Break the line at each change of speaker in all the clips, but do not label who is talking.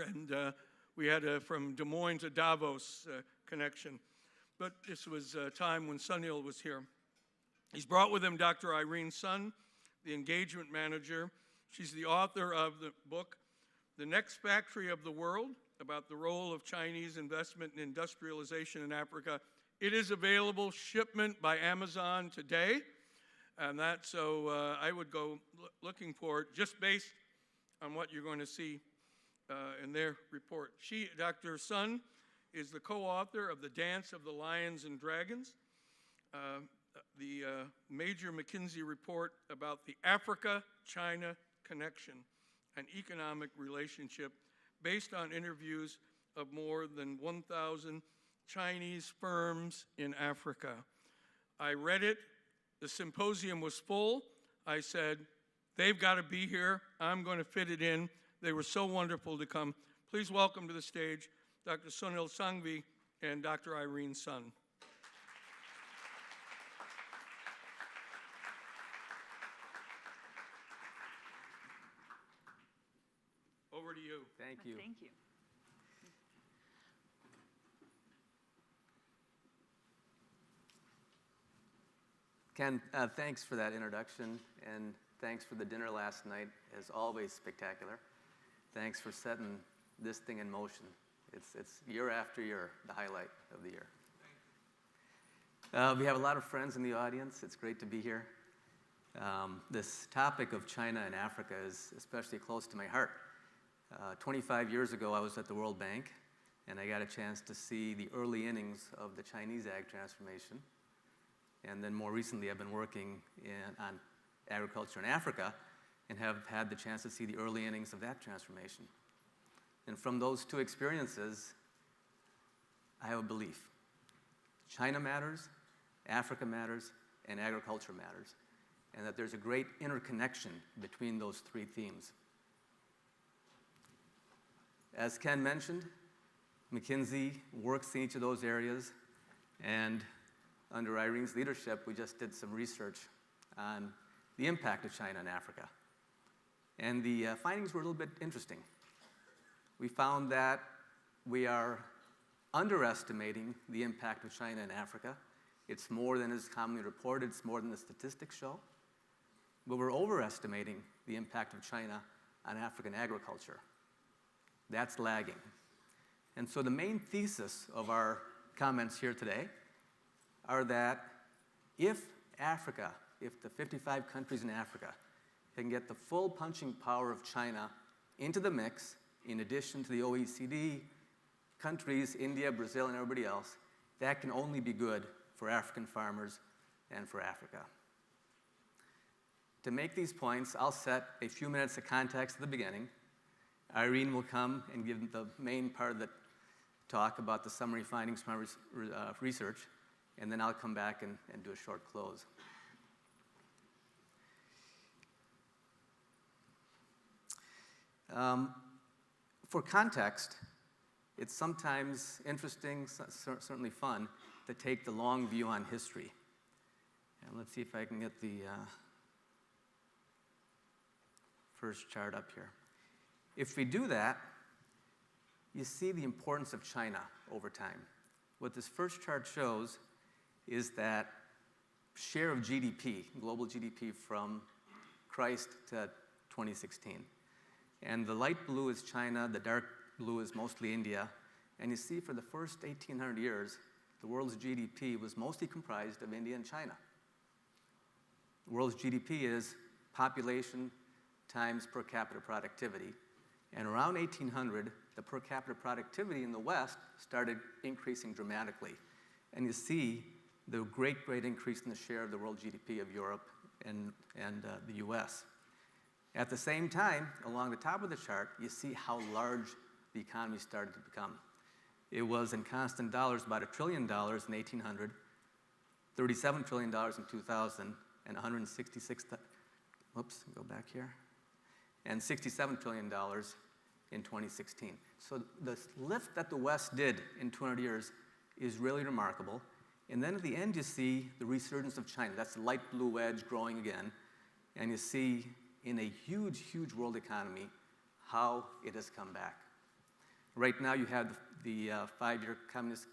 and we had a from Des Moines to Davos connection. But this was a time when Sunil was here. He's brought with him Dr. Irene Sun, the engagement manager. She's the author of the book, The Next Factory of the World, about the role of Chinese investment in industrialization in Africa. It is available, shipment by Amazon today. And so I would go looking for it just based on what you're going to see in their report. Dr. Sun, is the co-author of The Dance of the Lions and Dragons, the major McKinsey report about the Africa-China connection, an economic relationship based on interviews of more than 1,000 Chinese firms in Africa. I read it. The symposium was full. I said, they've got to be here. I'm going to fit it in. They were so wonderful to come. Please welcome to the stage Dr. Sunil Sanghvi and Dr. Irene Sun. Over to you.
Thank you.
Thank you.
Ken, thanks for that introduction, and thanks for the dinner last night, as always spectacular. Thanks for setting this thing in motion. It's year after year, the highlight of the year. We have a lot of friends in the audience. It's great to be here. This topic of China and Africa is especially close to my heart. 25 years ago, I was at the World Bank, and I got a chance to see the early innings of the Chinese ag transformation. And then more recently, I've been working on agriculture in Africa and have had the chance to see the early innings of that transformation. And from those two experiences, I have a belief. China matters, Africa matters, and agriculture matters, and that there's a great interconnection between those three themes. As Ken mentioned, McKinsey works in each of those areas, and under Irene's leadership, we just did some research on the impact of China in Africa. And the findings were a little bit interesting. We found that we are underestimating the impact of China in Africa. It's more than is commonly reported. It's more than the statistics show. But we're overestimating the impact of China on African agriculture. That's lagging. And so the main thesis of our comments here today are that if Africa, if the 55 countries in Africa can get the full punching power of China into the mix, in addition to the OECD countries, India, Brazil, and everybody else, that can only be good for African farmers and for Africa. To make these points, I'll set a few minutes of context at the beginning. Irene will come and give the main part of the talk about the summary findings from our research, and then I'll come back and do a short close. For context, it's sometimes interesting, certainly fun, to take the long view on history. And let's see if I can get the first chart up here. If we do that, you see the importance of China over time. What this first chart shows is that share of GDP, global GDP from Christ to 2016. And the light blue is China, the dark blue is mostly India. And you see for the first 1,800 years, the world's GDP was mostly comprised of India and China. The world's GDP is population times per capita productivity. And around 1800, the per capita productivity in the West started increasing dramatically. And you see the great increase in the share of the world GDP of Europe and the US. At the same time, along the top of the chart, you see how large the economy started to become. It was in constant dollars about $1 trillion in 1800, $37 trillion in 2000, and 166, whoops, go back here, and $67 trillion in 2016. So the lift that the West did in 200 years is really remarkable. And then at the end, you see the resurgence of China. That's the light blue wedge growing again. And you see in a huge, huge world economy how it has come back. Right now you have the 5-year Communist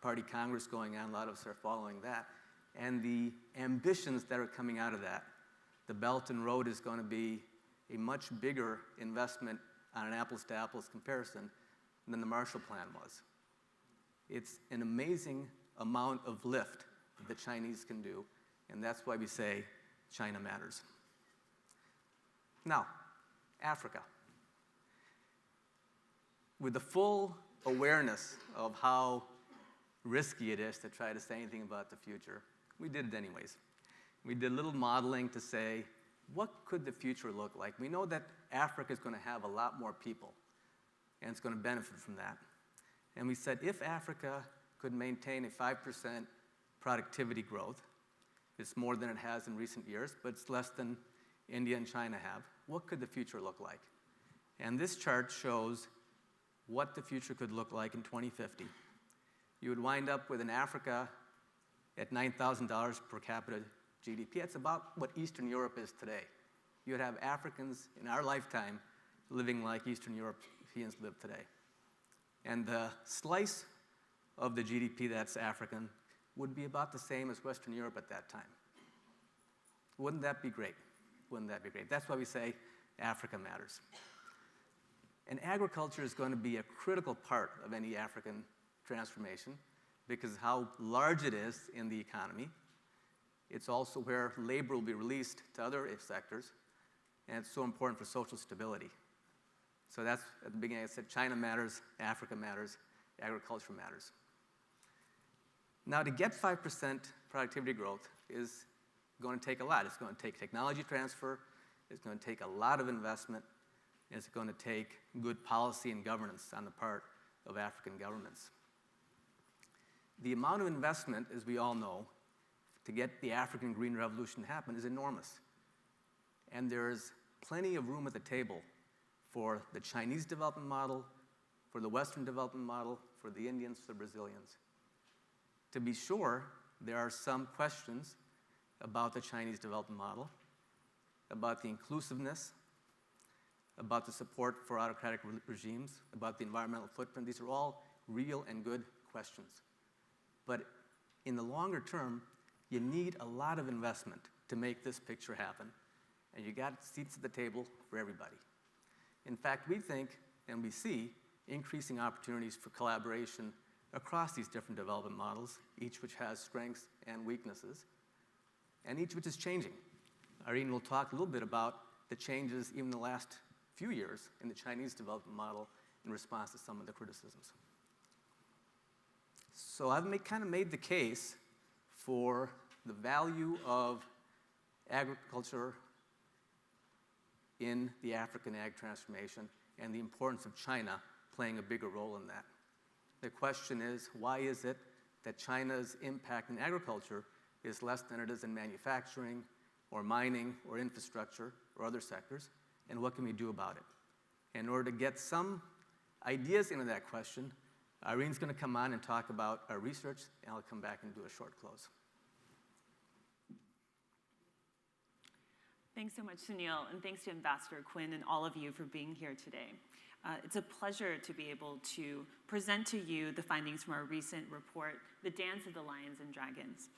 Party Congress going on. A lot of us are following that. And the ambitions that are coming out of that. The Belt and Road is going to be a much bigger investment on an apples-to-apples comparison than the Marshall Plan was. It's an amazing amount of lift that the Chinese can do, and that's why we say China matters. Now, Africa. With the full awareness of how risky it is to try to say anything about the future, we did it anyways. We did a little modeling to say, what could the future look like? We know that Africa is going to have a lot more people, and it's going to benefit from that. And we said, if Africa could maintain a 5% productivity growth, it's more than it has in recent years, but it's less than India and China have, what could the future look like? And this chart shows what the future could look like in 2050. You would wind up with an Africa at $9,000 per capita GDP. That's about what Eastern Europe is today. You would have Africans in our lifetime living like Eastern Europeans live today. And the slice of the GDP that's African would be about the same as Western Europe at that time. Wouldn't that be great? Wouldn't that be great? That's why we say Africa matters. And agriculture is going to be a critical part of any African transformation because of how large it is in the economy. It's also where labor will be released to other sectors, and it's so important for social stability. So that's, at the beginning I said, China matters, Africa matters, agriculture matters. Now, to get 5% productivity growth is going to take a lot. It's going to take technology transfer, it's going to take a lot of investment, and it's going to take good policy and governance on the part of African governments. The amount of investment, as we all know, to get the African Green Revolution to happen is enormous. And there's plenty of room at the table for the Chinese development model, for the Western development model, for the Indians, for the Brazilians. To be sure, there are some questions about the Chinese development model, about the inclusiveness, about the support for autocratic regimes, about the environmental footprint. These are all real and good questions. But in the longer term, you need a lot of investment to make this picture happen, and you got seats at the table for everybody. In fact, we think, and we see, increasing opportunities for collaboration across these different development models, each which has strengths and weaknesses, and each which is changing. Irene will talk a little bit about the changes even in the last few years in the Chinese development model in response to some of the criticisms. So I've kind of made the case for the value of agriculture in the African ag transformation and the importance of China playing a bigger role in that. The question is, why is it that China's impact in agriculture is less than it is in manufacturing or mining or infrastructure or other sectors, and what can we do about it? In order to get some ideas into that question, Irene's going to come on and talk about our research, and I'll come back and do a short close.
Thanks so much, Sunil, and thanks to Ambassador Quinn and all of you for being here today. It's a pleasure to be able to present to you the findings from our recent report, The Dance of the Lions and Dragons.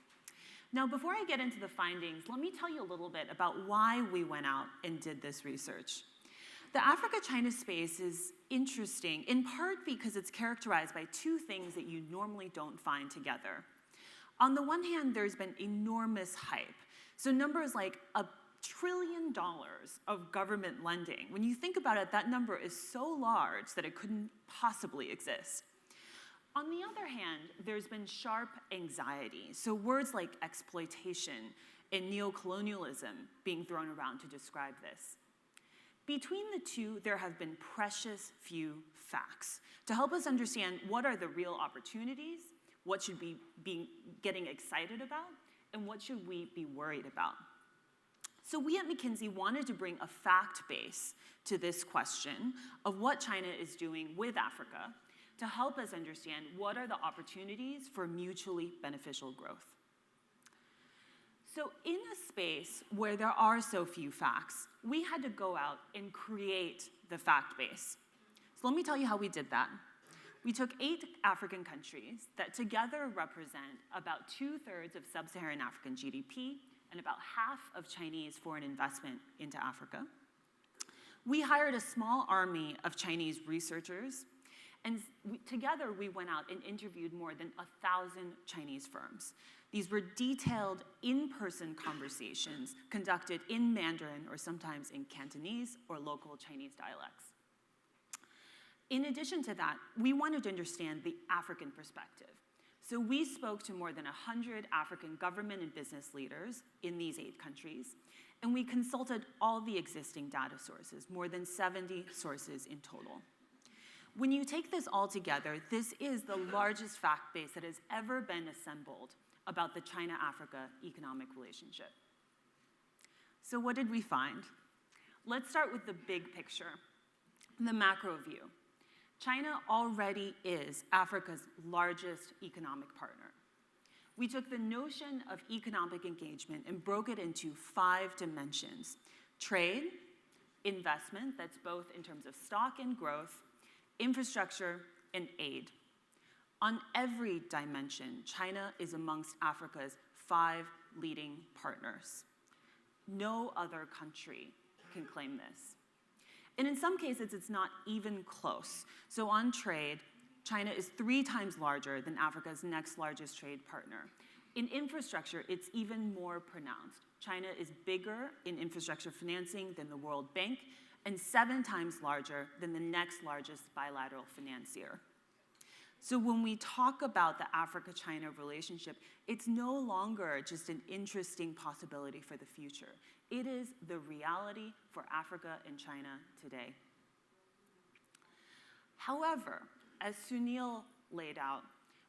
Now, before I get into the findings, let me tell you a little bit about why we went out and did this research. The Africa-China space is interesting, in part because it's characterized by two things that you normally don't find together. On the one hand, there's been enormous hype. So numbers like $1 trillion of government lending. When you think about it, that number is so large that it couldn't possibly exist. On the other hand, there's been sharp anxiety. So words like exploitation and neocolonialism being thrown around to describe this. Between the two, there have been precious few facts to help us understand what are the real opportunities, what should we be getting excited about, and what should we be worried about. So we at McKinsey wanted to bring a fact base to this question of what China is doing with Africa to help us understand what are the opportunities for mutually beneficial growth. So in a space where there are so few facts, we had to go out and create the fact base. So let me tell you how we did that. We took 8 African countries that together represent about 2/3 of sub-Saharan African GDP and about half of Chinese foreign investment into Africa. We hired a small army of Chinese researchers, and together we went out and interviewed more than 1,000 Chinese firms. These were detailed in-person conversations conducted in Mandarin or sometimes in Cantonese or local Chinese dialects. In addition to that, we wanted to understand the African perspective. So we spoke to more than 100 African government and business leaders in these 8 countries, and we consulted all the existing data sources, more than 70 sources in total. When you take this all together, this is the largest fact base that has ever been assembled about the China-Africa economic relationship. So what did we find? Let's start with the big picture, the macro view. China already is Africa's largest economic partner. We took the notion of economic engagement and broke it into 5 dimensions: trade, investment, that's both in terms of stock and growth, infrastructure, and aid. On every dimension, China is amongst Africa's 5 leading partners. No other country can claim this. And in some cases, it's not even close. So on trade, China is 3 times larger than Africa's next largest trade partner. In infrastructure, it's even more pronounced. China is bigger in infrastructure financing than the World Bank and 7 times larger than the next largest bilateral financier. So when we talk about the Africa-China relationship, it's no longer just an interesting possibility for the future. It is the reality for Africa and China today. However, as Sunil laid out,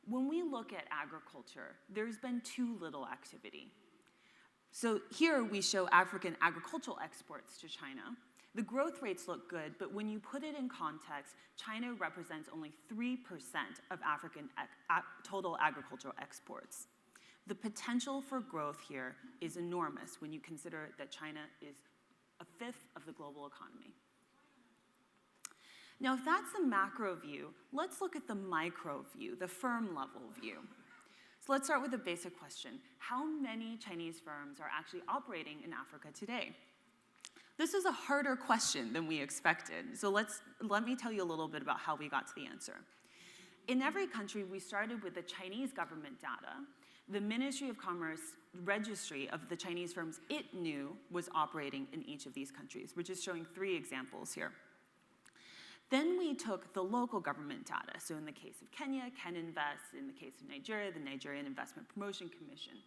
when we look at agriculture, there's been too little activity. So here we show African agricultural exports to China. The growth rates look good, but when you put it in context, China represents only 3% of African total agricultural exports. The potential for growth here is enormous when you consider that China is 1/5 of the global economy. Now, if that's the macro view, let's look at the micro view, the firm level view. So let's start with a basic question. How many Chinese firms are actually operating in Africa today? This is a harder question than we expected. So let me tell you a little bit about how we got to the answer. In every country, we started with the Chinese government data, the Ministry of Commerce registry of the Chinese firms it knew was operating in each of these countries. We're just showing 3 examples here. Then we took the local government data. So in the case of Kenya, KenInvest. In the case of Nigeria, the Nigerian Investment Promotion Commission.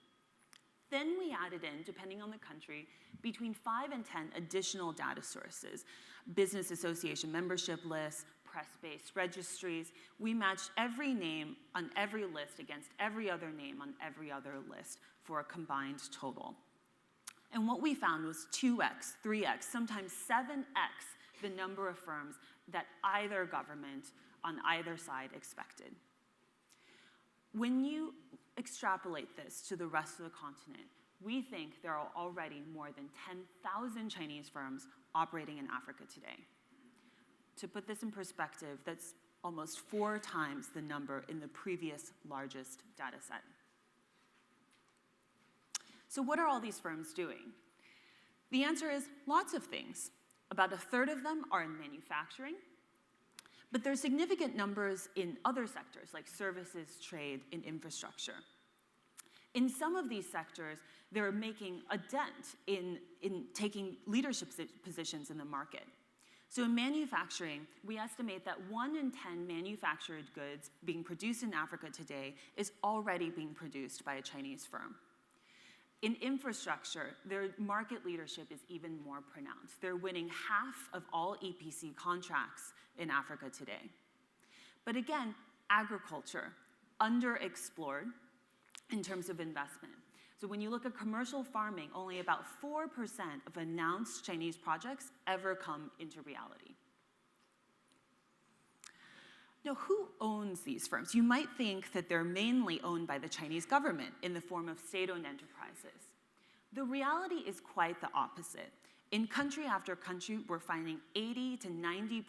Then we added in, depending on the country, between 5 and 10 additional data sources: business association membership lists, press-based registries. We matched every name on every list against every other name on every other list for a combined total. And what we found was 2x, 3x, sometimes 7x the number of firms that either government on either side expected. When you extrapolate this to the rest of the continent, we think there are already more than 10,000 Chinese firms operating in Africa today. To put this in perspective, that's almost 4 times the number in the previous largest data set. So what are all these firms doing? The answer is lots of things. About 1/3 of them are in manufacturing, but there are significant numbers in other sectors like services, trade, and infrastructure. In some of these sectors, they're making a dent in taking leadership positions in the market. So in manufacturing, we estimate that 1 in 10 manufactured goods being produced in Africa today is already being produced by a Chinese firm. In infrastructure, their market leadership is even more pronounced. They're winning half of all EPC contracts in Africa today. But again, agriculture, underexplored in terms of investment. So when you look at commercial farming, only about 4% of announced Chinese projects ever come into reality. Now, who owns these firms? You might think that they're mainly owned by the Chinese government in the form of state-owned enterprises. The reality is quite the opposite. In country after country, we're finding 80 to 90%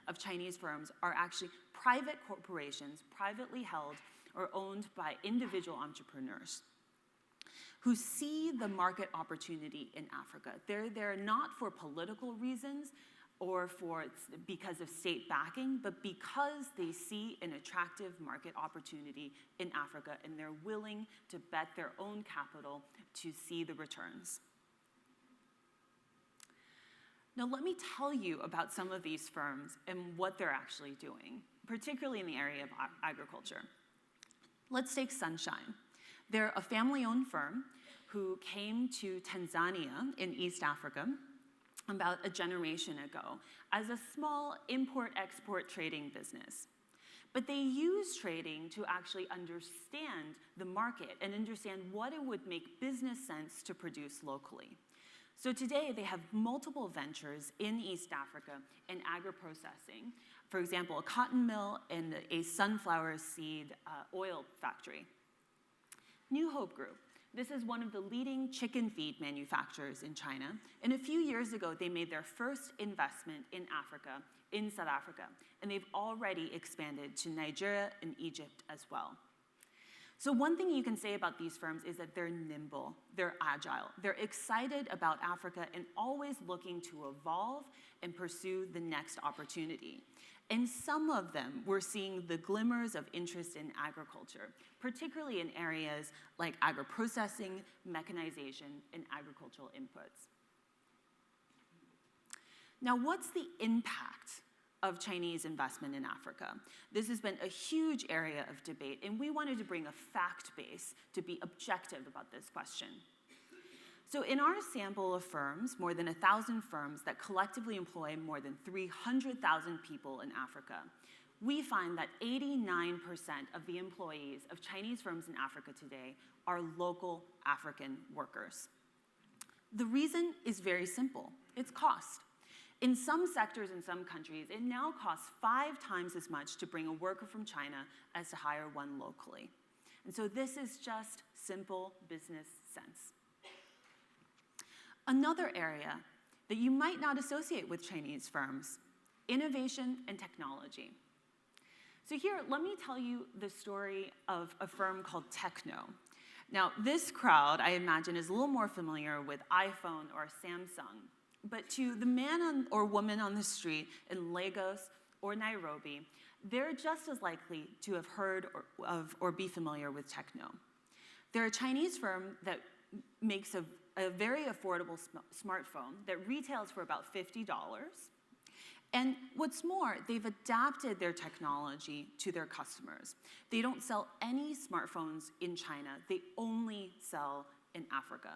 of Chinese firms are actually private corporations, privately held or owned by individual entrepreneurs who see the market opportunity in Africa. They're there not for political reasons or because of state backing, but because they see an attractive market opportunity in Africa and they're willing to bet their own capital to see the returns. Now, let me tell you about some of these firms and what they're actually doing, particularly in the area of agriculture. Let's take Sunshine. They're a family-owned firm who came to Tanzania in East Africa about a generation ago as a small import-export trading business. But they use trading to actually understand the market and understand what it would make business sense to produce locally. So today they have multiple ventures in East Africa in agro-processing. For example, a cotton mill and a sunflower seed oil factory. New Hope Group. This is one of the leading chicken feed manufacturers in China. And a few years ago, they made their first investment in Africa, in South Africa. And they've already expanded to Nigeria and Egypt as well. So one thing you can say about these firms is that they're nimble, they're agile, they're excited about Africa and always looking to evolve and pursue the next opportunity. And some of them, we're seeing the glimmers of interest in agriculture, particularly in areas like agro-processing, mechanization, and agricultural inputs. Now, what's the impact of Chinese investment in Africa? This has been a huge area of debate, and we wanted to bring a fact base to be objective about this question. So in our sample of firms, more than 1,000 firms that collectively employ more than 300,000 people in Africa, we find that 89% of the employees of Chinese firms in Africa today are local African workers. The reason is very simple. It's cost. In some sectors in some countries, it now costs 5 times as much to bring a worker from China as to hire one locally. And so this is just simple business sense. Another area that you might not associate with Chinese firms, innovation and technology. So here, let me tell you the story of a firm called Techno. Now, this crowd, I imagine, is a little more familiar with iPhone or Samsung. But to the man or woman on the street in Lagos or Nairobi, they're just as likely to have heard of or be familiar with Techno. They're a Chinese firm that makes a very affordable smartphone that retails for about $50. And what's more, they've adapted their technology to their customers. They don't sell any smartphones in China. They only sell in Africa.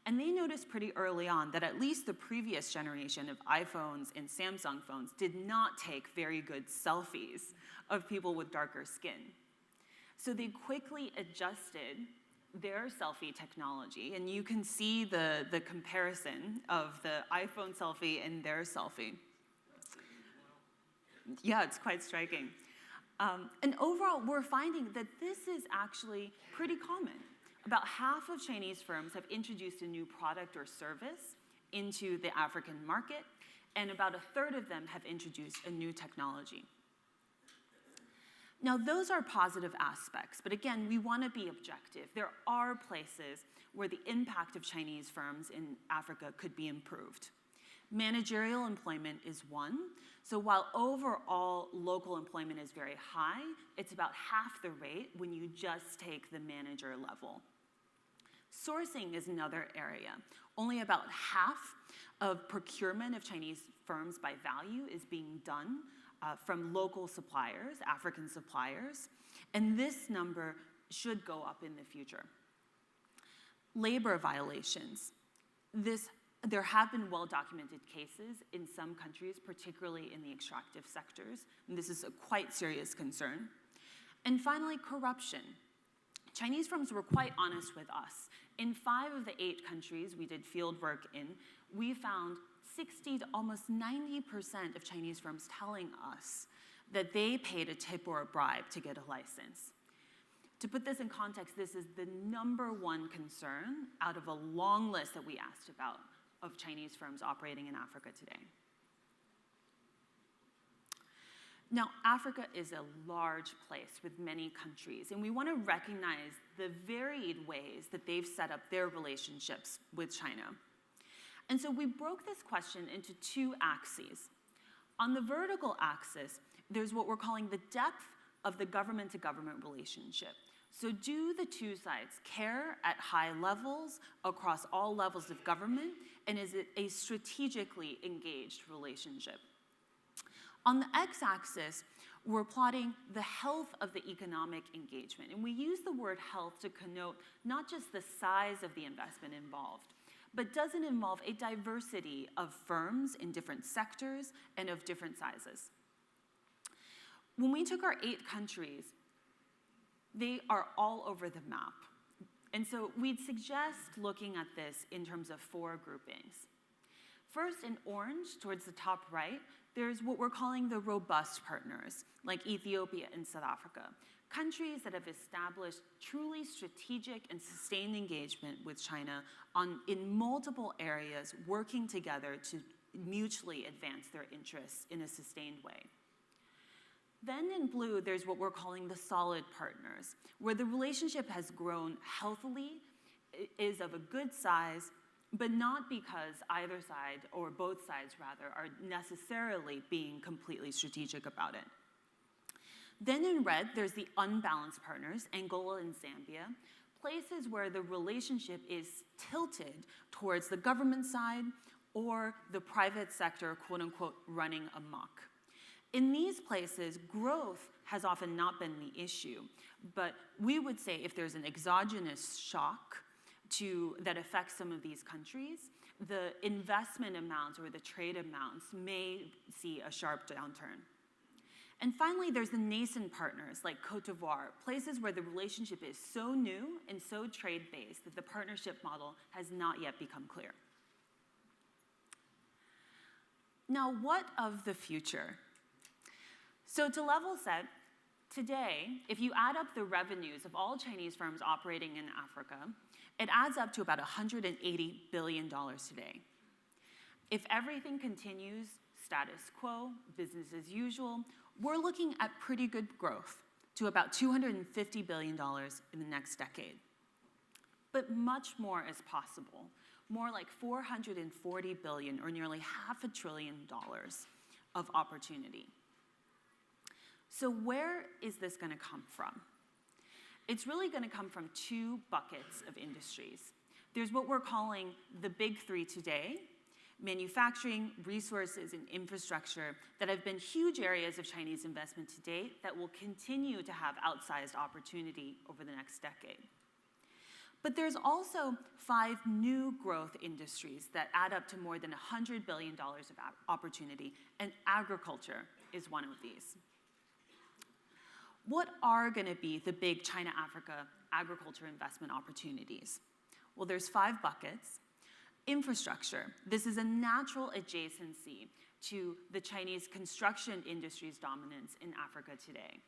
And they noticed pretty early on that at least the previous generation of iPhones and Samsung phones did not take very good selfies of people with darker skin. So they quickly adjusted their selfie technology, and you can see the comparison of the iPhone selfie and their selfie. Yeah, it's quite striking. And overall, we're finding that this is actually pretty common. About half of Chinese firms have introduced a new product or service into the African market, and about 1/3 of them have introduced a new technology. Now, those are positive aspects, but again, we want to be objective. There are places where the impact of Chinese firms in Africa could be improved. Managerial employment is one. So while overall local employment is very high, it's about half the rate when you just take the manager level. Sourcing is another area. Only about half of procurement of Chinese firms by value is being done from local suppliers, African suppliers, and this number should go up in the future. Labor violations. There have been well-documented cases in some countries, particularly in the extractive sectors, and this is a quite serious concern. And finally, corruption. Chinese firms were quite honest with us. In 5 of the 8 countries we did field work in, we found 60 to almost 90% of Chinese firms telling us that they paid a tip or a bribe to get a license. To put this in context, this is the #1 concern out of a long list that we asked about of Chinese firms operating in Africa today. Now, Africa is a large place with many countries, and we want to recognize the varied ways that they've set up their relationships with China. And so we broke this question into two axes. On the vertical axis, there's what we're calling the depth of the government-to-government relationship. So do the two sides care at high levels across all levels of government, and is it a strategically engaged relationship? On the x-axis, we're plotting the health of the economic engagement. And we use the word health to connote not just the size of the investment involved, but does it involve a diversity of firms in different sectors and of different sizes. When we took our 8 countries, they are all over the map. And so we'd suggest looking at this in terms of 4 groupings. First, in orange, towards the top right, there's what we're calling the robust partners, like Ethiopia and South Africa, countries that have established truly strategic and sustained engagement with China in multiple areas, working together to mutually advance their interests in a sustained way. Then in blue, there's what we're calling the solid partners, where the relationship has grown healthily, is of a good size, but not because either side, or both sides rather, are necessarily being completely strategic about it. Then in red, there's the unbalanced partners, Angola and Zambia, places where the relationship is tilted towards the government side or the private sector, quote unquote, running amok. In these places, growth has often not been the issue, but we would say if there's an exogenous shock that affects some of these countries, the investment amounts or the trade amounts may see a sharp downturn. And finally, there's the nascent partners like Cote d'Ivoire, places where the relationship is so new and so trade-based that the partnership model has not yet become clear. Now, what of the future? So to level set, today, if you add up the revenues of all Chinese firms operating in Africa, it adds up to about $180 billion today. If everything continues status quo, business as usual, we're looking at pretty good growth to about $250 billion in the next decade. But much more is possible, more like $440 billion, or nearly $500 billion of opportunity. So where is this going to come from? It's really going to come from 2 buckets of industries. There's what we're calling the big 3 today, manufacturing, resources, and infrastructure that have been huge areas of Chinese investment to date that will continue to have outsized opportunity over the next decade. But there's also 5 new growth industries that add up to more than $100 billion of opportunity, and agriculture is one of these. What are going to be the big China-Africa agriculture investment opportunities? Well, there's 5 buckets. Infrastructure. This is a natural adjacency to the Chinese construction industry's dominance in Africa today.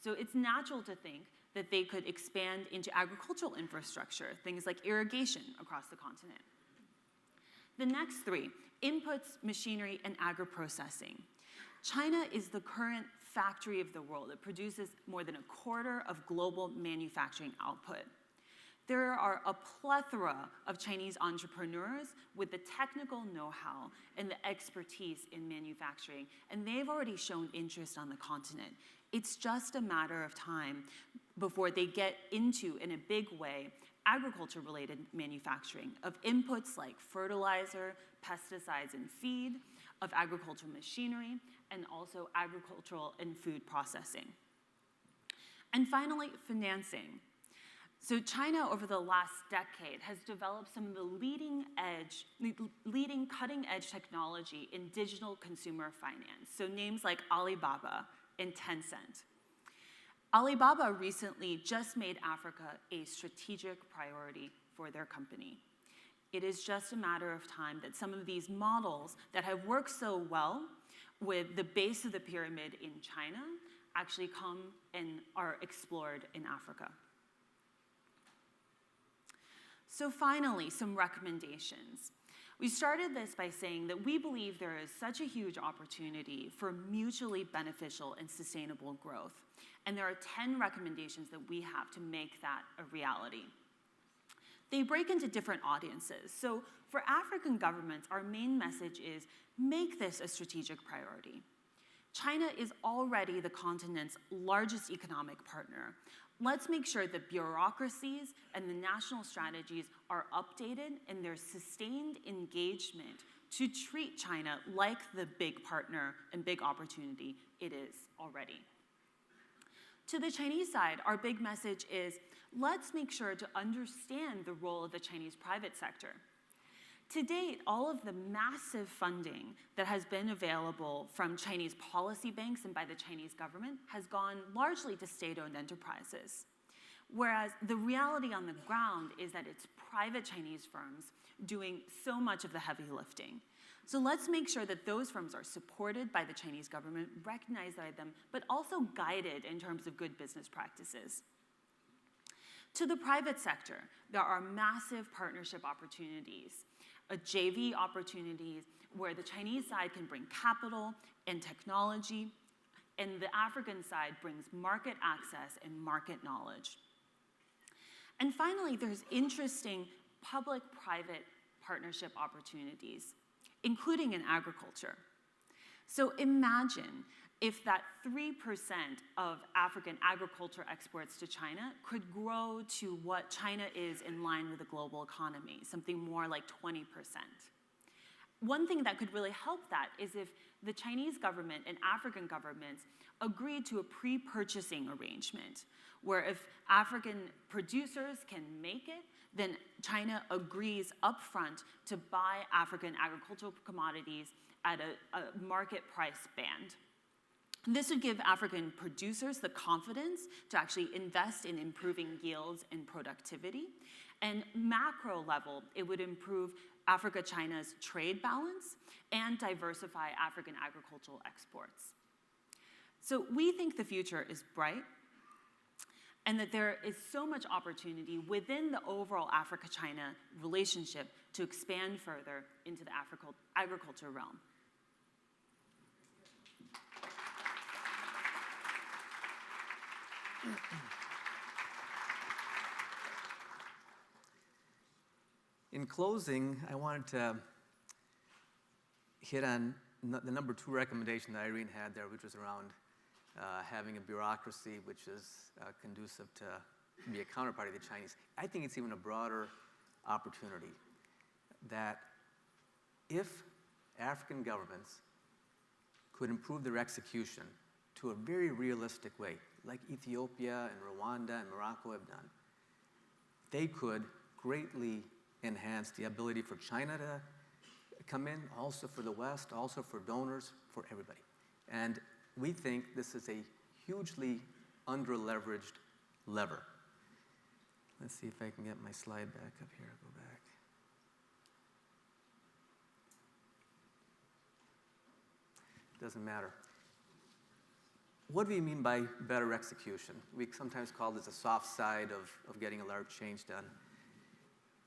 So it's natural to think that they could expand into agricultural infrastructure, things like irrigation across the continent. The next 3, inputs, machinery, and agri-processing. China is the current factory of the world. It produces more than 1/4 of global manufacturing output. There are a plethora of Chinese entrepreneurs with the technical know-how and the expertise in manufacturing, and they've already shown interest on the continent. It's just a matter of time before they get into, in a big way, agriculture-related manufacturing of inputs like fertilizer, pesticides, and feed, of agricultural machinery, and also agricultural and food processing. And finally, financing. So China, over the last decade, has developed some of the leading cutting-edge technology in digital consumer finance. So names like Alibaba and Tencent. Alibaba recently just made Africa a strategic priority for their company. It is just a matter of time that some of these models that have worked so well with the base of the pyramid in China actually come and are explored in Africa. So finally, some recommendations. We started this by saying that we believe there is such a huge opportunity for mutually beneficial and sustainable growth. And there are 10 recommendations that we have to make that a reality. They break into different audiences. So for African governments, our main message is make this a strategic priority. China is already the continent's largest economic partner. Let's make sure that bureaucracies and the national strategies are updated and there's sustained engagement to treat China like the big partner and big opportunity it is already. To the Chinese side, our big message is let's make sure to understand the role of the Chinese private sector. To date, all of the massive funding that has been available from Chinese policy banks and by the Chinese government has gone largely to state-owned enterprises. Whereas the reality on the ground is that it's private Chinese firms doing so much of the heavy lifting. So let's make sure that those firms are supported by the Chinese government, recognized by them, but also guided in terms of good business practices. To the private sector, there are massive partnership opportunities, JV opportunities where the Chinese side can bring capital and technology, and the African side brings market access and market knowledge. And finally, there's interesting public-private partnership opportunities, including in agriculture. So imagine if that 3% of African agriculture exports to China could grow to what China is in line with the global economy, something more like 20%. One thing that could really help that is if the Chinese government and African governments agreed to a pre-purchasing arrangement, where if African producers can make it, then China agrees upfront to buy African agricultural commodities at a market price band. This would give African producers the confidence to actually invest in improving yields and productivity. And macro level, it would improve Africa-China's trade balance and diversify African agricultural exports. So we think the future is bright and that there is so much opportunity within the overall Africa-China relationship to expand further into the agriculture realm.
In closing, I wanted to hit on the number 2 recommendation that Irene had there, which was around having a bureaucracy which is conducive to be a counterparty to the Chinese. I think it's even a broader opportunity that if African governments could improve their execution to a very realistic way, like Ethiopia and Rwanda and Morocco have done, they could greatly enhance the ability for China to come in, also for the West, also for donors, for everybody. And we think this is a hugely under-leveraged lever. Let's see if I can get my slide back up here. Go back. Doesn't matter. What do we mean by better execution? We sometimes call this a soft side of getting a large change done.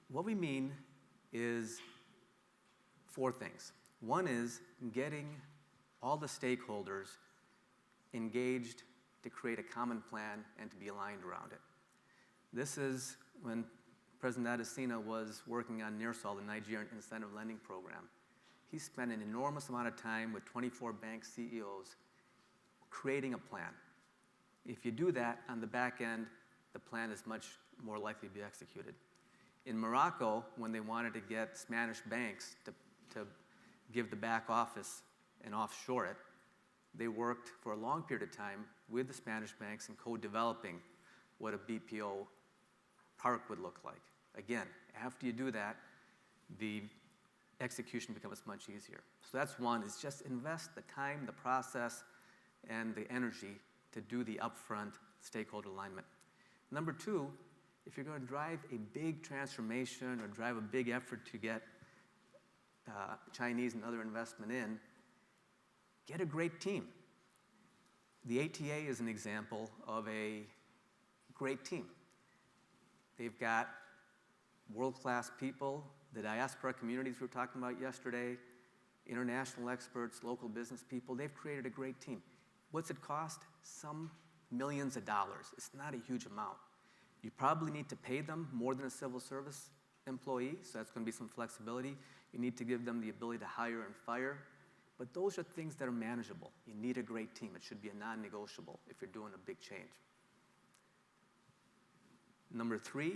What we mean is 4 things. One is getting all the stakeholders engaged to create a common plan and to be aligned around it. This is when President Adesina was working on NIRSAL, the Nigerian Incentive Lending Program. He spent an enormous amount of time with 24 bank CEOs creating a plan. If you do that on the back end, the plan is much more likely to be executed. In Morocco, when they wanted to get Spanish banks to give the back office and offshore it, they worked for a long period of time with the Spanish banks and co-developing what a BPO park would look like. Again, after you do that, the execution becomes much easier. So that's one, is just invest the time, the process, and the energy to do the upfront stakeholder alignment. Number 2, if you're going to drive a big transformation or drive a big effort to get Chinese and other investment in, get a great team. The ATA is an example of a great team. They've got world-class people, the diaspora communities we were talking about yesterday, international experts, local business people, they've created a great team. What's it cost? Some millions of dollars. It's not a huge amount. You probably need to pay them more than a civil service employee, so that's going to be some flexibility. You need to give them the ability to hire and fire. But those are things that are manageable. You need a great team. It should be a non-negotiable if you're doing a big change. Number 3,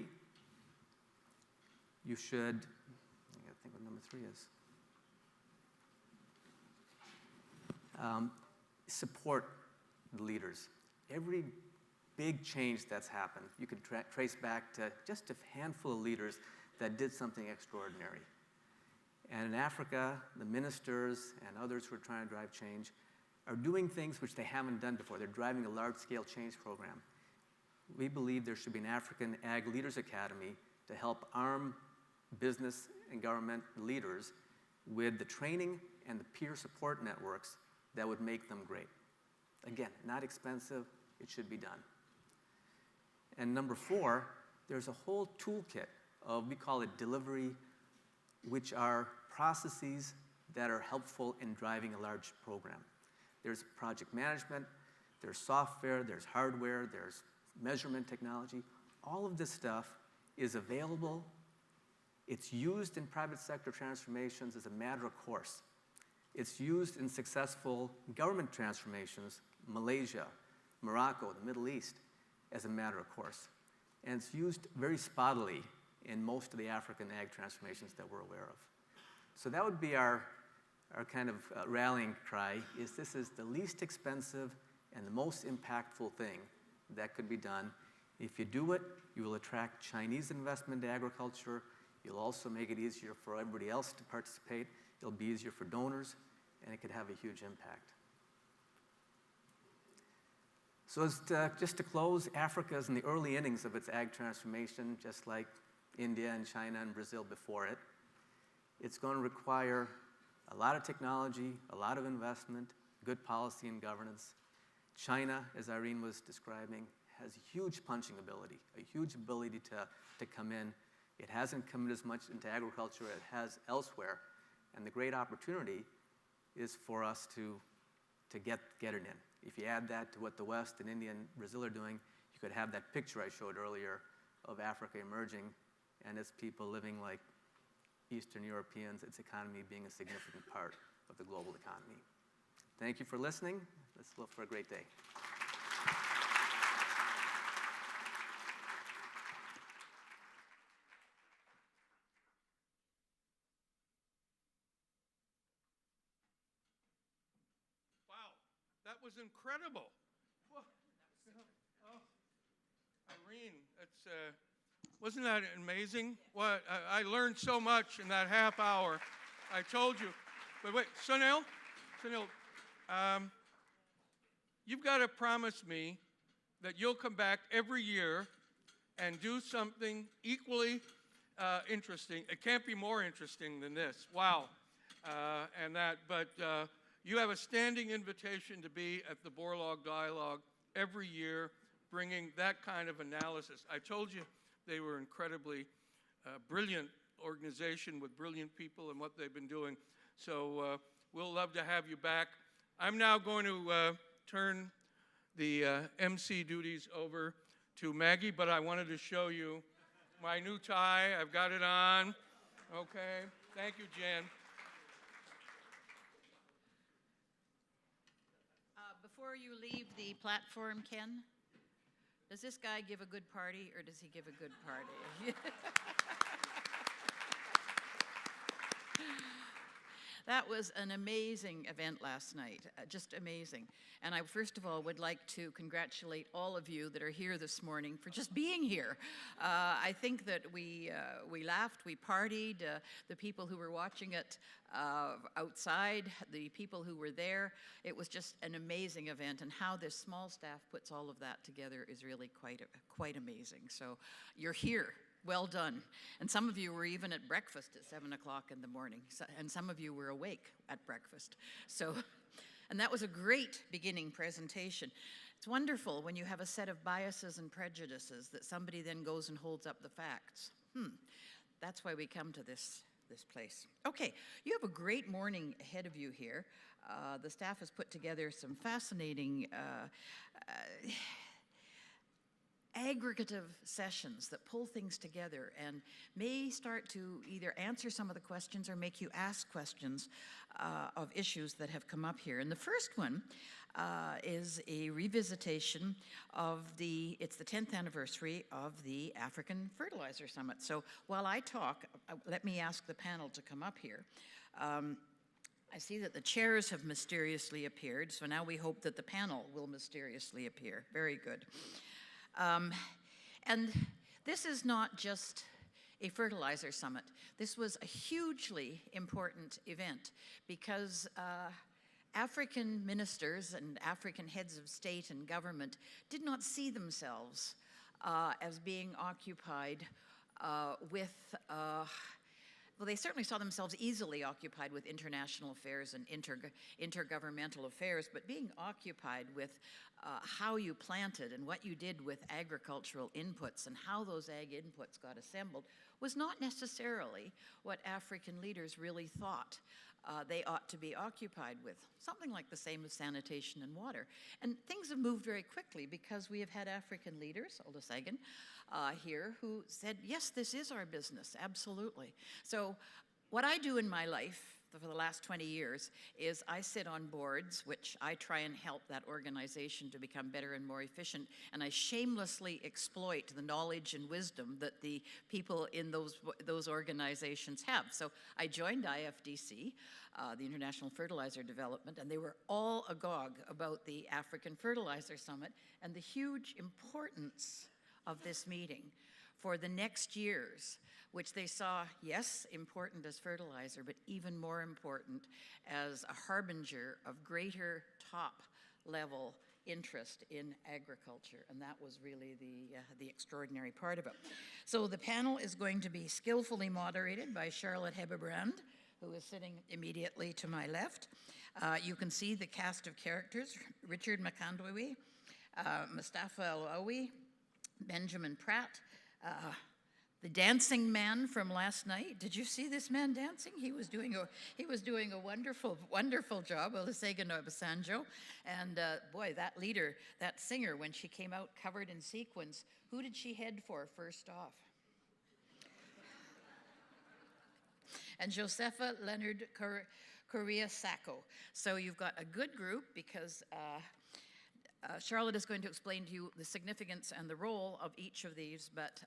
you should, I gotta think what number 3 is. Support the leaders. Every big change that's happened, you could trace back to just a handful of leaders that did something extraordinary. And in Africa, the ministers and others who are trying to drive change are doing things which they haven't done before. They're driving a large-scale change program. We believe there should be an African Ag Leaders Academy to help arm business and government leaders with the training and the peer support networks that would make them great. Again, not expensive, it should be done. And number 4, there's a whole toolkit of, we call it delivery, which are processes that are helpful in driving a large program. There's project management, there's software, there's hardware, there's measurement technology. All of this stuff is available. It's used in private sector transformations as a matter of course. It's used in successful government transformations, Malaysia, Morocco, the Middle East, as a matter of course. And it's used very spottily in most of the African ag transformations that we're aware of. So that would be our kind of rallying cry, is this is the least expensive and the most impactful thing that could be done. If you do it, you will attract Chinese investment into agriculture. You'll also make it easier for everybody else to participate. It'll be easier for donors, and it could have a huge impact. So just to close, Africa is in the early innings of its ag transformation, just like India and China and Brazil before it. It's going to require a lot of technology, a lot of investment, good policy and governance. China, as Irene was describing, has huge punching ability, a huge ability to come in. It hasn't come in as much into agriculture as it has elsewhere. And the great opportunity is for us to get it in. If you add that to what the West and India and Brazil are doing, you could have that picture I showed earlier of Africa emerging and its people living like Eastern Europeans, its economy being a significant part of the global economy. Thank you for listening. Let's look for a great day.
Wow, that was incredible. Oh, Irene, wasn't that amazing? What I learned so much in that half hour. I told you. But wait, Sunil, you've got to promise me that you'll come back every year and do something equally interesting. It can't be more interesting than this. Wow. But you have a standing invitation to be at the Borlaug Dialogue every year, bringing that kind of analysis. I told you they were incredibly brilliant organization with brilliant people and what they've been doing. So we'll love to have you back. I'm now going to turn the MC duties over to Maggie, but I wanted to show you my new tie. I've got it on. Okay. Thank you, Jan.
Before you leave the platform, Ken, does this guy give a good party or does he give a good party? That was an amazing event last night, just amazing. And I first of all would like to congratulate all of you that are here this morning for just being here. I think that we laughed, we partied, the people who were watching it outside, the people who were there. It was just an amazing event, and how this small staff puts all of that together is really quite amazing. So you're here. Well done. And some of you were even at breakfast at 7 o'clock in the morning, and some of you were awake at breakfast. And that was a great beginning presentation. It's wonderful when you have a set of biases and prejudices that somebody then goes and holds up the facts. That's why we come to this place. Okay, you have a great morning ahead of you here. The staff has put together some fascinating aggregative sessions that pull things together and may start to either answer some of the questions or make you ask questions of issues that have come up here. And the first one is a revisitation of it's the 10th anniversary of the African Fertilizer Summit. So while I talk, let me ask the panel to come up here. I see that the chairs have mysteriously appeared, so now we hope that the panel will mysteriously appear. Very good. And this is not just a fertilizer summit. This was a hugely important event because African ministers and African heads of state and government did not see themselves as being occupied with well, they certainly saw themselves easily occupied with international affairs and intergovernmental affairs, but being occupied with how you planted and what you did with agricultural inputs and how those ag inputs got assembled was not necessarily what African leaders really thought they ought to be occupied with. Something like the same as sanitation and water. And things have moved very quickly because we have had African leaders, Olusegun, here who said, yes, this is our business, absolutely. So what I do in my life for the last 20 years is I sit on boards, which I try and help that organization to become better and more efficient, and I shamelessly exploit the knowledge and wisdom that the people in those organizations have. So I joined IFDC, the International Fertilizer Development, and they were all agog about the African Fertilizer Summit and the huge importance of this meeting for the next years, which they saw, yes, important as fertilizer, but even more important as a harbinger of greater top-level interest in agriculture, and that was really the extraordinary part of it. So the panel is going to be skillfully moderated by Charlotte Hebebrand, who is sitting immediately to my left. You can see the cast of characters: Richard Makandwiwi, Mustafa Alawi, Benjamin Pratt, the dancing man from last night. Did you see this man dancing? He was doing a wonderful, wonderful job, Olusegun Obasanjo. And boy, that leader, that singer, when she came out covered in sequins, who did she head for first off? And Josefa Leonard Correa Sacco. So you've got a good group because Charlotte is going to explain to you the significance and the role of each of these, but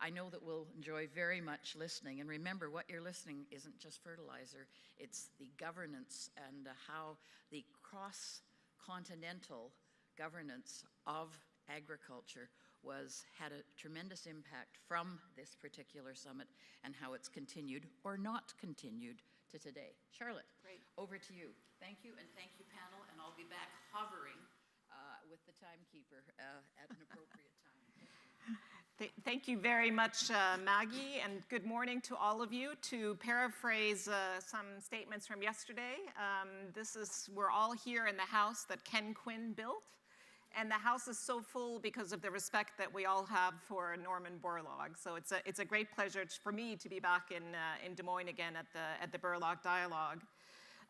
I know that we'll enjoy very much listening. And remember, what you're listening isn't just fertilizer, it's the governance and how the cross-continental governance of agriculture had a tremendous impact from this particular summit and how it's continued or not continued to today. Charlotte,
Great.
Over to you. Thank you, and thank you, panel, and I'll be back hovering with the timekeeper at an appropriate time.
Thank you very much, Maggie, and good morning to all of you. To paraphrase some statements from yesterday, we're all here in the house that Ken Quinn built, and the house is so full because of the respect that we all have for Norman Borlaug. So it's a great pleasure for me to be back in Des Moines again at the Borlaug Dialogue.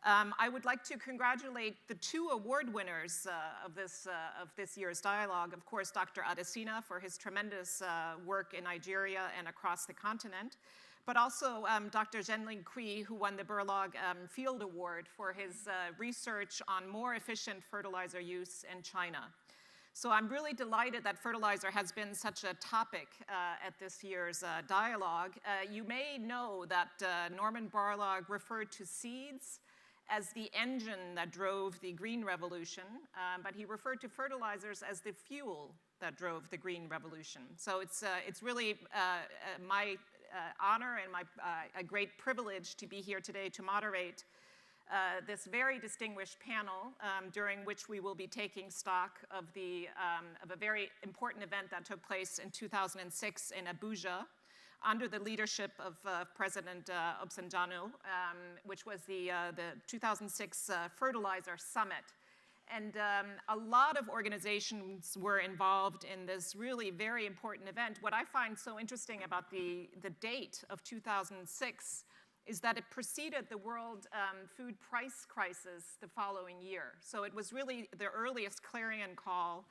I would like to congratulate the two award winners of this year's dialogue. Of course, Dr. Adesina for his tremendous work in Nigeria and across the continent, but also Dr. Zhenling Kui, who won the Borlaug Field Award for his research on more efficient fertilizer use in China. So I'm really delighted that fertilizer has been such a topic at this year's dialogue. You may know that Norman Borlaug referred to seeds as the engine that drove the Green Revolution, but he referred to fertilizers as the fuel that drove the Green Revolution. So it's really my honor and a great privilege to be here today to moderate this very distinguished panel, during which we will be taking stock of a very important event that took place in 2006 in Abuja, under the leadership of President Obasanjo, which was the 2006 Fertilizer Summit. And a lot of organizations were involved in this really very important event. What I find so interesting about the date of 2006 is that it preceded the world food price crisis the following year. So it was really the earliest clarion call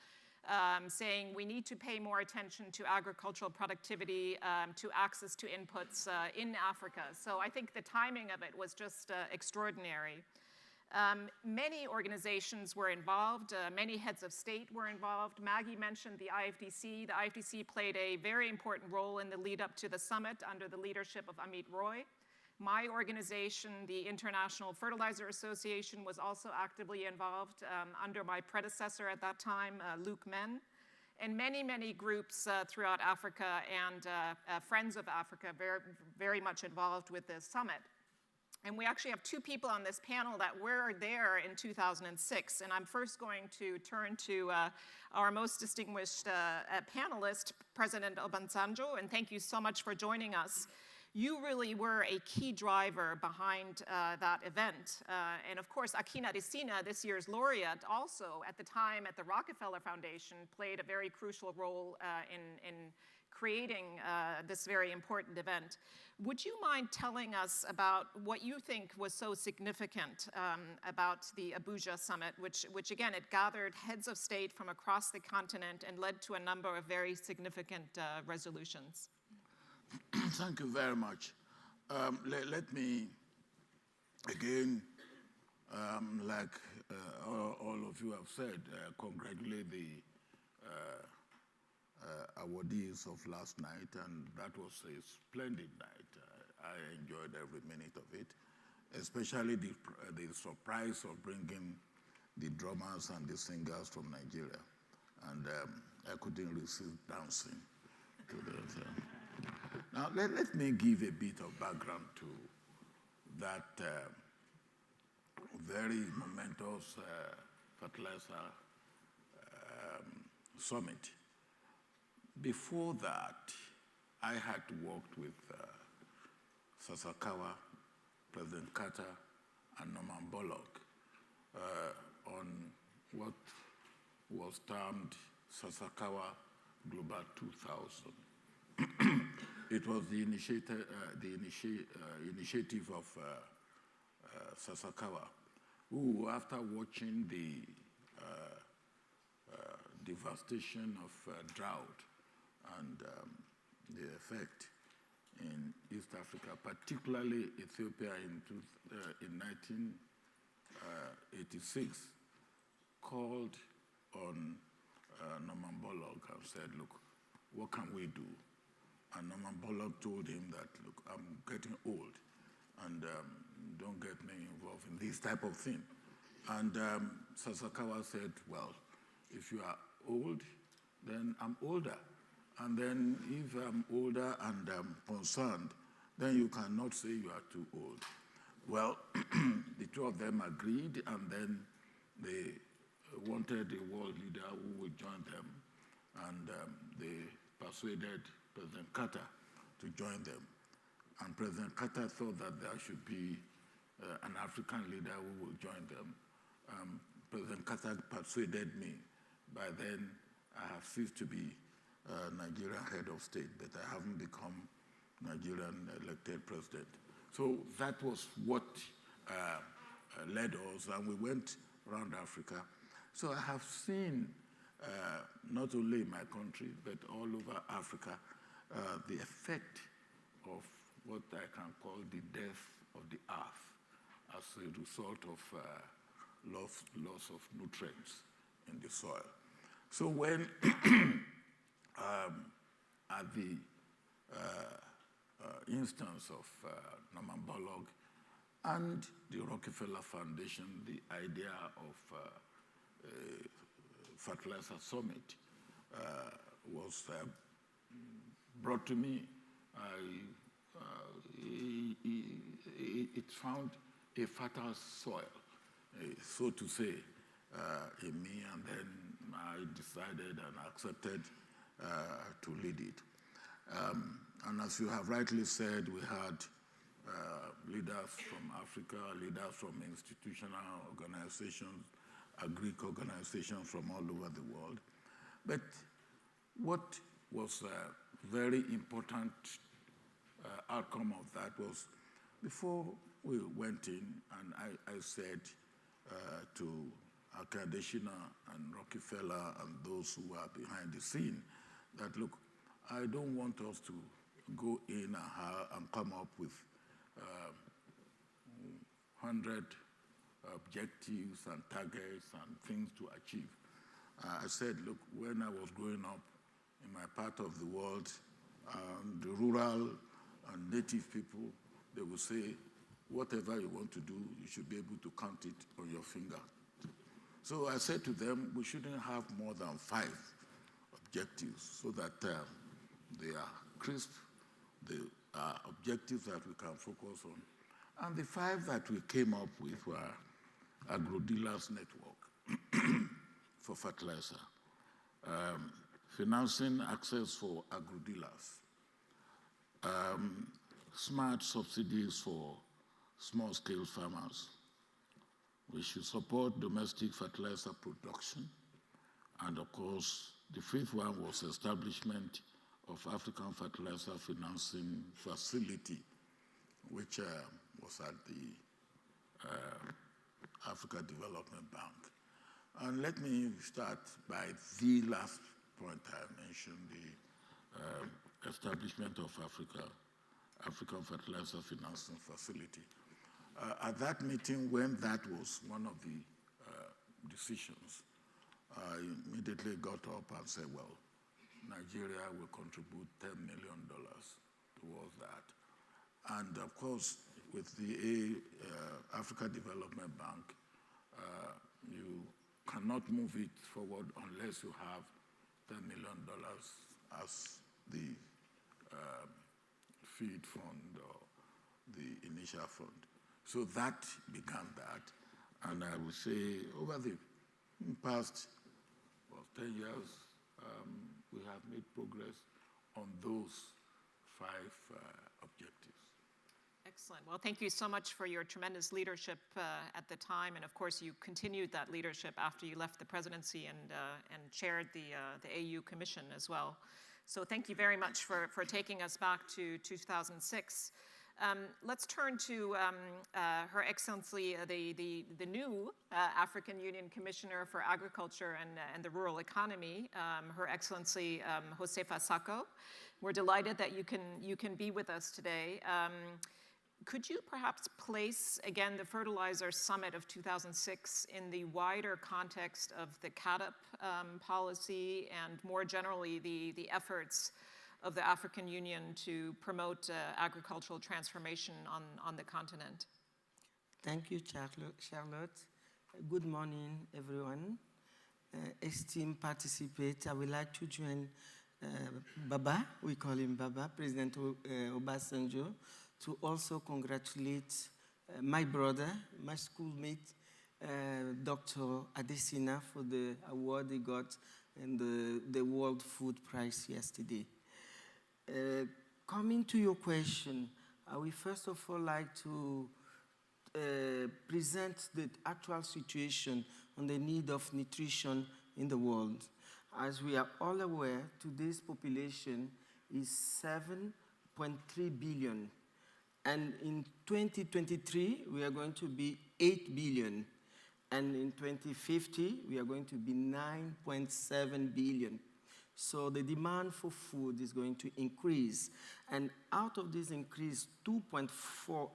saying we need to pay more attention to agricultural productivity, to access to inputs in Africa. So I think the timing of it was just extraordinary. Many organizations were involved. Many heads of state were involved. Maggie mentioned the IFDC. The IFDC played a very important role in the lead up to the summit under the leadership of Amit Roy. My organization, the International Fertilizer Association, was also actively involved under my predecessor at that time, Luc Men. And many, many groups throughout Africa and Friends of Africa very much involved with this summit. And we actually have two people on this panel that were there in 2006. And I'm first going to turn to our most distinguished panelist, President Obasanjo, and thank you so much for joining us. You really were a key driver behind that event. And of course, Aki Adesina, this year's laureate, also at the time at the Rockefeller Foundation, played a very crucial role in creating this very important event. Would you mind telling us about what you think was so significant about the Abuja Summit, which again, it gathered heads of state from across the continent and led to a number of very significant resolutions?
Thank you very much. Let me, again, like all of you have said, congratulate the awardees of last night, and that was a splendid night. I enjoyed every minute of it, especially the surprise of bringing the drummers and the singers from Nigeria. And I couldn't resist dancing to this. Now, let me give a bit of background to that very momentous Fertilizer Summit. Before that, I had worked with Sasakawa, President Carter, and Norman Borlaug on what was termed Sasakawa Global 2000. It was the initiative of Sasakawa, who, after watching the devastation of drought and the effect in East Africa, particularly Ethiopia in 1986, called on Norman Borlaug and said, look, what can we do? And Norman Borlaug told him that, look, I'm getting old, and don't get me involved in this type of thing. And Sasakawa said, well, if you are old, then I'm older. And then if I'm older and I'm concerned, then you cannot say you are too old. Well, the two of them agreed, and then they wanted a world leader who would join them, and they persuaded President Carter to join them. And President Carter thought that there should be an African leader who would join them. President Carter persuaded me. By then, I have ceased to be Nigerian head of state, but I haven't become Nigerian elected president. So that was what led us, and we went around Africa. So I have seen, not only in my country, but all over Africa, the effect of what I can call the death of the earth as a result of loss of nutrients in the soil. So when at the instance of Norman Borlaug and the Rockefeller Foundation, the idea of Fertilizer Summit was brought to me. It found a fertile soil, so to say, in me, and then I decided and accepted to lead it. And as you have rightly said, we had leaders from Africa, leaders from institutional organizations, Greek organizations from all over the world. But what was a very important outcome of that was before we went in, and I said to Akadeshina and Rockefeller and those who are behind the scene that, look, I don't want us to go in and come up with 100 objectives and targets and things to achieve. I said, look, when I was growing up in my part of the world, the rural and native people, they would say, whatever you want to do, you should be able to count it on your finger. So I said to them, we shouldn't have more than 5 objectives so that they are crisp, they are objectives that we can focus on. And the 5 that we came up with were agro-dealers network for fertilizer, financing access for agro-dealers, smart subsidies for small-scale farmers. We should support domestic fertilizer production. And of course, the 5th one was establishment of African Fertilizer Financing Facility, which was at the Africa Development Bank. And let me start by the last point I mentioned, the establishment of African Fertilizer Financing Facility. At that meeting, when that was one of the decisions, I immediately got up and said, well, Nigeria will contribute $10 million towards that. And of course, with the Africa Development Bank, you cannot move it forward unless you have $10 million as the feed fund or the initial fund. So that began that. And I would say over the past 10 years, we have made progress on those 5 objectives.
Excellent. Well, thank you so much for your tremendous leadership at the time. And of course, you continued that leadership after you left the presidency and chaired the AU Commission as well. So thank you very much for taking us back to 2006. Let's turn to Her Excellency, the new African Union Commissioner for Agriculture and the Rural Economy, Her Excellency Josefa Sako. We're delighted that you can be with us today. Could you perhaps place, again, the Fertilizer Summit of 2006 in the wider context of the CAADP policy and more generally the efforts of the African Union to promote agricultural transformation on the continent?
Thank you, Charlotte. Good morning, everyone. Esteemed participants, I would like to join Baba, we call him Baba, President Obasanjo, to also congratulate my brother, my schoolmate, Dr. Adesina, for the award he got in the World Food Prize yesterday. Coming to your question, I will first of all like to present the actual situation on the need of nutrition in the world. As we are all aware, today's population is 7.3 billion. And in 2023, we are going to be 8 billion. And in 2050, we are going to be 9.7 billion. So the demand for food is going to increase. And out of this increase, 2.4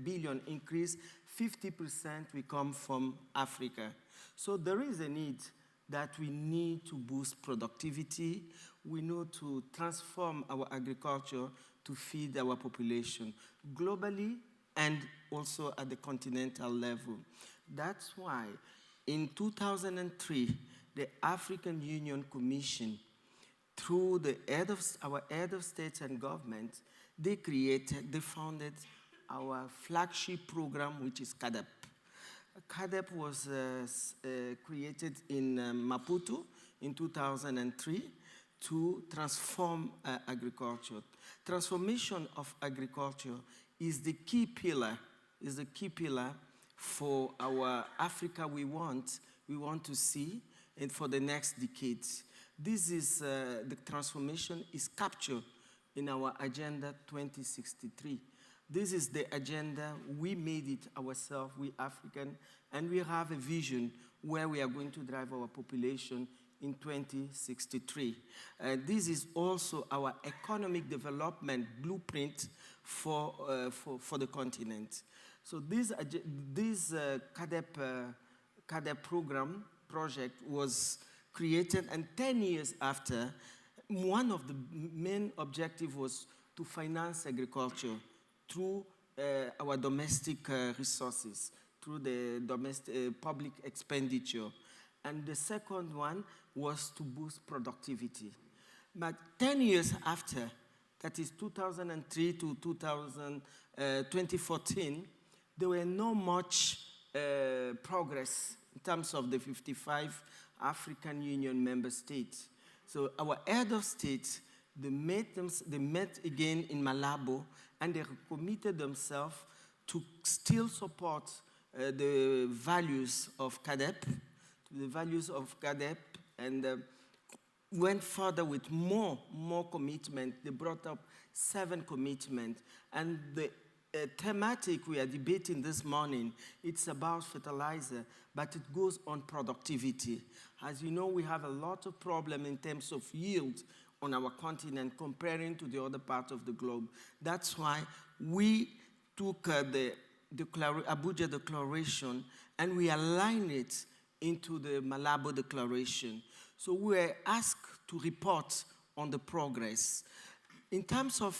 billion increase, 50% will come from Africa. So there is a need that we need to boost productivity. We need to transform our agriculture to feed our population globally and also at the continental level. That's why in 2003, the African Union Commission, through our head of state and government, they founded our flagship program, which is CAADP. CAADP was created in Maputo in 2003 to transform agriculture. Transformation of agriculture is the key pillar for our Africa we want we want to see and for the next decades. This is, the transformation is captured in our Agenda 2063. This is the agenda, we made it ourselves, we African, and we have a vision where we are going to drive our population in 2063. This is also our economic development blueprint for the continent. So this CADEP program project was created, and 10 years after, one of the main objectives was to finance agriculture through our domestic resources, through the domestic public expenditure. And the second one was to boost productivity. But 10 years after, that is 2003 to 2014, there were no much progress in terms of the 55 African Union member states. So our head of state, they met again in Malabo, and they committed themselves to still support the values of CADEP, and went further with more commitment. They brought up 7 commitments. And the thematic we are debating this morning, it's about fertilizer, but it goes on productivity. As you know, we have a lot of problem in terms of yield on our continent comparing to the other part of the globe. That's why we took the Abuja Declaration and we aligned it into the Malabo Declaration. So we were asked to report on the progress. In terms of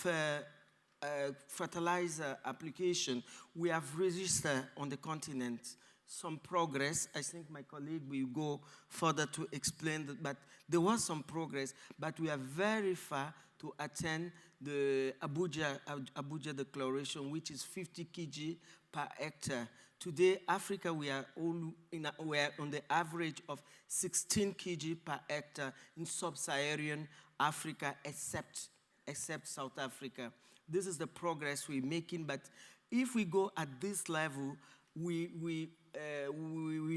fertilizer application, we have registered on the continent some progress. I think my colleague will go further to explain that, but there was some progress, but we are very far to attain the Abuja Declaration, which is 50 kg per hectare. Today, Africa, we are on the average of 16 kg per hectare in sub-Saharan Africa, except South Africa. This is the progress we're making, but if we go at this level, we will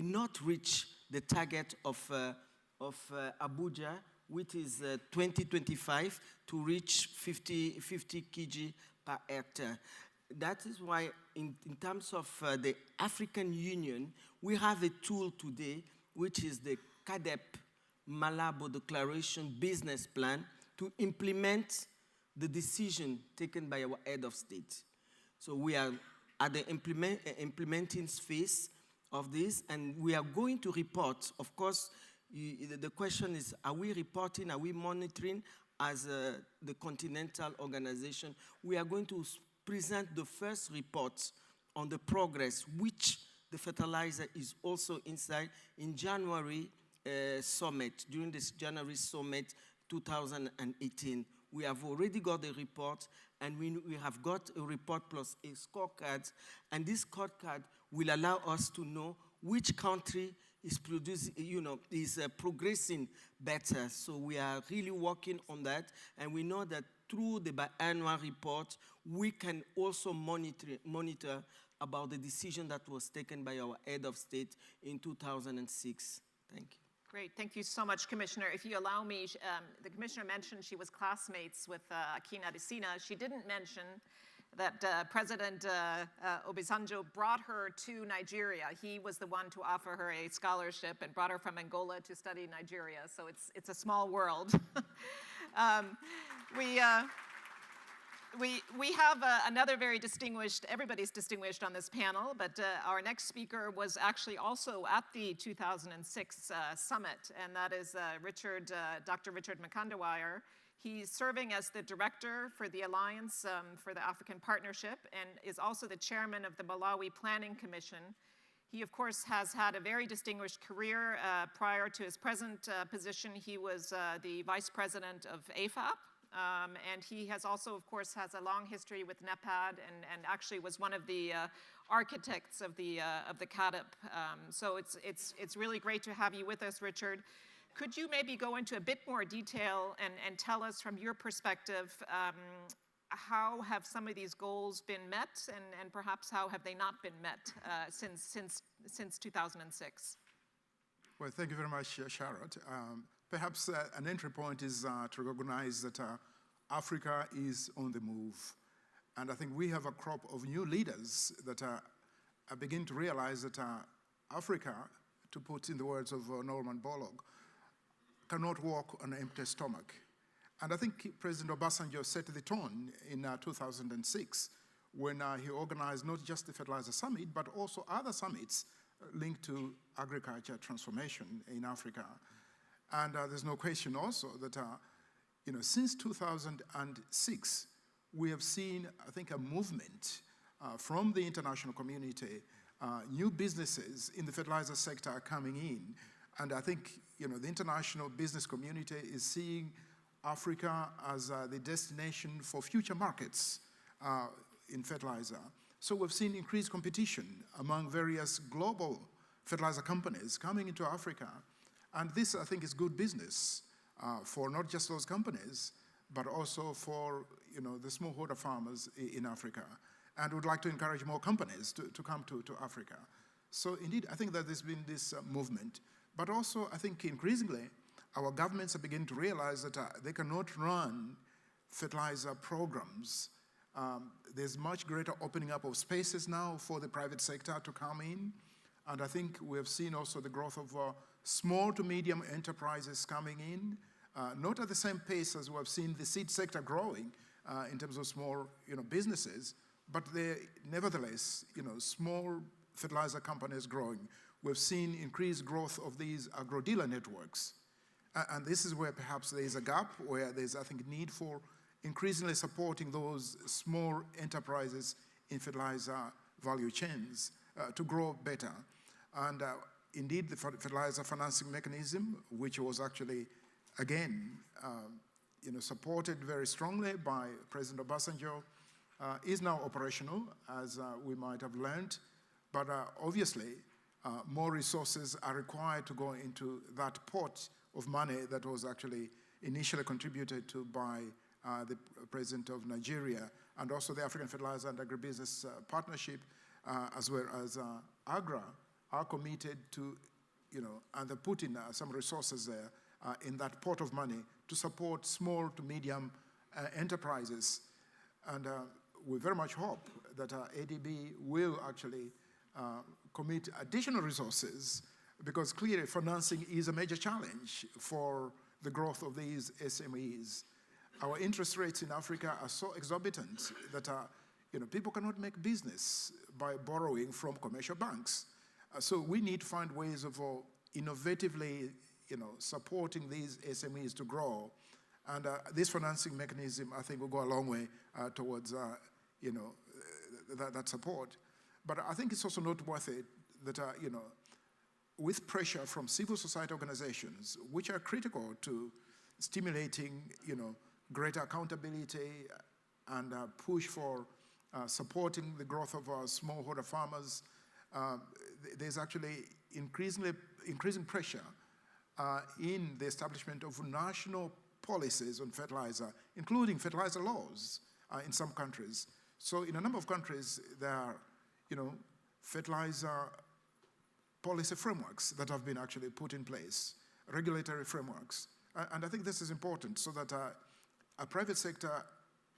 not reach the target of Abuja, which is 2025, to reach 50 kg per hectare. That is why, in terms of the African Union, we have a tool today, which is the CADEP Malabo Declaration Business Plan to implement the decision taken by our head of state. So we are at the implementing phase of this, and we are going to report. Of course, the question is, are we reporting, are we monitoring as the continental organization? We are going to present the first report on the progress, which the fertilizer is also inside in January summit, during this January summit 2018. We have already got the report, and we have got a report plus a scorecard, and this scorecard will allow us to know which country is progressing better. So we are really working on that, and we know that through the biannual report, we can also monitor about the decision that was taken by our head of state in 2006. Thank you.
Great, thank you so much, Commissioner. If you allow me, the Commissioner mentioned she was classmates with Akin Adesina. She didn't mention that President Obasanjo brought her to Nigeria. He was the one to offer her a scholarship and brought her from Angola to study Nigeria, so it's a small world. We have another very distinguished, everybody's distinguished on this panel, but our next speaker was actually also at the 2006 summit, and that is Dr. Richard Mkandawire. He's serving as the director for the Alliance for the African Partnership and is also the chairman of the Malawi Planning Commission. He, of course, has had a very distinguished career. Prior to his present position, he was the vice president of AFAP. And he has also, of course, has a long history with NEPAD and actually was one of the architects of the CADEP. So it's really great to have you with us, Richard. Could you maybe go into a bit more detail and tell us from your perspective how have some of these goals been met and perhaps how have they not been met since 2006?
Well, thank you very much, Sharad. Perhaps an entry point is to recognize that Africa is on the move. And I think we have a crop of new leaders that are beginning to realize that Africa, to put in the words of Norman Borlaug, cannot walk on an empty stomach. And I think President Obasanjo set the tone in 2006 when he organized not just the Fertilizer Summit, but also other summits linked to agriculture transformation in Africa. And there's no question also that since 2006, we have seen, I think, a movement from the international community, new businesses in the fertilizer sector are coming in. And I think, the international business community is seeing Africa as the destination for future markets in fertilizer. So we've seen increased competition among various global fertilizer companies coming into Africa. And this, I think, is good business for not just those companies, but also for the smallholder farmers in Africa. And would like to encourage more companies to come to Africa. So indeed, I think that there's been this movement. But also, I think increasingly, our governments are beginning to realize that they cannot run fertilizer programs. There's much greater opening up of spaces now for the private sector to come in. And I think we have seen also the growth of small to medium enterprises coming in, not at the same pace as we have seen the seed sector growing in terms of small businesses, but they nevertheless, small fertilizer companies growing. We've seen increased growth of these agro-dealer networks. And this is where perhaps there is a gap, where there's, I think, need for increasingly supporting those small enterprises in fertilizer value chains to grow better. And indeed, the fertilizer financing mechanism, which was actually, again, supported very strongly by President Obasanjo, is now operational, as we might have learned. But obviously, more resources are required to go into that pot of money that was actually initially contributed to by the President of Nigeria, and also the African Fertilizer and Agribusiness Partnership, as well as AGRA, are committed to, and they put in some resources there in that pot of money to support small to medium enterprises. And we very much hope that ADB will actually commit additional resources, because clearly financing is a major challenge for the growth of these SMEs. Our interest rates in Africa are so exorbitant that people cannot make business by borrowing from commercial banks. So we need to find ways of innovatively supporting these SMEs to grow. And this financing mechanism, I think, will go a long way towards that support. But I think it's also noteworthy that, with pressure from civil society organizations, which are critical to stimulating, greater accountability and push for supporting the growth of our smallholder farmers, there's actually increasing pressure in the establishment of national policies on fertilizer, including fertilizer laws in some countries. So in a number of countries, there are, fertilizer policy frameworks that have been actually put in place, regulatory frameworks. And I think this is important so that a private sector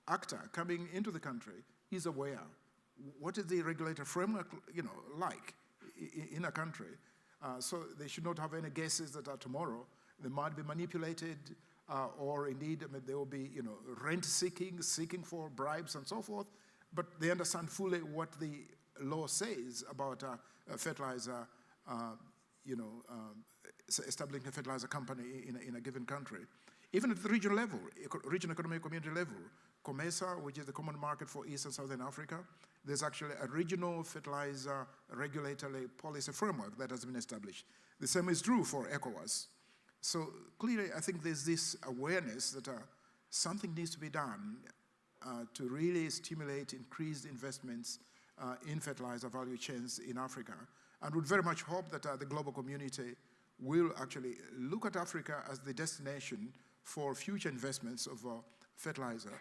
actor coming into the country is aware what is the regulatory framework, like in a country. So they should not have any guesses that tomorrow they might be manipulated, or indeed they will be, rent seeking for bribes and so forth. But they understand fully what the law says about fertilizer, establishing a fertilizer company in a given country. Even at the regional level, regional economic community level, COMESA, which is the common market for East and Southern Africa, there's actually a regional fertilizer regulatory policy framework that has been established. The same is true for ECOWAS. So clearly, I think there's this awareness that something needs to be done to really stimulate increased investments in fertilizer value chains in Africa, and would very much hope that the global community will actually look at Africa as the destination for future investments of fertilizer.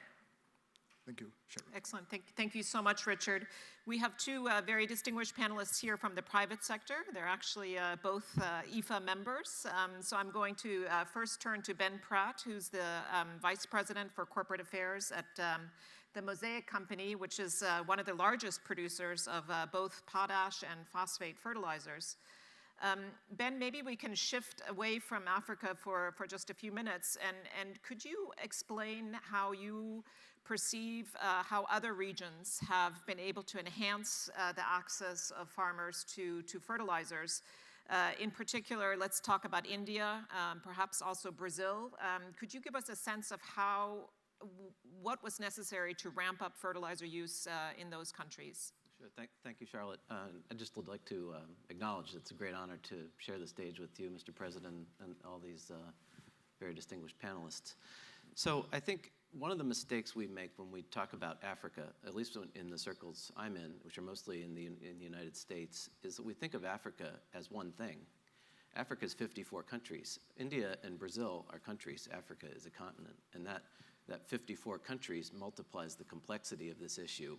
Thank you, Sharon.
Excellent. Thank you so much, Richard. We have two very distinguished panelists here from the private sector. They're actually both IFA members. So I'm going to first turn to Ben Pratt, who's the Vice President for Corporate Affairs at the Mosaic Company, which is one of the largest producers of both potash and phosphate fertilizers. Ben, maybe we can shift away from Africa for just a few minutes, and could you explain how you perceive how other regions have been able to enhance the access of farmers to fertilizers? In particular, let's talk about India, perhaps also Brazil. Could you give us a sense of what was necessary to ramp up fertilizer use in those countries?
Sure. Thank you, Charlotte. I just would like to acknowledge it's a great honor to share the stage with you, Mr. President, and all these very distinguished panelists. So I think one of the mistakes we make when we talk about Africa, at least in the circles I'm in, which are mostly in the United States, is that we think of Africa as one thing. Africa is 54 countries. India and Brazil are countries. Africa is a continent. And that 54 countries multiplies the complexity of this issue.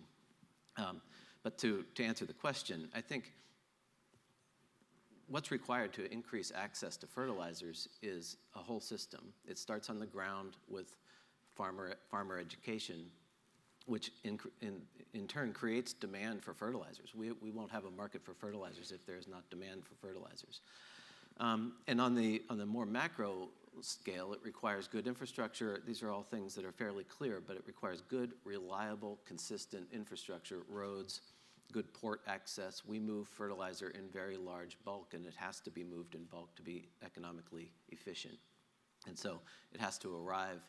But to answer the question, I think what's required to increase access to fertilizers is a whole system. It starts on the ground with farmer education, which in turn creates demand for fertilizers. We won't have a market for fertilizers if there's not demand for fertilizers. And on the more macro scale, it requires good infrastructure. These are all things that are fairly clear, but it requires good, reliable, consistent infrastructure, roads, good port access. We move fertilizer in very large bulk, and it has to be moved in bulk to be economically efficient. And so it has to arrive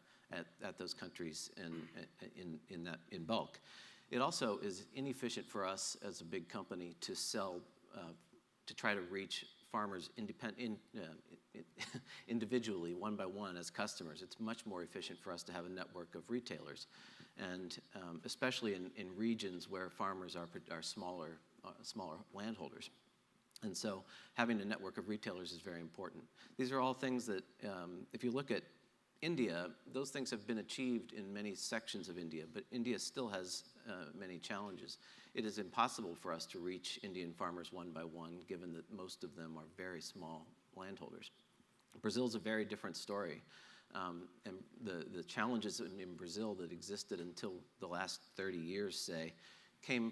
at those countries in bulk. It also is inefficient for us as a big company to sell, to try to reach farmers individually, one by one, as customers. It's much more efficient for us to have a network of retailers, and especially in regions where farmers are smaller landholders. And so having a network of retailers is very important. These are all things that, if you look at India, those things have been achieved in many sections of India, but India still has many challenges. It is impossible for us to reach Indian farmers one by one, given that most of them are very small landholders. Brazil's a very different story. And the challenges in Brazil that existed until the last 30 years, say, came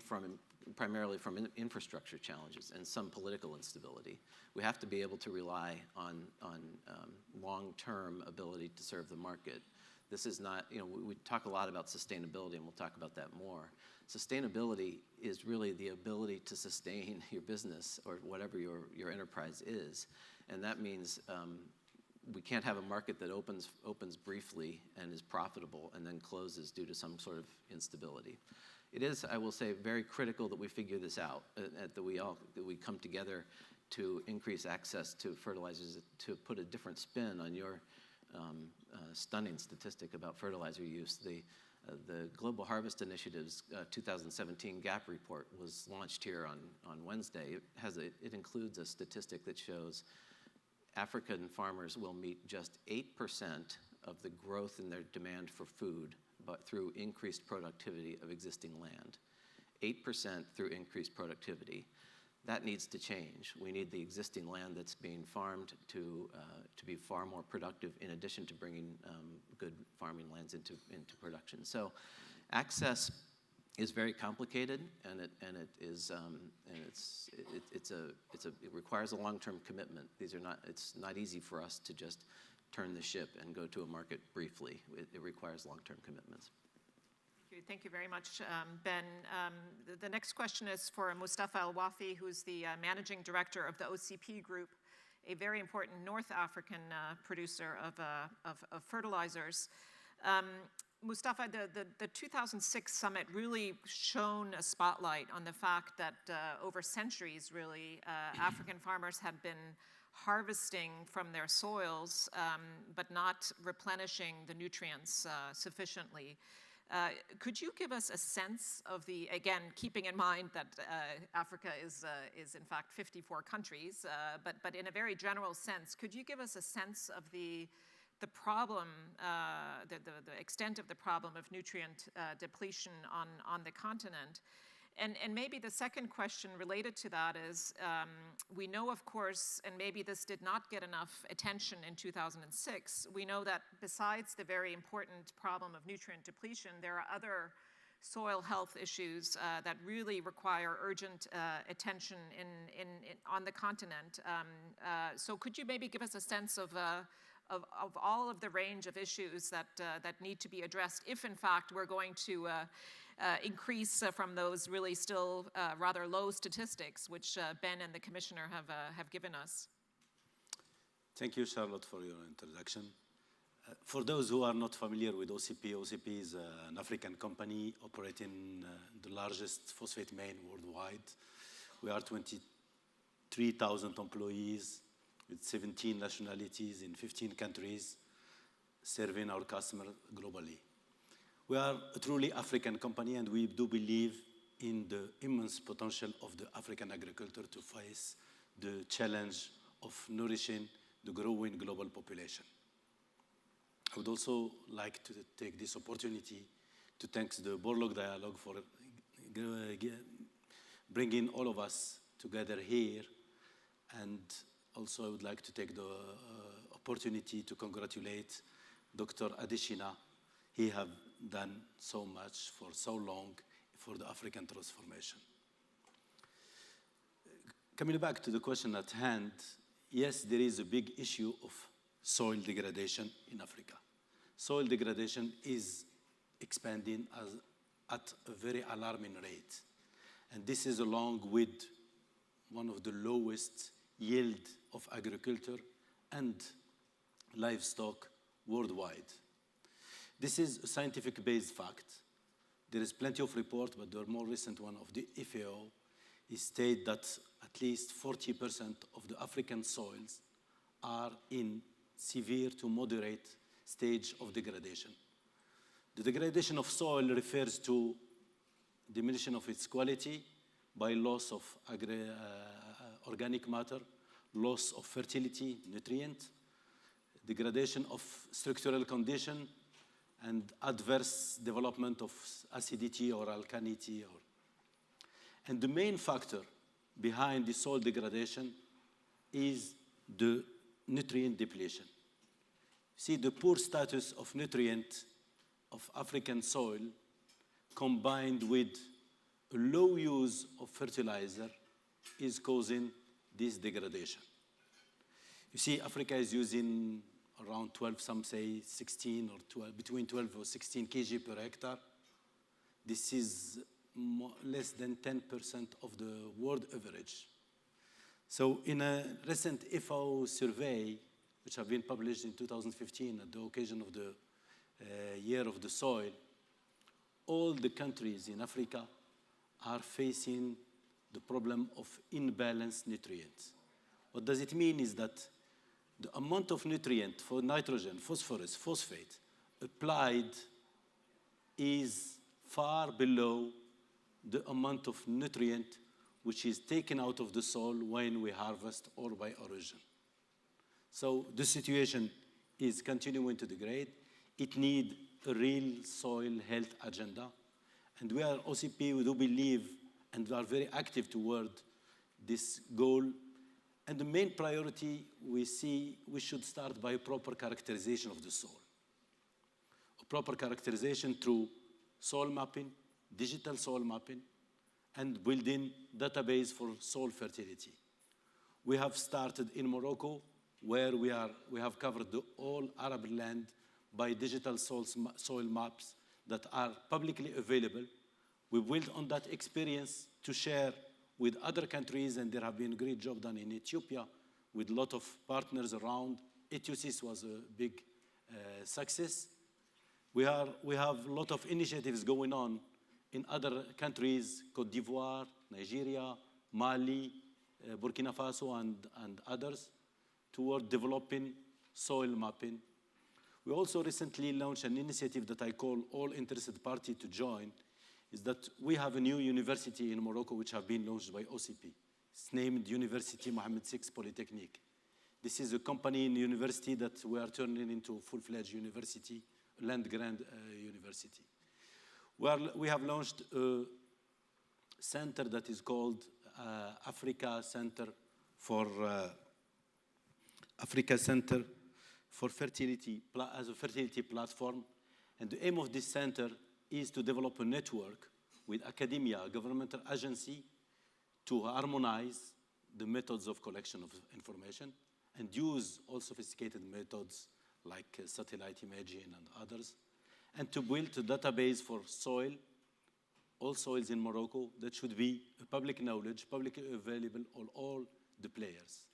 primarily from infrastructure challenges and some political instability. We have to be able to rely on long-term ability to serve the market. This is not, we talk a lot about sustainability, and we'll talk about that more. Sustainability is really the ability to sustain your business or whatever your enterprise is. And that means we can't have a market that opens briefly and is profitable and then closes due to some sort of instability. It is, I will say, very critical that we figure this out, that we come together to increase access to fertilizers, to put a different spin on your stunning statistic about fertilizer use. The Global Harvest Initiative's 2017 GAP report was launched here on Wednesday. It includes a statistic that shows African farmers will meet just 8% of the growth in their demand for food, but through increased productivity of existing land. 8% through increased productivity. That needs to change. We need the existing land that's being farmed to be far more productive, in addition to bringing good farming lands into production. So access is very complicated, and it requires a long-term commitment. It's not easy for us to just turn the ship and go to a market briefly. It requires long-term commitments.
Thank you very much, Ben. The next question is for Mustafa Al-Wafi, who's the Managing Director of the OCP Group, a very important North African producer of fertilizers. Mustafa, the 2006 summit really shone a spotlight on the fact that over centuries, really, African farmers had been harvesting from their soils, but not replenishing the nutrients sufficiently. Could you give us a sense of again, keeping in mind that Africa is in fact 54 countries, but in a very general sense, could you give us a sense of the the problem, the extent of the problem of nutrient depletion on the continent. And maybe the second question related to that is, we know, of course, and maybe this did not get enough attention in 2006, we know that besides the very important problem of nutrient depletion, there are other soil health issues that really require urgent attention on the continent. So could you maybe give us a sense of all of the range of issues that need to be addressed if, in fact, we're going to increase from those really still rather low statistics, which Ben and the Commissioner have given us?
Thank you, Charlotte, for your introduction. For those who are not familiar with OCP, OCP is an African company operating the largest phosphate mine worldwide. We are 23,000 employees with 17 nationalities in 15 countries, serving our customers globally. We are a truly African company, and we do believe in the immense potential of the African agriculture to face the challenge of nourishing the growing global population. I would also like to take this opportunity to thank the Borlaug Dialogue for bringing all of us together here. And also I would like to take the opportunity to congratulate Dr. Adeshina. He has done so much for so long for the African transformation. Coming back to the question at hand, yes, there is a big issue of soil degradation in Africa. Soil degradation is expanding at a very alarming rate. And this is along with one of the lowest yield of agriculture and livestock worldwide. This is a scientific-based fact. There is plenty of reports, but the more recent one of the FAO states that at least 40% of the African soils are in severe to moderate stage of degradation. The degradation of soil refers to diminution of its quality by loss of organic matter, loss of fertility, nutrient, degradation of structural condition, and adverse development of acidity or alkalinity. And the main factor behind the soil degradation is the nutrient depletion. See, the poor status of nutrient of African soil combined with a low use of fertilizer is causing this degradation. You see, Africa is using around 12, some say 16 or 12, between 12 or 16 kg per hectare. This is less than 10% of the world average. So in a recent FAO survey, which have been published in 2015 at the occasion of the Year of the Soil, all the countries in Africa are facing the problem of imbalanced nutrients. What does it mean is that the amount of nutrient for nitrogen, phosphorus, phosphate applied is far below the amount of nutrient which is taken out of the soil when we harvest or by erosion. So the situation is continuing to degrade. It needs a real soil health agenda. And we are OCP, we do believe, and we are very active toward this goal. And the main priority we see, we should start by a proper characterization of the soil. A proper characterization through soil mapping, digital soil mapping, and building database for soil fertility. We have started in Morocco, where we have covered the whole Arab land by digital soil maps that are publicly available. We built on that experience to share with other countries, and there have been a great job done in Ethiopia with a lot of partners around. ETUSIS was a big success. We have a lot of initiatives going on in other countries, Cote d'Ivoire, Nigeria, Mali, Burkina Faso, and others, toward developing soil mapping. We also recently launched an initiative that I call all interested parties to join, is that we have a new university in Morocco which have been launched by OCP. It's named University Mohammed VI Polytechnique. This is a company in university that we are turning into a full-fledged university, land-grant university. We have launched a center that is called Africa Center for Fertility as a fertility platform. And the aim of this center is to develop a network with academia, a governmental agency, to harmonize the methods of collection of information and use all sophisticated methods like satellite imaging and others, and to build a database for soil, all soils in Morocco, that should be public knowledge, publicly available on all the players.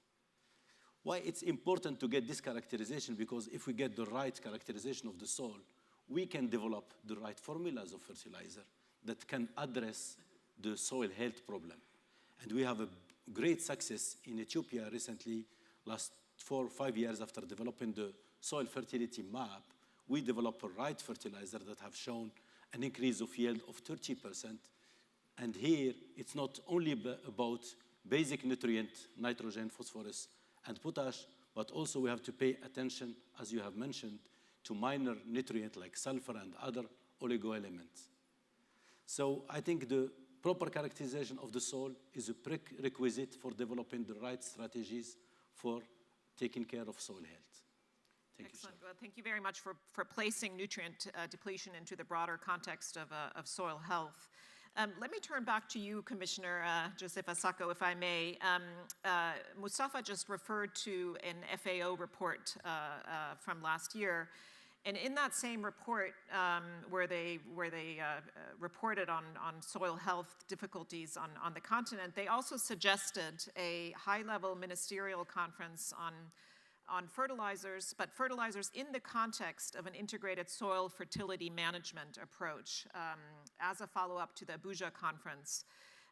Why it's important to get this characterization? Because if we get the right characterization of the soil, we can develop the right formulas of fertilizer that can address the soil health problem. And we have a great success in Ethiopia recently, last 4 or 5 years after developing the soil fertility map, we developed a right fertilizer that have shown an increase of yield of 30%. And here, it's not only about basic nutrient, nitrogen, phosphorus, and potash, but also we have to pay attention, as you have mentioned, to minor nutrients like sulfur and other oligoelements. So I think the proper characterization of the soil is a prerequisite for developing the right strategies for taking care of soil health.
Excellent. Well, thank you very much for placing nutrient depletion into the broader context of soil health. Let me turn back to you, Commissioner Joseph Asako, if I may. Mustafa just referred to an FAO report from last year. And in that same report, where they reported on soil health difficulties on the continent, they also suggested a high-level ministerial conference on fertilizers, but fertilizers in the context of an integrated soil fertility management approach as a follow-up to the Abuja conference.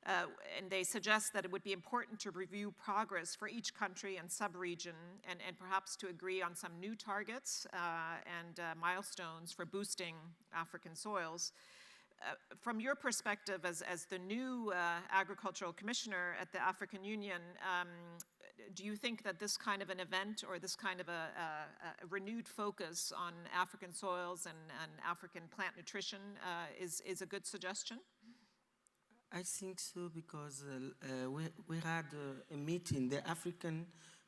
And they suggest that it would be important to review progress for each country and sub-region and perhaps to agree on some new targets and milestones for boosting African soils. From your perspective as the new agricultural commissioner at the African Union, do you think that this kind of an event or this kind of a renewed focus on African soils and African plant nutrition is a good suggestion?
I think so, because we had a meeting, the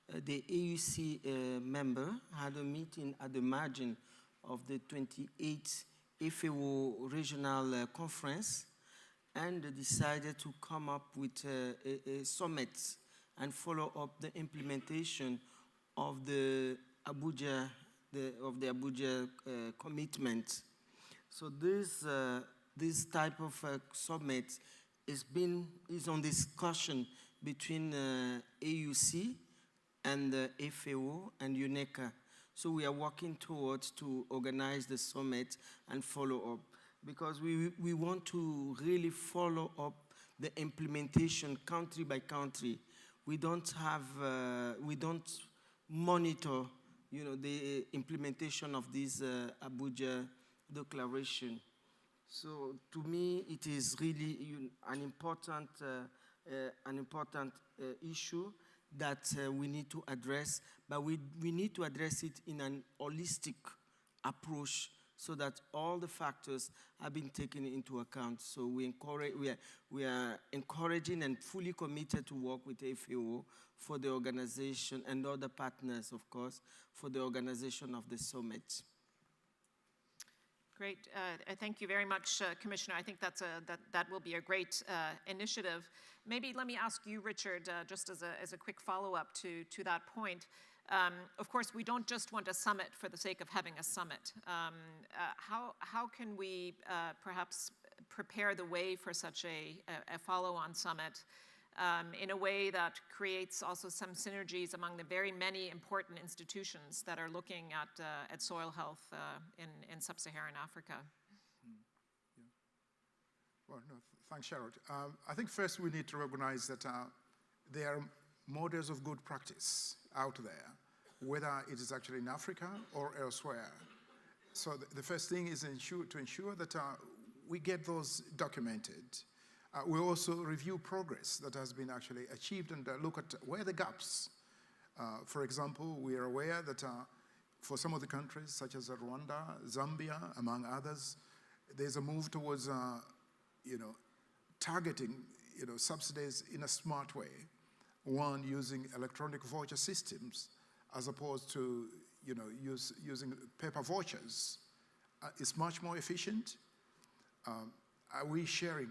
AUC member had a meeting at the margin of the 28th FAO regional conference, and decided to come up with a summit and follow up the implementation of the Abuja commitment. So this type of summit is on discussion between AUC and FAO and UNECA. So we are working towards to organize the summit and follow up, because we want to really follow up the implementation country by country. We don't monitor, the implementation of this Abuja declaration. So to me, it is really an important issue that we need to address, but we need to address it in an holistic approach so that all the factors have been taken into account. So we are encouraging and fully committed to work with FAO for the organization and other partners, of course, for the organization of the summit.
Great. Thank you very much, Commissioner. I think that will be a great initiative. Maybe let me ask you, Richard, just as a quick follow-up to that point. Of course, we don't just want a summit for the sake of having a summit. How can we perhaps prepare the way for such a follow-on summit in a way that creates also some synergies among the very many important institutions that are looking at soil health in sub-Saharan Africa?
Yeah. Well, no, thanks, Charlotte. I think first we need to recognize that there are models of good practice out there, whether it is actually in Africa or elsewhere. So the first thing is to ensure that we get those documented. We also review progress that has been actually achieved and look at where the gaps. For example, we are aware that for some of the countries, such as Rwanda, Zambia, among others, there's a move towards targeting subsidies in a smart way. One, using electronic voucher systems as opposed to using paper vouchers. It's much more efficient. Are we sharing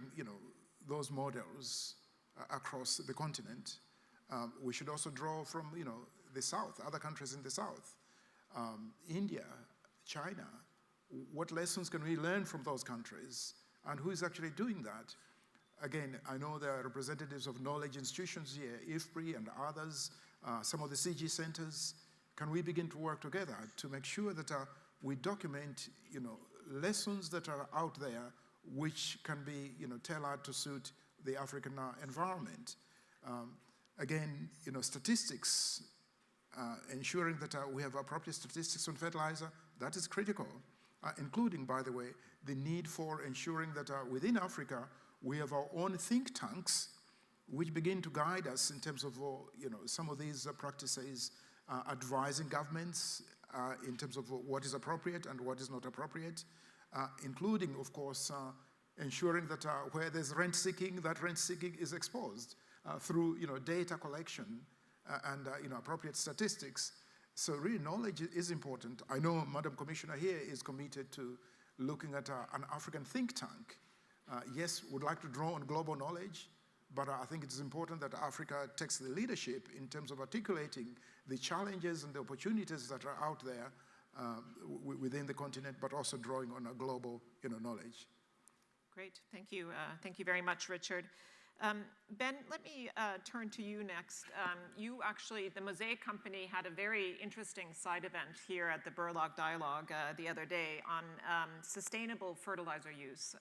those models across the continent? We should also draw from the South, other countries in the South, India, China. What lessons can we learn from those countries, and who is actually doing that? Again, I know there are representatives of knowledge institutions here, IFPRI and others, some of the CG centers. Can we begin to work together to make sure that we document lessons that are out there which can be tailored to suit the African environment? Again, statistics, ensuring that we have appropriate statistics on fertilizer, that is critical, including, by the way, the need for ensuring that within Africa, we have our own think tanks which begin to guide us in terms of some of these practices, advising governments in terms of what is appropriate and what is not appropriate, including, of course, ensuring that where there's rent seeking, that rent seeking is exposed through data collection and appropriate statistics. So really knowledge is important. I know Madam Commissioner here is committed to looking at an African think tank. Yes, would like to draw on global knowledge, but I think it's important that Africa takes the leadership in terms of articulating the challenges and the opportunities that are out there within the continent, but also drawing on a global knowledge.
Great, thank you. Thank you very much, Richard. Ben, let me turn to you next. You actually, the Mosaic Company had a very interesting side event here at the Borlaug Dialogue the other day on sustainable fertilizer use.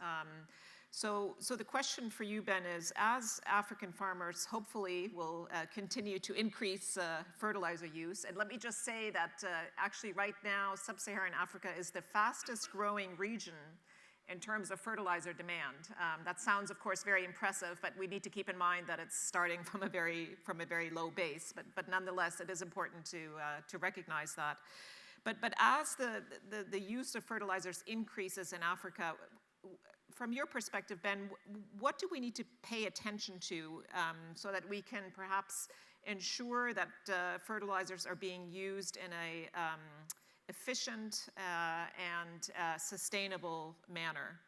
So the question for you, Ben, is as African farmers hopefully will continue to increase fertilizer use, and let me just say that actually right now, Sub-Saharan Africa is the fastest growing region in terms of fertilizer demand. That sounds, of course, very impressive, but we need to keep in mind that it's starting from a very low base. But nonetheless, it is important to recognize that. But as the use of fertilizers increases in Africa, from your perspective, Ben, what do we need to pay attention to so that we can perhaps ensure that fertilizers are being used in a efficient and sustainable manner?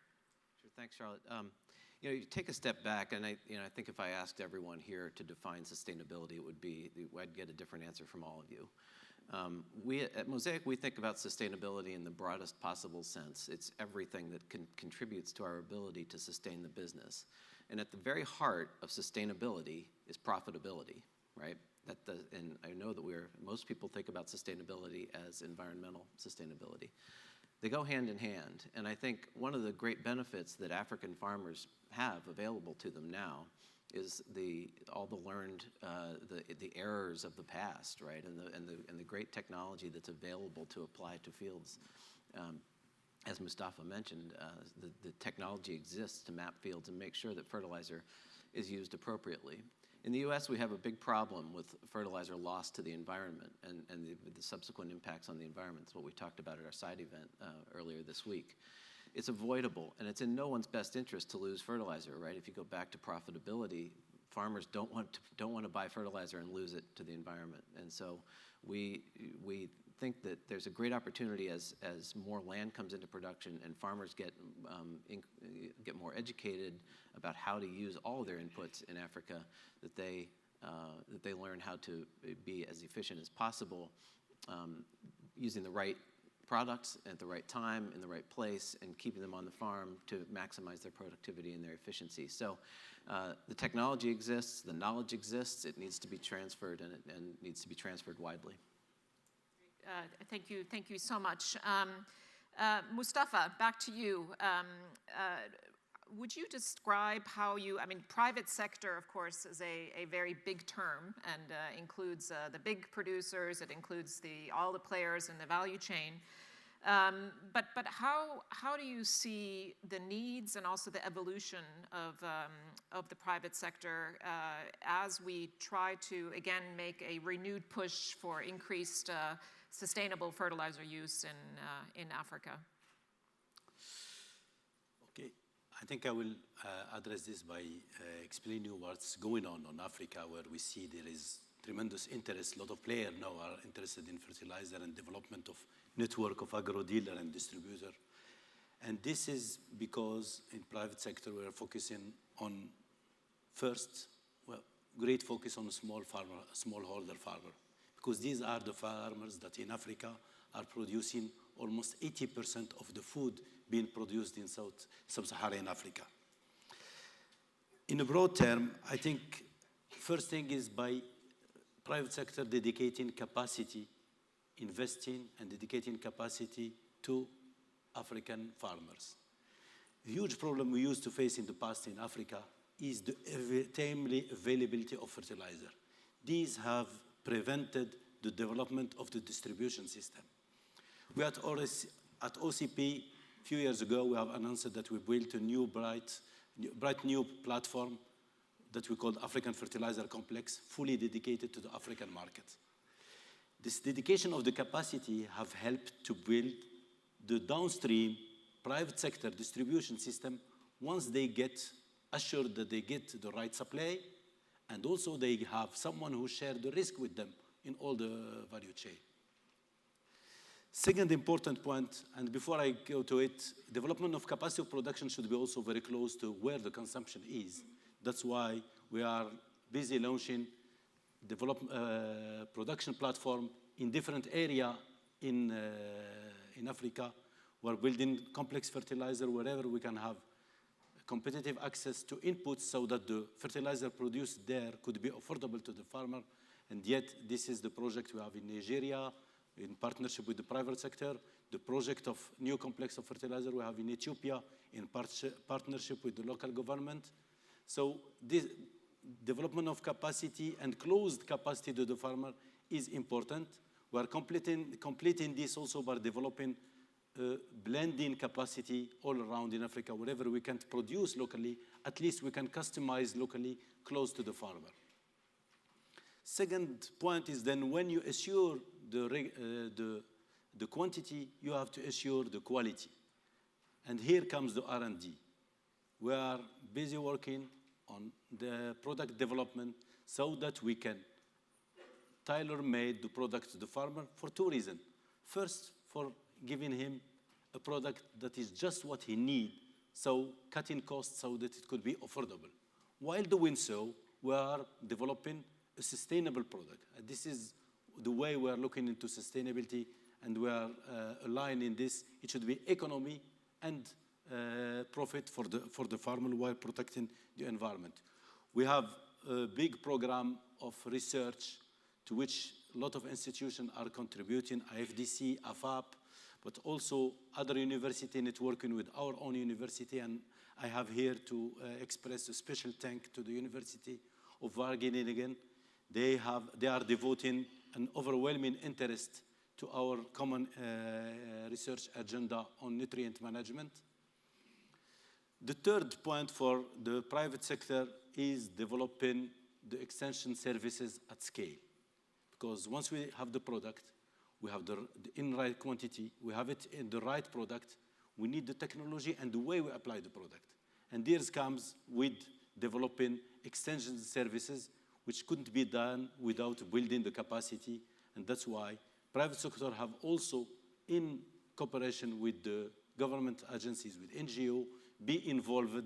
Sure, thanks, Charlotte. You take a step back, and I think if I asked everyone here to define sustainability, I'd get a different answer from all of you. At Mosaic, we think about sustainability in the broadest possible sense. It's everything that contributes to our ability to sustain the business. And at the very heart of sustainability is profitability, right? And I know that most people think about sustainability as environmental sustainability. They go hand in hand. And I think one of the great benefits that African farmers have available to them now is all the learned, the errors of the past, right? And the great technology that's available to apply to fields. As Mustafa mentioned, the technology exists to map fields and make sure that fertilizer is used appropriately. In the US, we have a big problem with fertilizer loss to the environment and the subsequent impacts on the environment. That's what we talked about at our side event earlier this week. It's avoidable, and it's in no one's best interest to lose fertilizer, right? If you go back to profitability, farmers don't want to buy fertilizer and lose it to the environment. And so we think that there's a great opportunity as more land comes into production and farmers get more educated about how to use all of their inputs in Africa, that they learn how to be as efficient as possible, using the right products at the right time, in the right place, and keeping them on the farm to maximize their productivity and their efficiency. So the technology exists, the knowledge exists, it needs to be transferred, and needs to be transferred widely.
Thank you so much. Mustafa, back to you. Would you describe how private sector, of course, is a very big term and includes the big producers, it includes all the players in the value chain. But how do you see the needs and also the evolution of of the private sector as we try to, again, make a renewed push for increased sustainable fertilizer use in Africa?
Okay, I think I will address this by explaining you what's going on Africa, where we see there is tremendous interest. A lot of players now are interested in fertilizer and development of network of agro-dealer and distributor. And this is because in private sector we are focusing on first, well, great focus on small farmer, smallholder farmer, because these are the farmers that in Africa are producing almost 80% of the food being produced in sub-Saharan Africa. In a broad term, I think first thing is by private sector dedicating capacity, investing and dedicating capacity to African farmers. A huge problem we used to face in the past in Africa is the timely availability of fertilizer. These have prevented the development of the distribution system. We at OCP, a few years ago, we have announced that we built a new bright new platform that we called African Fertilizer Complex, fully dedicated to the African market. This dedication of the capacity have helped to build the downstream private sector distribution system once they get assured that they get the right supply, and also they have someone who shares the risk with them in all the value chain. Second important point, and before I go to it, development of capacity of production should be also very close to where the consumption is. That's why we are busy launching production platform in different areas in Africa. We're building complex fertilizer wherever we can have competitive access to inputs so that the fertilizer produced there could be affordable to the farmer. And yet, this is the project we have in Nigeria, in partnership with the private sector, the project of new complex of fertilizer we have in Ethiopia, in partnership with the local government. So this development of capacity and closed capacity to the farmer is important. We are completing this also by developing blending capacity all around in Africa. Wherever we can't produce locally, at least we can customize locally close to the farmer. Second point is then when you assure the quantity, you have to assure the quality. And here comes the R&D. We are busy working on the product development so that we can tailor-made the product to the farmer for two reasons. First, for giving him a product that is just what he needs, so cutting costs so that it could be affordable. While doing so, we are developing a sustainable product. And this is the way we are looking into sustainability, and we are aligned in this. It should be economy and profit for the farmer while protecting the environment. We have a big program of research to which a lot of institutions are contributing, IFDC, AFAP, but also other universities networking with our own university. And I have here to express a special thanks to the University of Wageningen. They are devoting an overwhelming interest to our common research agenda on nutrient management. The third point for the private sector is developing the extension services at scale. Because once we have the product, we have the in right quantity, we have it in the right product, we need the technology and the way we apply the product. And this comes with developing extension services, which couldn't be done without building the capacity. And that's why private sector have also, in cooperation with the government agencies, with NGO, be involved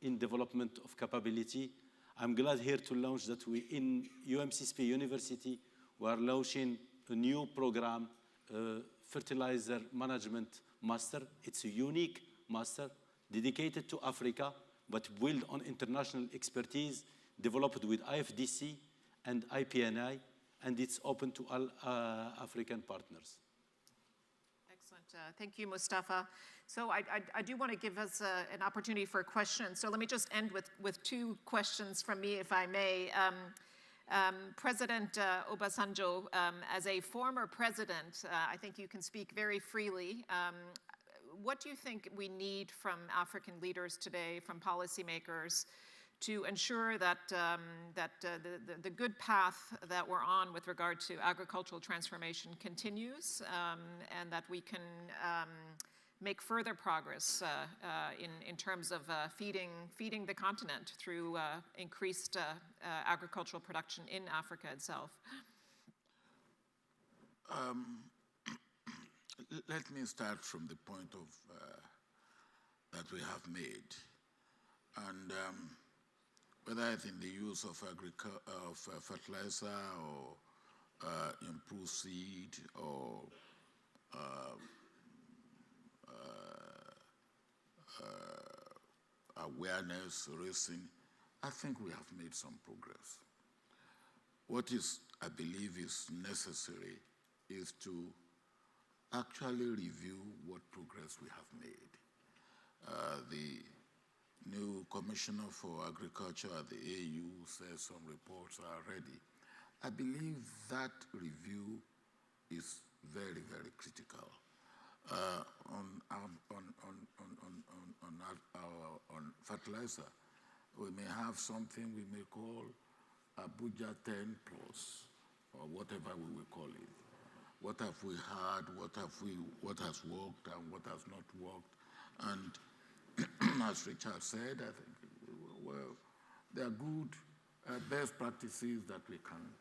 in development of capability. I'm glad here to launch that we, in UMCSP University, we are launching a new program, Fertilizer Management Master. It's a unique master dedicated to Africa, but built on international expertise, developed with IFDC and IPNI, and it's open to all African partners.
Excellent. Thank you, Mustafa. So I do want to give us an opportunity for questions. So let me just end with two questions from me, if I may. President Obasanjo, as a former president, I think you can speak very freely. What do you think we need from African leaders today, from policymakers, to ensure that, the good path that we're on with regard to agricultural transformation continues, and that we can make further progress in terms of feeding the continent through increased agricultural production in Africa itself.
Let me start from the point of that we have made, and whether it's in the use of fertilizer or improved seed or awareness raising, I think we have made some progress. What is, I believe, is necessary is to actually review what progress we have made. The new Commissioner for Agriculture at the AU says some reports are ready. I believe that review is very, very critical. On fertilizer, we may have something we may call Abuja 10+, or whatever we will call it. What have we had? What has worked and what has not worked? And as Richard said, I think, well, there are good best practices that we can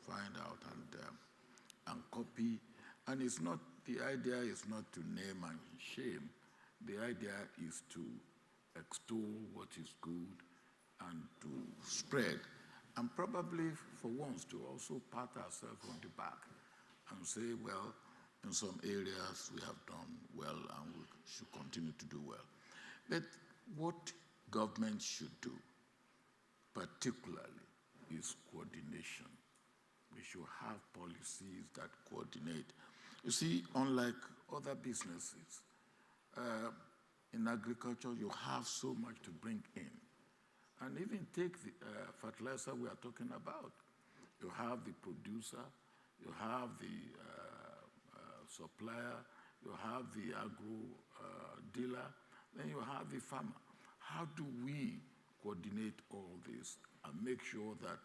find out and copy. And it's not, the idea is not to name and shame. The idea is to extol what is good and to spread. And probably for once to also pat ourselves on the back and say, well, in some areas we have done well and we should continue to do well. But what government should do, particularly, is coordination. We should have policies that coordinate. You see, unlike other businesses, in agriculture, you have so much to bring in. And even take the fertilizer we are talking about. You have the producer, you have the supplier, you have the agro dealer, then you have the farmer. How do we coordinate all this and make sure that,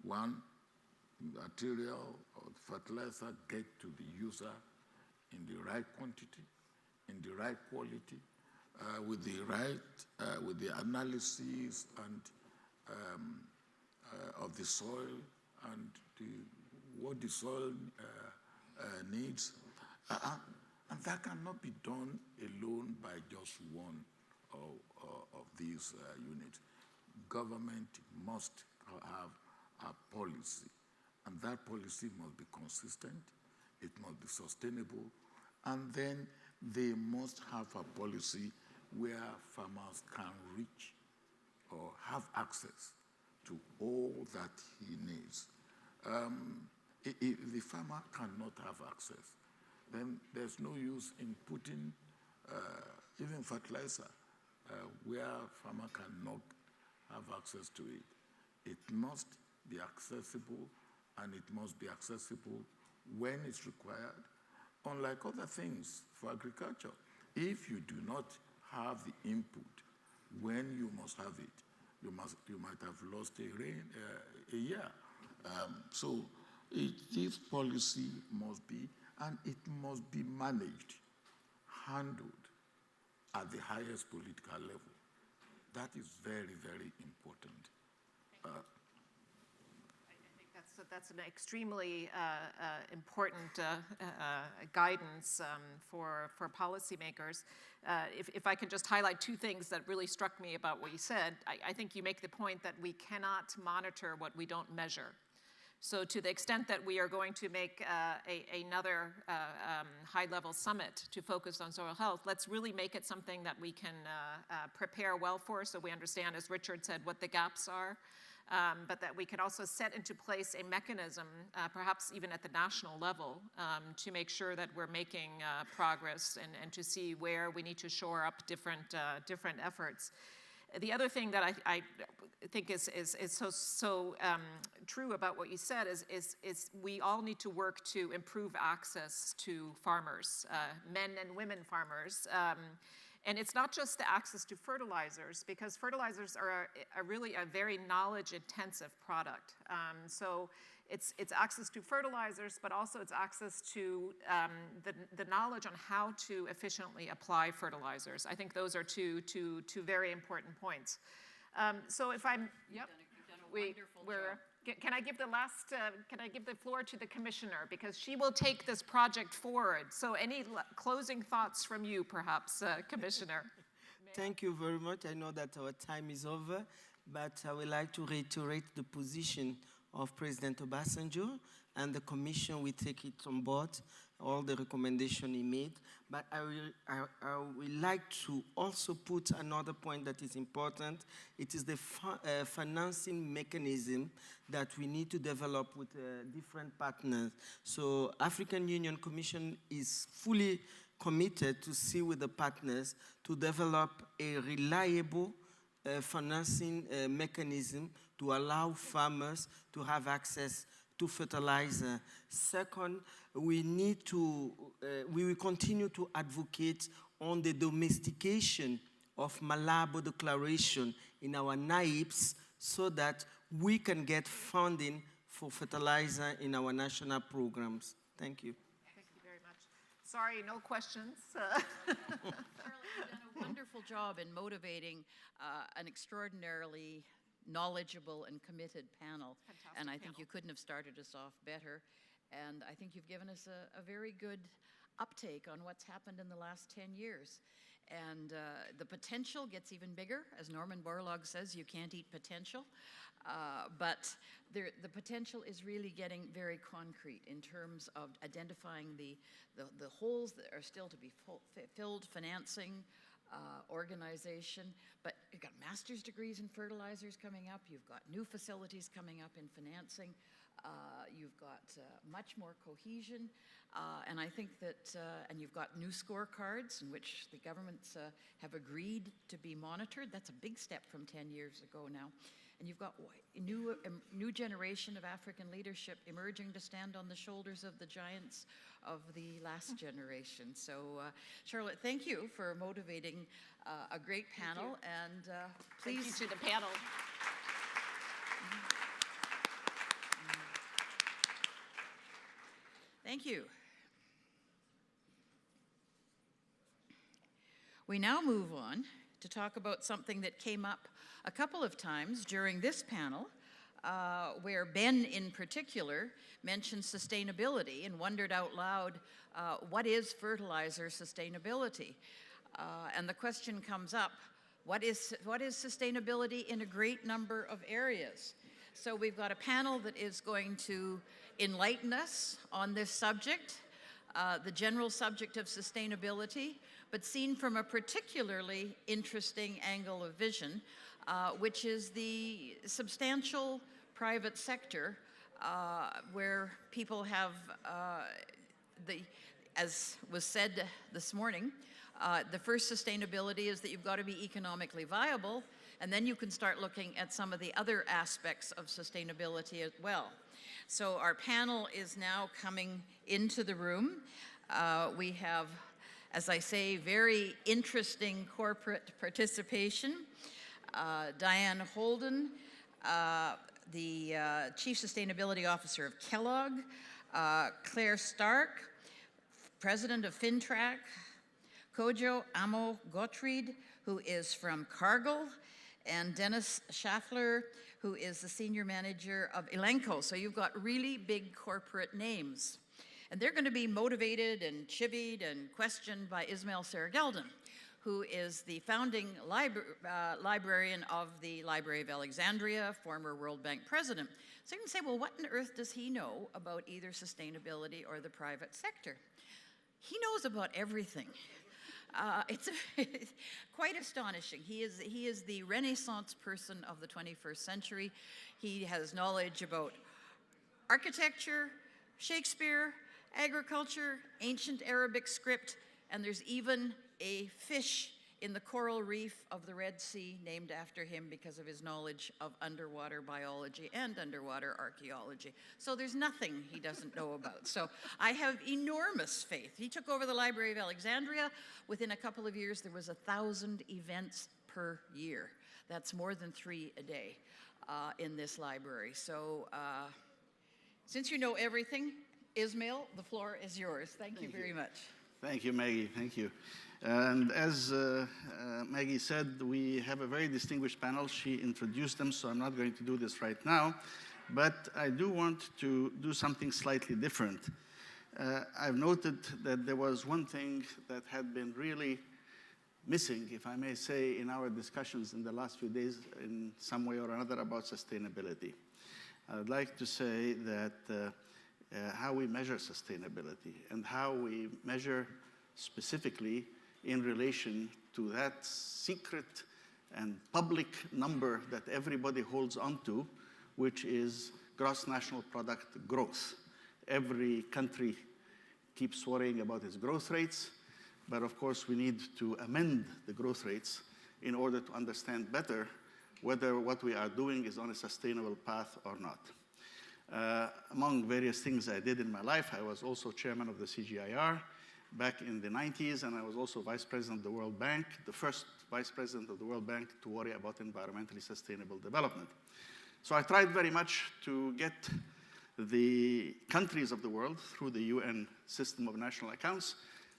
one, material or fertilizer get to the user in the right quantity, in the right quality, with the analysis and of the soil and what the soil needs, and that cannot be done alone by just one of these units. Government must have a policy, and that policy must be consistent, it must be sustainable, and then they must have a policy where farmers can reach or have access to all that he needs. If the farmer cannot have access, then there's no use in putting even fertilizer where farmer cannot have access to it. It must be accessible, and it must be accessible when it's required. Unlike other things for agriculture, if you do not have the input when you must have it, you might have lost a year. So this policy must be, and it must be managed, handled at the highest political level. That is very, very important.
That's an extremely important guidance for policymakers. If I can just highlight two things that really struck me about what you said, I think you make the point that we cannot monitor what we don't measure. So to the extent that we are going to make another high-level summit to focus on soil health, let's really make it something that we can prepare well for, so we understand, as Richard said, what the gaps are. But that we can also set into place a mechanism, perhaps even at the national level, to make sure that we're making progress and to see where we need to shore up different efforts. The other thing that I think is so true about what you said is we all need to work to improve access to farmers, men and women farmers. And it's not just the access to fertilizers, because fertilizers are really a very knowledge-intensive product. So it's access to fertilizers, but also it's access to the knowledge on how to efficiently apply fertilizers. I think those are two very important points. So if I'm, yep, can I give the floor to the commissioner, because she will take this project forward. So any closing thoughts from you, perhaps, Commissioner?
Thank you very much. I know that our time is over, but I would like to reiterate the position of President Obasanjo, and the Commission will take it on board, all the recommendations he made. But I would like to also put another point that is important. It is the financing mechanism that we need to develop with different partners. So African Union Commission is fully committed to see with the partners to develop a reliable financing mechanism to allow farmers to have access to fertilizer. Second, we will continue to advocate on the domestication of Malabo Declaration in our NAIPS so that we can get funding for fertilizer in our national programs. Thank you.
Thank you very much. Sorry, no questions.
Charlotte, you've done a wonderful job in motivating an extraordinarily knowledgeable and committed panel.
Fantastic
And I think
panel.
you couldn't have started us off better. And I think you've given us a very good uptake on what's happened in the last 10 years. And the potential gets even bigger. As Norman Borlaug says, you can't eat potential. But the potential is really getting very concrete in terms of identifying the holes that are still to be filled, financing, organization, but you've got master's degrees in fertilizers coming up, you've got new facilities coming up in financing, you've got much more cohesion, and I think that, and you've got new scorecards in which the governments have agreed to be monitored. That's a big step from 10 years ago now. And you've got a new generation of African leadership emerging to stand on the shoulders of the giants of the last generation. So, Charlotte, thank you for motivating a great panel. And please.
Thank you to the panel.
Thank you. We now move on to talk about something that came up a couple of times during this panel, where Ben in particular mentioned sustainability and wondered out loud, what is fertilizer sustainability? And the question comes up, what is sustainability in a great number of areas? So we've got a panel that is going to enlighten us on this subject, the general subject of sustainability, but seen from a particularly interesting angle of vision, which is the substantial private sector where people have, as was said this morning, the first sustainability is that you've got to be economically viable, and then you can start looking at some of the other aspects of sustainability as well. So our panel is now coming into the room. We have, as I say, very interesting corporate participation. Diane Holden, the Chief Sustainability Officer of Kellogg, Claire Stark, President of Fintrack, Kojo Amo Gottfried, who is from Cargill, and Dennis Schaffler, who is the Senior Manager of Elanco. So you've got really big corporate names. And they're going to be motivated and chivied and questioned by Ismail Serageldin, who is the founding librarian of the Library of Alexandria, former World Bank president. So you can say, well, what on earth does he know about either sustainability or the private sector? He knows about everything. It's quite astonishing. He is the Renaissance person of the 21st century. He has knowledge about architecture, Shakespeare, agriculture, ancient Arabic script, and there's even a fish in the coral reef of the Red Sea, named after him because of his knowledge of underwater biology and underwater archaeology. So there's nothing he doesn't know about. So I have enormous faith. He took over the Library of Alexandria. Within a couple of years, there was 1,000 events per year. That's more than 3 a day in this library. So since you know everything, Ismail, the floor is yours. Thank you very much.
Thank you, Maggie. Thank you. And as Maggie said, we have a very distinguished panel. She introduced them, so I'm not going to do this right now. But I do want to do something slightly different. I've noted that there was one thing that had been really missing, if I may say, in our discussions in the last few days in some way or another about sustainability. I would like to say that how we measure sustainability and how we measure specifically in relation to that secret and public number that everybody holds on to, which is gross national product growth. Every country keeps worrying about its growth rates, but of course we need to amend the growth rates in order to understand better whether what we are doing is on a sustainable path or not. Among various things I did in my life, I was also chairman of the CGIAR back in the 90s, and I was also vice president of the World Bank, the first vice president of the World Bank to worry about environmentally sustainable development. So I tried very much to get the countries of the world through the UN system of national accounts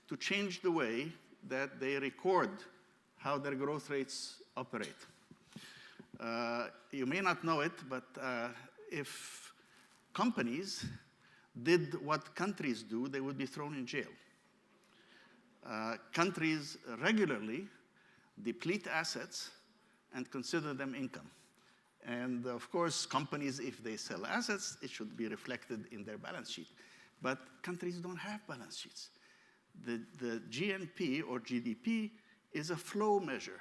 to change the way that they record how their growth rates operate. You may not know it, but if companies did what countries do, they would be thrown in jail. Countries regularly deplete assets and consider them income. And of course, companies, if they sell assets, it should be reflected in their balance sheet. But countries don't have balance sheets. The GNP or GDP is a flow measure.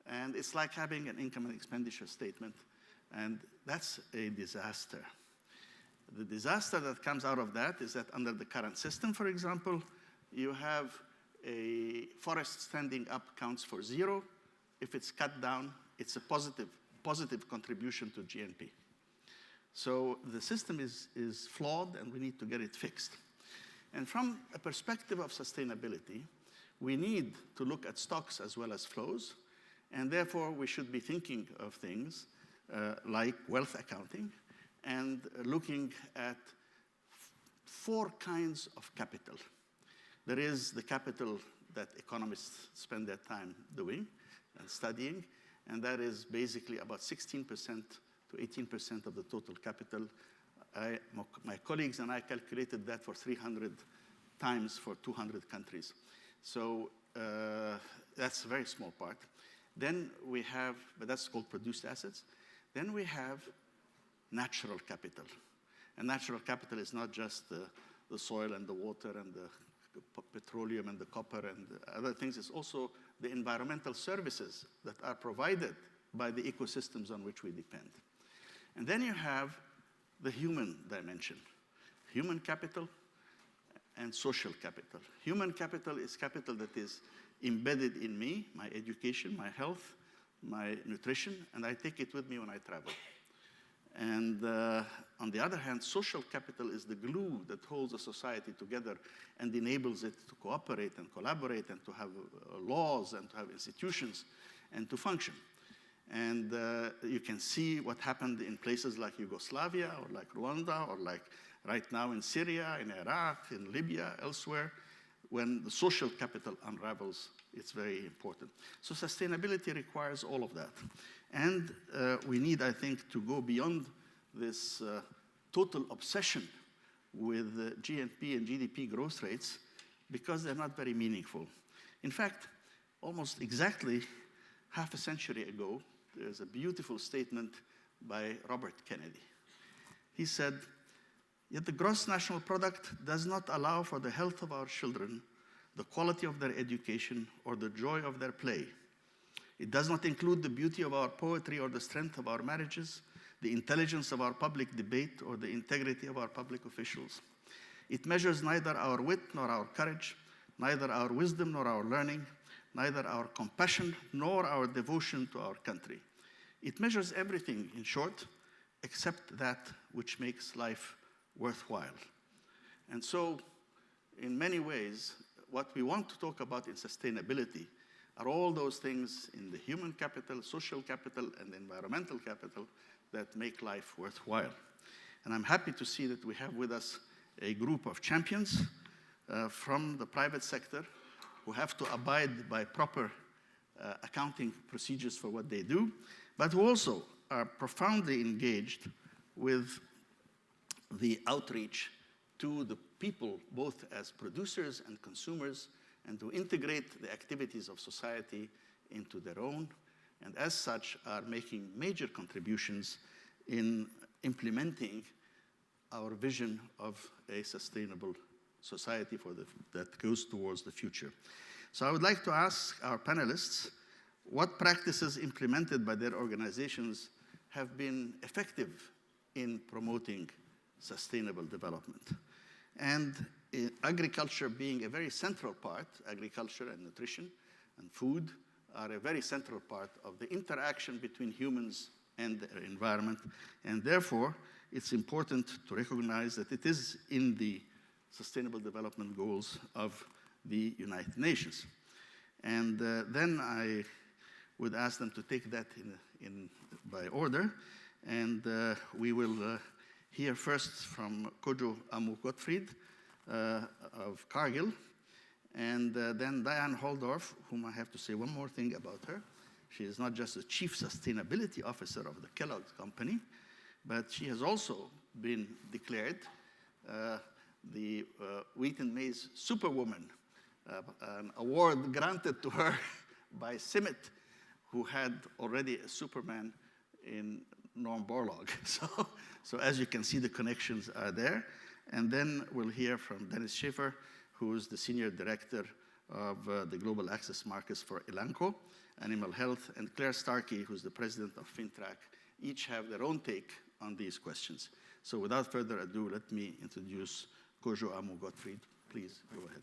And it's like having an income and expenditure statement. And that's a disaster. The disaster that comes out of that is that under the current system, for example, you have a forest standing up counts for 0. If it's cut down, it's a positive contribution to GNP. So the system is flawed, and we need to get it fixed. And from a perspective of sustainability, we need to look at stocks as well as flows, and therefore we should be thinking of things like wealth accounting, and looking at 4 kinds of capital. There is the capital that economists spend their time doing and studying, and that is basically about 16% to 18% of the total capital. My colleagues and I calculated that for 300 times for 200 countries. So that's a very small part. Then we have, but that's called produced assets. Then we have natural capital. And natural capital is not just the soil and the water and the petroleum and the copper and the other things. It's also the environmental services that are provided by the ecosystems on which we depend. And then you have the human dimension, human capital and social capital. Human capital is capital that is embedded in me, my education, my health, my nutrition, and I take it with me when I travel. And on the other hand, social capital is the glue that holds a society together and enables it to cooperate and collaborate and to have laws and to have institutions and to function. And you can see what happened in places like Yugoslavia or like Rwanda or like right now in Syria, in Iraq, in Libya, elsewhere. When the social capital unravels, it's very important. So sustainability requires all of that. And we need, I think, to go beyond this total obsession with GNP and GDP growth rates because they're not very meaningful. In fact, almost exactly half a century ago, there's a beautiful statement by Robert Kennedy. He said, "Yet the gross national product does not allow for the health of our children, the quality of their education, or the joy of their play. It does not include the beauty of our poetry or the strength of our marriages, the intelligence of our public debate, or the integrity of our public officials. It measures neither our wit nor our courage, neither our wisdom nor our learning, neither our compassion nor our devotion to our country. It measures everything, in short, except that which makes life worthwhile. And so, in many ways, what we want to talk about in sustainability are all those things in the human capital, social capital, and environmental capital that make life worthwhile. And I'm happy to see that we have with us a group of champions from the private sector who have to abide by proper accounting procedures for what they do, but who also are profoundly engaged with the outreach to the people, both as producers and consumers, and to integrate the activities of society into their own, and as such are making major contributions in implementing our vision of a sustainable society that goes towards the future. So I would like to ask our panelists what practices implemented by their organizations have been effective in promoting sustainable development. And agriculture being a very central part, agriculture and nutrition and food are a very central part of the interaction between humans and their environment. And therefore, it's important to recognize that it is in the Sustainable Development Goals of the United Nations. And then I would ask them to take that by order. And we will hear first from Kojo Amu-Gottfried of Cargill, and then Diane Holdorf, whom I have to say one more thing about her. She is not just the Chief Sustainability Officer of the Kellogg Company, but she has also been declared the Wheat and Maize Superwoman, an award granted to her by Summit, who had already a Superman in Norm Borlaug. So as you can see, the connections are there. And then we'll hear from Dennis Schaefer, who's the Senior Director of the Global Access Markets for Elanco Animal Health, and Claire Starkey, who's the President of FinTrack. Each have their own take on these questions. So without further ado, let me introduce Kojo Amu-Gottfried. Please go ahead.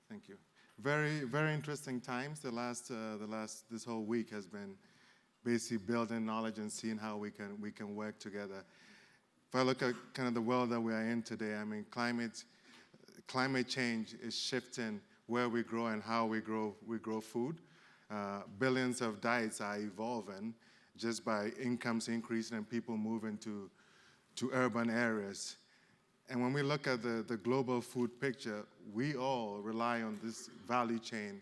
Thank you. Very, very interesting times. This whole week has been basically building knowledge and seeing how we can work together. If I look at kind of the world that we are in today, I mean, climate change is shifting where we grow and how we grow food. Billions of diets are evolving just by incomes increasing and people moving to urban areas. And when we look at the global food picture, we all rely on this value chain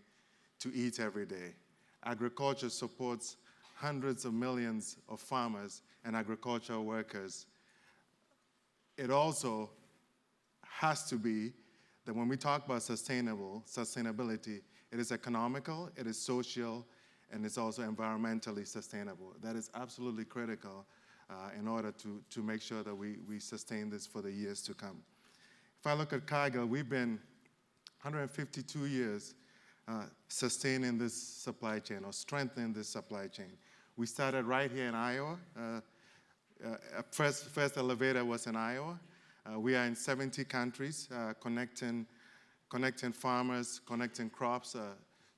to eat every day. Agriculture supports hundreds of millions of farmers and agricultural workers. It also has to be that when we talk about sustainability, it is economical, it is social, and it's also environmentally sustainable. That is absolutely critical in order to make sure that we sustain this for the years to come. If I look at Cargill, we've been 152 years sustaining this supply chain or strengthening this supply chain. We started right here in Iowa. First elevator was in Iowa. We are in 70 countries, connecting farmers, connecting crops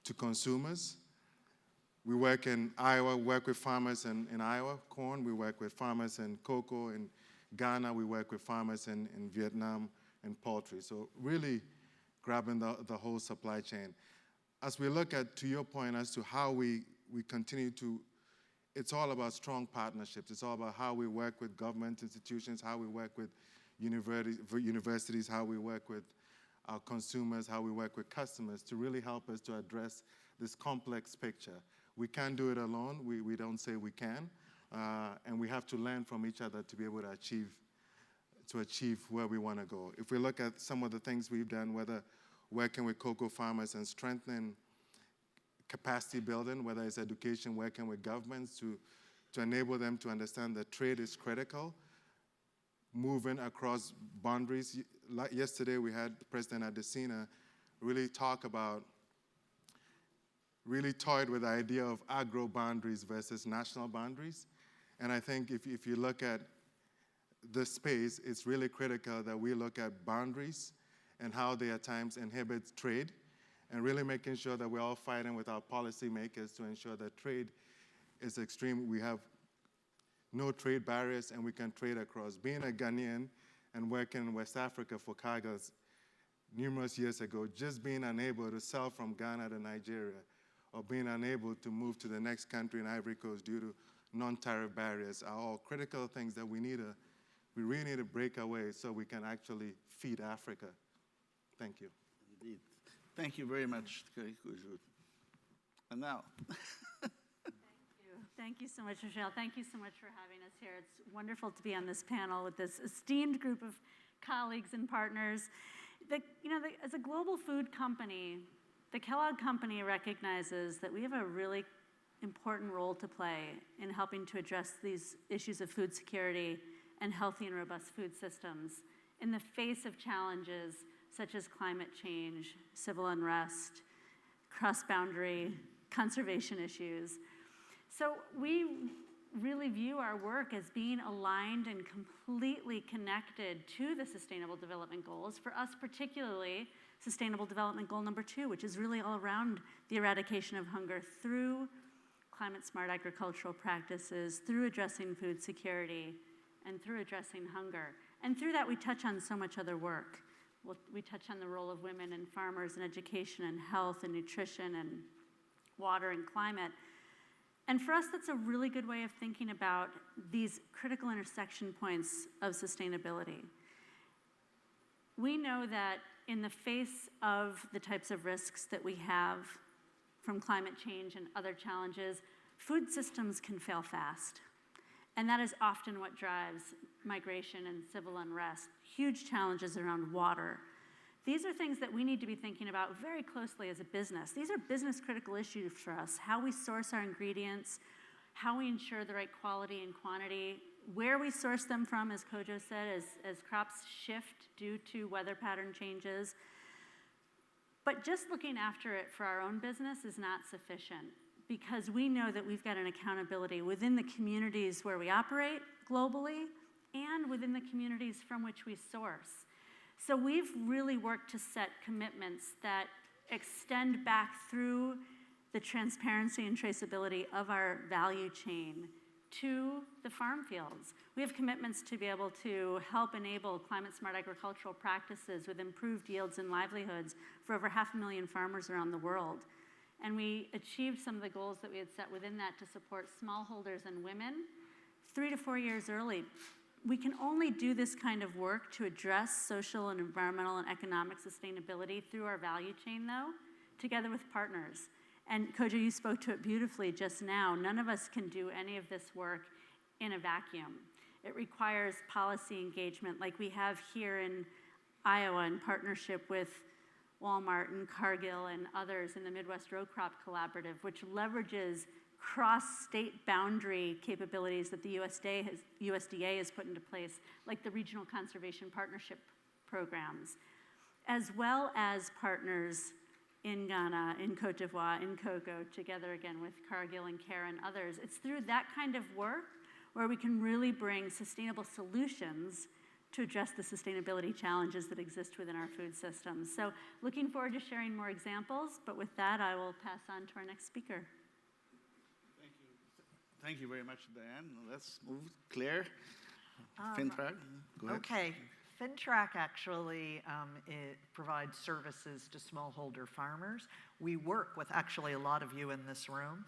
to consumers. We work in Iowa, work with farmers in Iowa, corn. We work with farmers in cocoa. In Ghana, we work with farmers in Vietnam and poultry. So really grabbing the whole supply chain. As we look at, to your point, as to how we continue to, it's all about strong partnerships. It's all about how we work with government institutions, how we work with universities, how we work with our consumers, how we work with customers to really help us to address this complex picture. We can't do it alone. We don't say we can. And we have to learn from each other to be able to achieve where we want to go. If we look at some of the things we've done, whether working with cocoa farmers and strengthening capacity building, whether it's education, working with governments to enable them to understand that trade is critical, moving across boundaries. Yesterday we had President Adesina really toyed with the idea of agro boundaries versus national boundaries. And I think if you look at this space, it's really critical that we look at boundaries and how they at times inhibit trade. and really making sure that we're all fighting with our policymakers to ensure that trade is extreme. We have no trade barriers and we can trade across. Being a Ghanaian and working in West Africa for cargoes numerous years ago, just being unable to sell from Ghana to Nigeria or being unable to move to the next country in Ivory Coast due to non-tariff barriers are all critical things that we really need to break away so we can actually feed Africa. Thank you.
Indeed. Thank you very much. And now.
Thank you so much, Michelle. Thank you so much for having us here. It's wonderful to be on this panel with this esteemed group of colleagues and partners. As a global food company, the Kellogg Company recognizes that we have a really important role to play in helping to address these issues of food security and healthy and robust food systems in the face of challenges such as climate change, civil unrest, cross-boundary conservation issues. So we really view our work as being aligned and completely connected to the Sustainable Development Goals. For us particularly, Sustainable Development Goal number 2, which is really all around the eradication of hunger through climate-smart agricultural practices, through addressing food security, and through addressing hunger. And through that, we touch on so much other work. We touch on the role of women and farmers in education and health and nutrition and water and climate. And for us, that's a really good way of thinking about these critical intersection points of sustainability. We know that in the face of the types of risks that we have from climate change and other challenges, food systems can fail fast. And that is often what drives migration and civil unrest, huge challenges around water. These are things that we need to be thinking about very closely as a business. These are business critical issues for us, how we source our ingredients, how we ensure the right quality and quantity, where we source them from, as Kojo said, as crops shift due to weather pattern changes. But just looking after it for our own business is not sufficient, because we know that we've got an accountability within the communities where we operate globally and within the communities from which we source. So we've really worked to set commitments that extend back through the transparency and traceability of our value chain to the farm fields. We have commitments to be able to help enable climate-smart agricultural practices with improved yields and livelihoods for over 500,000 farmers around the world. And we achieved some of the goals that we had set within that to support smallholders and women 3 to 4 years early. We can only do this kind of work to address social and environmental and economic sustainability through our value chain, though, together with partners. And Kojo, you spoke to it beautifully just now. None of us can do any of this work in a vacuum. It requires policy engagement like we have here in Iowa in partnership with Walmart and Cargill and others in the Midwest Row Crop Collaborative, which leverages cross-state boundary capabilities that the USDA has put into place, like the Regional Conservation Partnership programs, as well as partners in Ghana, in Cote d'Ivoire, in Congo, together again with Cargill and CARE and others. It's through that kind of work where we can really bring sustainable solutions to address the sustainability challenges that exist within our food systems. So looking forward to sharing more examples, but with that, I will pass on to our next speaker.
Thank you very much, Diane. Let's move. Claire, FinTrack, go ahead.
Okay. FinTrack actually it provides services to smallholder farmers. We work with actually a lot of you in this room.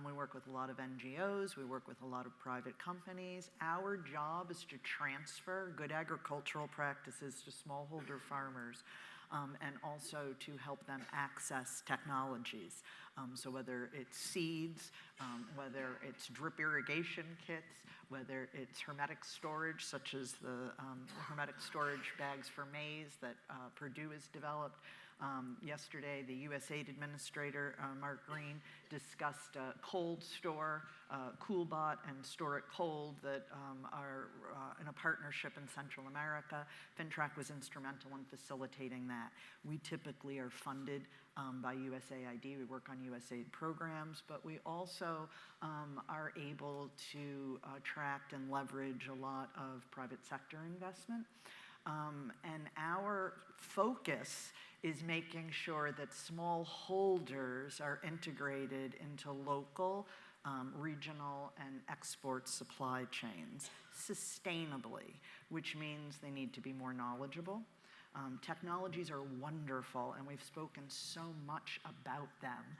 We work with a lot of NGOs. We work with a lot of private companies. Our job is to transfer good agricultural practices to smallholder farmers. And also to help them access technologies. So whether it's seeds, whether it's drip irrigation kits, whether it's hermetic storage, such as the hermetic storage bags for maize that Purdue has developed. Yesterday, the USAID Administrator, Mark Green, discussed a cold store, CoolBot and Store It Cold that are in a partnership in Central America. FinTrack was instrumental in facilitating that. We typically are funded by USAID. We work on USAID programs, but we also are able to attract and leverage a lot of private sector investment. And our focus is making sure that smallholders are integrated into local, regional, and export supply chains sustainably, which means they need to be more knowledgeable. Technologies are wonderful, and we've spoken so much about them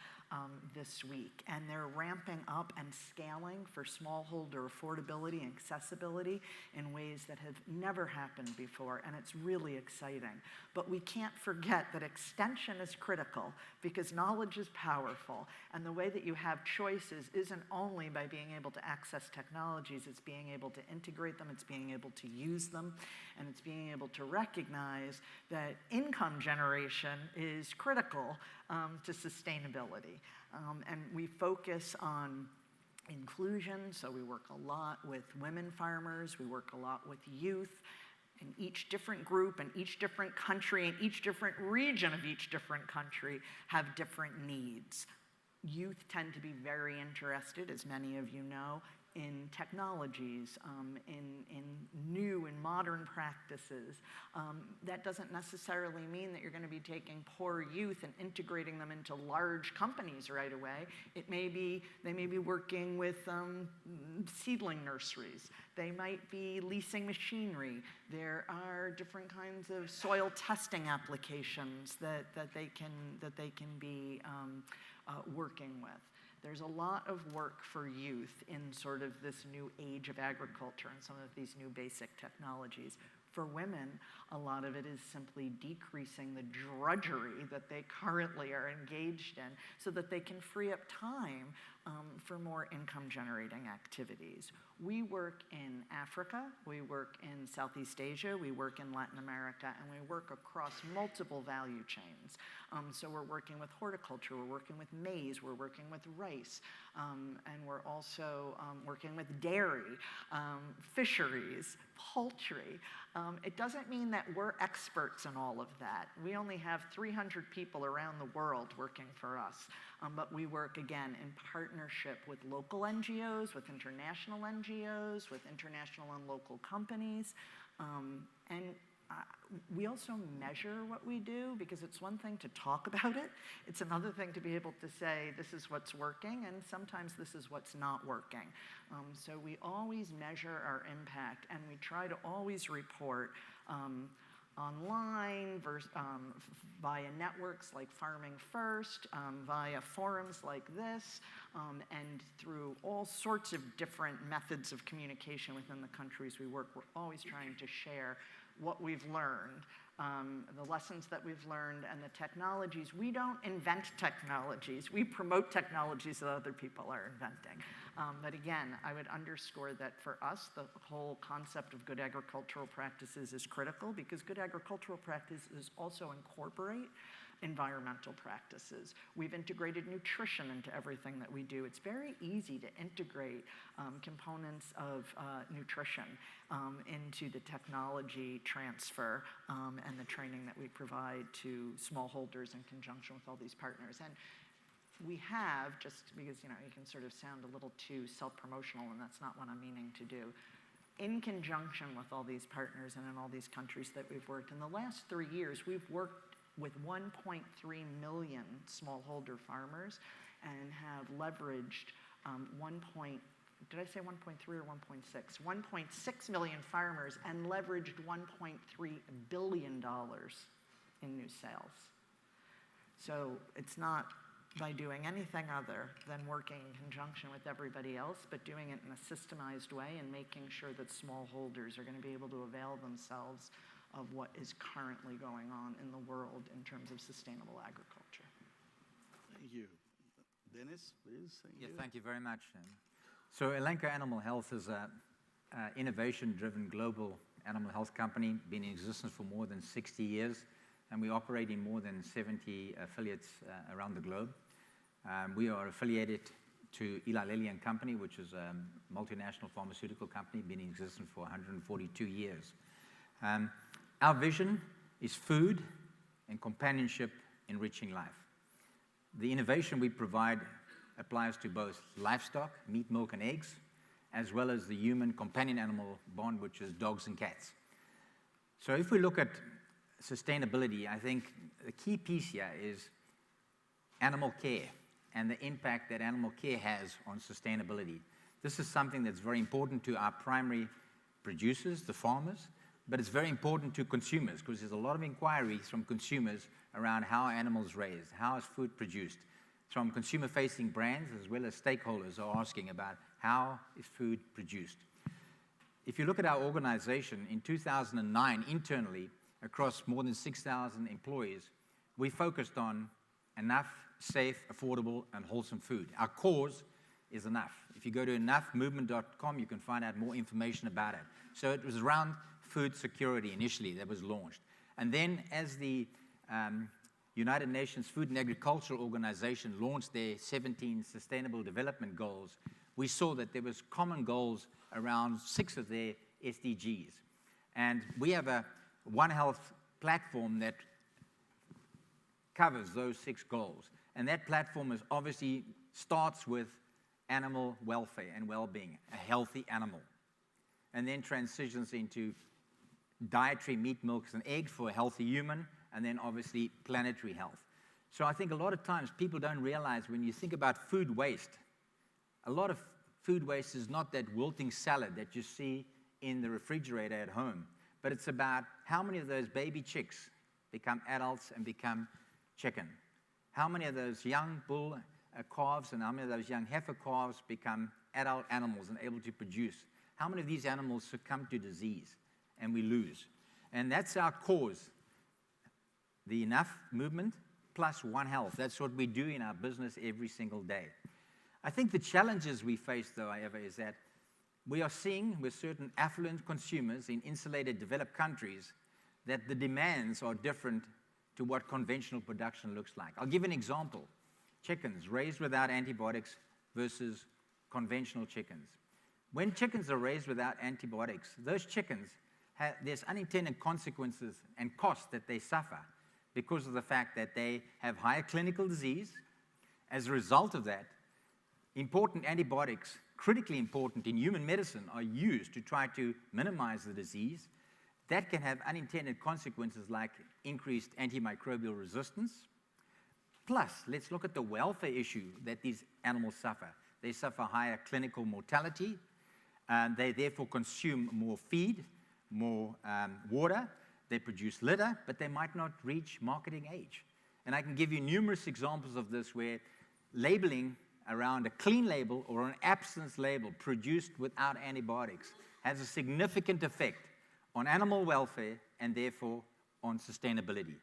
this week. And they're ramping up and scaling for smallholder affordability and accessibility in ways that have never happened before, and it's really exciting. But we can't forget that extension is critical because knowledge is powerful, and the way that you have choices isn't only by being able to access technologies, it's being able to integrate them, it's being able to use them, and it's being able to recognize that income generation is critical to sustainability. And we focus on inclusion, so we work a lot with women farmers, we work a lot with youth, and each different group and each different country and each different region of each different country have different needs. Youth tend to be very interested, as many of you know, in technologies, in new and modern practices. That doesn't necessarily mean that you're going to be taking poor youth and integrating them into large companies right away. It may be, they may be working with seedling nurseries. They might be leasing machinery. There are different kinds of soil testing applications that they can be working with. There's a lot of work for youth in sort of this new age of agriculture and some of these new basic technologies. For women, a lot of it is simply decreasing the drudgery that they currently are engaged in so that they can free up time for more income-generating activities. We work in Africa, we work in Southeast Asia, we work in Latin America, and we work across multiple value chains. So we're working with horticulture, we're working with maize, we're working with rice, and we're also working with dairy, fisheries, poultry. It doesn't mean that we're experts in all of that. We only have 300 people around the world working for us, but we work, again, in partnership with local NGOs, with international NGOs, with international and local companies, and we also measure what we do, because it's one thing to talk about it, it's another thing to be able to say this is what's working and sometimes this is what's not working. So we always measure our impact, and we try to always report online, via networks like Farming First, via forums like this, and through all sorts of different methods of communication within the countries we work. We're always trying to share what we've learned, the lessons that we've learned, and the technologies. We don't invent technologies. We promote technologies that other people are inventing. But again, I would underscore that for us, the whole concept of good agricultural practices is critical, because good agricultural practices also incorporate environmental practices. We've integrated nutrition into everything that we do. It's very easy to integrate components of nutrition into the technology transfer and the training that we provide to smallholders in conjunction with all these partners. And we have, just because you can sort of sound a little too self-promotional, and that's not what I'm meaning to do, in conjunction with all these partners and in all these countries that we've worked, in the last 3 years, we've worked with 1.3 million smallholder farmers and have leveraged did I say 1.3 or 1.6? 1.6 million farmers and leveraged $1.3 billion in new sales. So it's not by doing anything other than working in conjunction with everybody else, but doing it in a systemized way and making sure that smallholders are going to be able to avail themselves of what is currently going on in the world in terms of sustainable agriculture.
Thank you. Dennis, please.
Thank you very much. So Elanco Animal Health is an innovation-driven global animal health company, been in existence for more than 60 years, and we operate in more than 70 affiliates around the globe. We are affiliated to Eli Lilly and Company, which is a multinational pharmaceutical company, been in existence for 142 years. Our vision is food and companionship enriching life. The innovation we provide applies to both livestock, meat, milk, and eggs, as well as the human companion animal bond, which is dogs and cats. So if we look at sustainability, I think the key piece here is animal care and the impact that animal care has on sustainability. This is something that's very important to our primary producers, the farmers, but it's very important to consumers because there's a lot of inquiries from consumers around how are animals raised, how is food produced. From consumer-facing brands as well as stakeholders are asking about how is food produced. If you look at our organization, in 2009, internally, across more than 6,000 employees, we focused on enough, safe, affordable, and wholesome food. Our cause is enough. If you go to enoughmovement.com, you can find out more information about it. So it was around food security initially that was launched. And then as the United Nations Food and Agriculture Organization launched their 17 Sustainable Development Goals, we saw that there was common goals around 6 of their SDGs. And we have a One Health platform that covers those 6 goals. And that platform obviously starts with animal welfare and well-being, a healthy animal, and then transitions into dietary meat, milks, and eggs for a healthy human, and then obviously planetary health. So I think a lot of times people don't realize when you think about food waste, a lot of food waste is not that wilting salad that you see in the refrigerator at home, but it's about how many of those baby chicks become adults and become chicken. How many of those young bull calves and how many of those young heifer calves become adult animals and able to produce. How many of these animals succumb to disease and we lose? And that's our cause. The Enough movement plus One Health. That's what we do in our business every single day. I think the challenges we face, though, however, is that we are seeing with certain affluent consumers in insulated developed countries that the demands are different to what conventional production looks like. I'll give an example. Chickens raised without antibiotics versus conventional chickens. When chickens are raised without antibiotics, those chickens, there's unintended consequences and costs that they suffer because of the fact that they have higher clinical disease. As a result of that, important antibiotics, critically important in human medicine, are used to try to minimize the disease. That can have unintended consequences like increased antimicrobial resistance. Plus, let's look at the welfare issue that these animals suffer. They suffer higher clinical mortality, and they therefore consume more feed, more water. They produce litter, but they might not reach marketing age. And I can give you numerous examples of this where labeling around a clean label or an absence label produced without antibiotics has a significant effect on animal welfare and therefore on sustainability.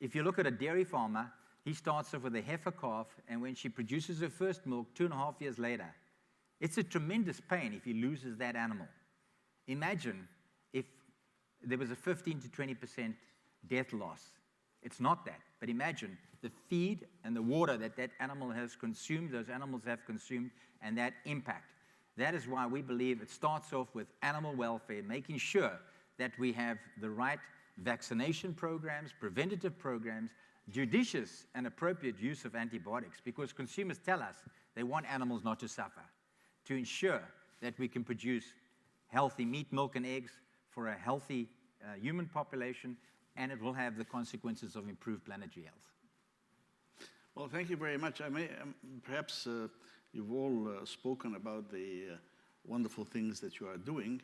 If you look at a dairy farmer, he starts off with a heifer calf, and when she produces her first milk 2.5 years later, it's a tremendous pain if he loses that animal. Imagine if there was a 15 to 20% death loss. It's not that, but imagine the feed and the water that that animal has consumed, those animals have consumed, and that impact. That is why we believe it starts off with animal welfare, making sure that we have the right vaccination programs, preventative programs, judicious and appropriate use of antibiotics, because consumers tell us they want animals not to suffer, to ensure that we can produce healthy meat, milk, and eggs for a healthy human population, and it will have the consequences of improved planetary health.
Well, thank you very much. I may, perhaps you've all spoken about the wonderful things that you are doing.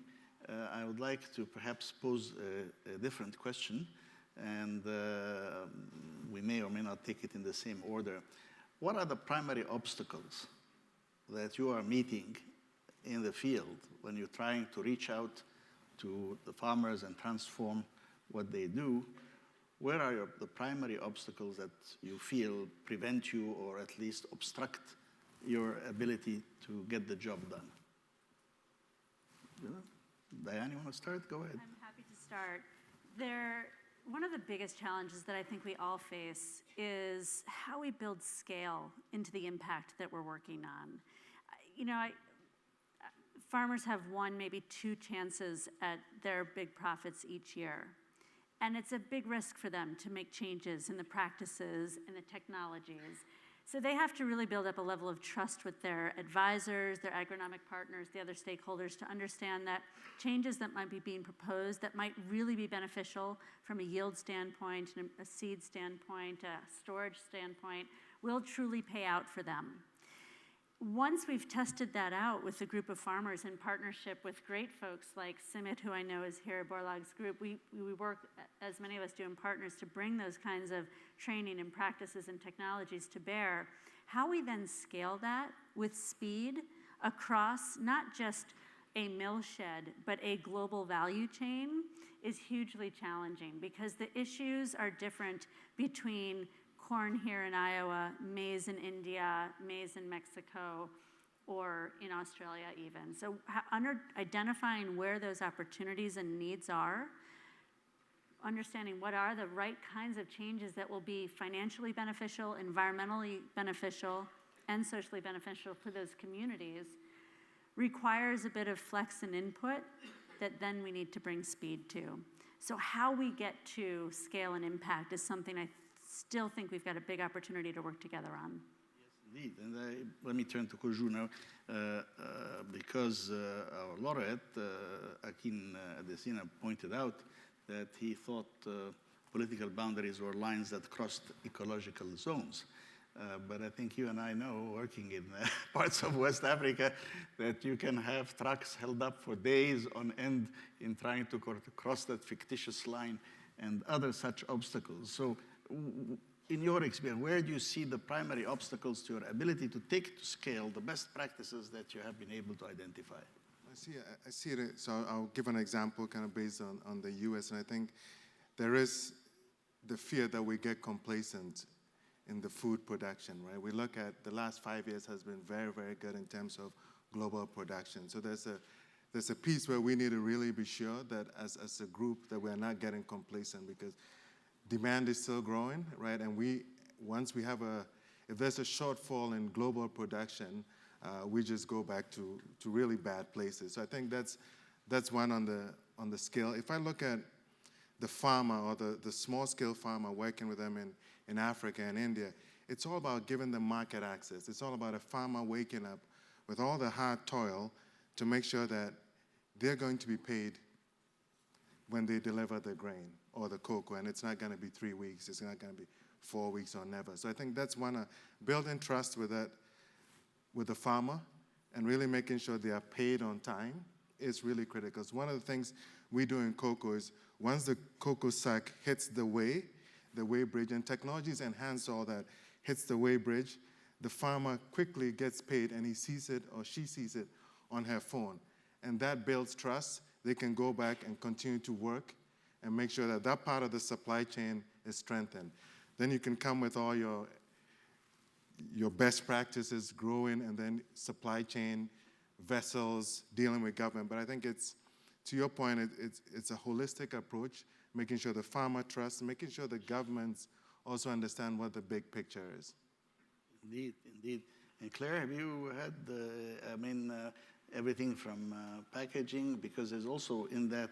I would like to perhaps pose a different question, and we may or may not take it in the same order. What are the primary obstacles that you are meeting in the field when you're trying to reach out to the farmers and transform what they do? Where are the primary obstacles that you feel prevent you or at least obstruct your ability to get the job done? Diane, you want to start? Go ahead.
I'm happy to start. One of the biggest challenges that I think we all face is how we build scale into the impact that we're working on. You know, farmers have 1, maybe 2 chances at their big profits each year. And it's a big risk for them to make changes in the practices and the technologies. So they have to really build up a level of trust with their advisors, their agronomic partners, the other stakeholders, to understand that changes that might be being proposed that might really be beneficial from a yield standpoint, a seed standpoint, a storage standpoint, will truly pay out for them. Once we've tested that out with a group of farmers in partnership with great folks like Symit, who I know is here, Borlaug's group, we work, as many of us do in partners, to bring those kinds of training and practices and technologies to bear. How we then scale that with speed across not just a mill shed, but a global value chain is hugely challenging, because the issues are different between corn here in Iowa, maize in India, maize in Mexico, or in Australia even. So identifying where those opportunities and needs are, understanding what are the right kinds of changes that will be financially beneficial, environmentally beneficial, and socially beneficial to those communities, requires a bit of flex and input that then we need to bring speed to. So how we get to scale and impact is something I still think we've got a big opportunity to work together on.
Yes, indeed. And let me turn to Koju now, because our laureate, Akin Adesina, pointed out that he thought political boundaries were lines that crossed ecological zones. But I think you and I know, working in parts of West Africa, that you can have trucks held up for days on end in trying to cross that fictitious line and other such obstacles. So in your experience, where do you see the primary obstacles to your ability to take to scale the best practices that you have been able to identify?
I see it. So I'll give an example kind of based on the US, and I think there is the fear that we get complacent in the food production, right? We look at the last 5 years has been very, very good in terms of global production. So there's a piece where we need to really be sure that as a group that we're not getting complacent, because demand is still growing, right? And if there's a shortfall in global production, we just go back to really bad places. So I think that's one on the scale. If I look at the farmer or the small scale farmer, working with them in Africa and India, it's all about giving them market access. It's all about a farmer waking up with all the hard toil to make sure that they're going to be paid when they deliver the grain or the cocoa, and it's not going to be 3 weeks, it's not going to be 4 weeks or never. So I think that's one, building trust with the farmer and really making sure they are paid on time is really critical. So one of the things we do in cocoa is once the cocoa sack hits the weigh bridge, and technology is enhanced all that, hits the weigh bridge, the farmer quickly gets paid and he sees it or she sees it on her phone. And that builds trust. They can go back and continue to work and make sure that that part of the supply chain is strengthened. Then you can come with all your best practices, growing, and then supply chain, vessels, dealing with government. But I think it's, to your point, it's a holistic approach, making sure the farmer trusts, making sure the governments also understand what the big picture is.
Indeed, indeed. And Claire, have you had, everything from packaging, because there's also in that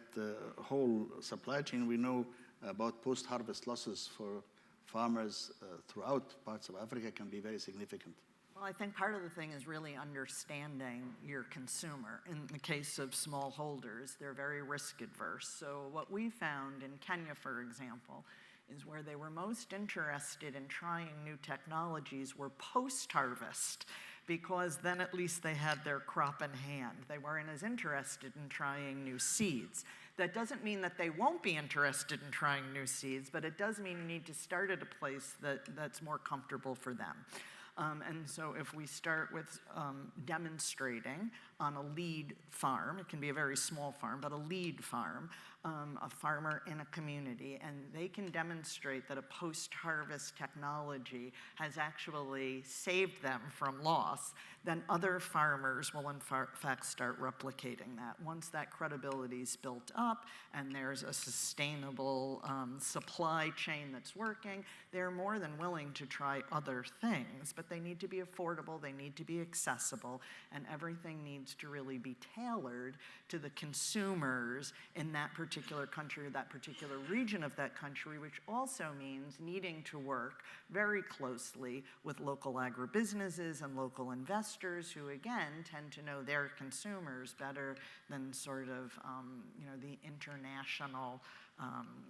whole supply chain, we know about post-harvest losses for farmers throughout parts of Africa can be very significant.
Well, I think part of the thing is really understanding your consumer. In the case of smallholders, they're very risk adverse. So what we found in Kenya, for example, is where they were most interested in trying new technologies were post-harvest, because then at least they had their crop in hand. They weren't as interested in trying new seeds. That doesn't mean that they won't be interested in trying new seeds, but it does mean you need to start at a place that's more comfortable for them. And so if we start with demonstrating on a lead farm, it can be a very small farm, but a lead farm, a farmer in a community, and they can demonstrate that a post-harvest technology has actually saved them from loss, then other farmers will in fact start replicating that. Once that credibility is built up and there's a sustainable supply chain that's working, they're more than willing to try other things, but they need to be affordable, they need to be accessible, and everything needs needs to really be tailored to the consumers in that particular country or that particular region of that country, which also means needing to work very closely with local agribusinesses and local investors who, again, tend to know their consumers better than sort of, the international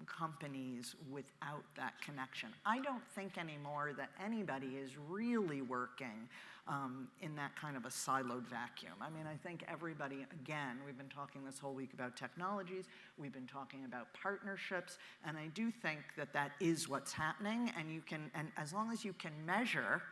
companies without that connection. I don't think anymore that anybody is really working in that kind of a siloed vacuum. I mean, I think everybody, again, we've been talking this whole week about technologies, we've been talking about partnerships, and I do think that that is what's happening, and as long as you can measure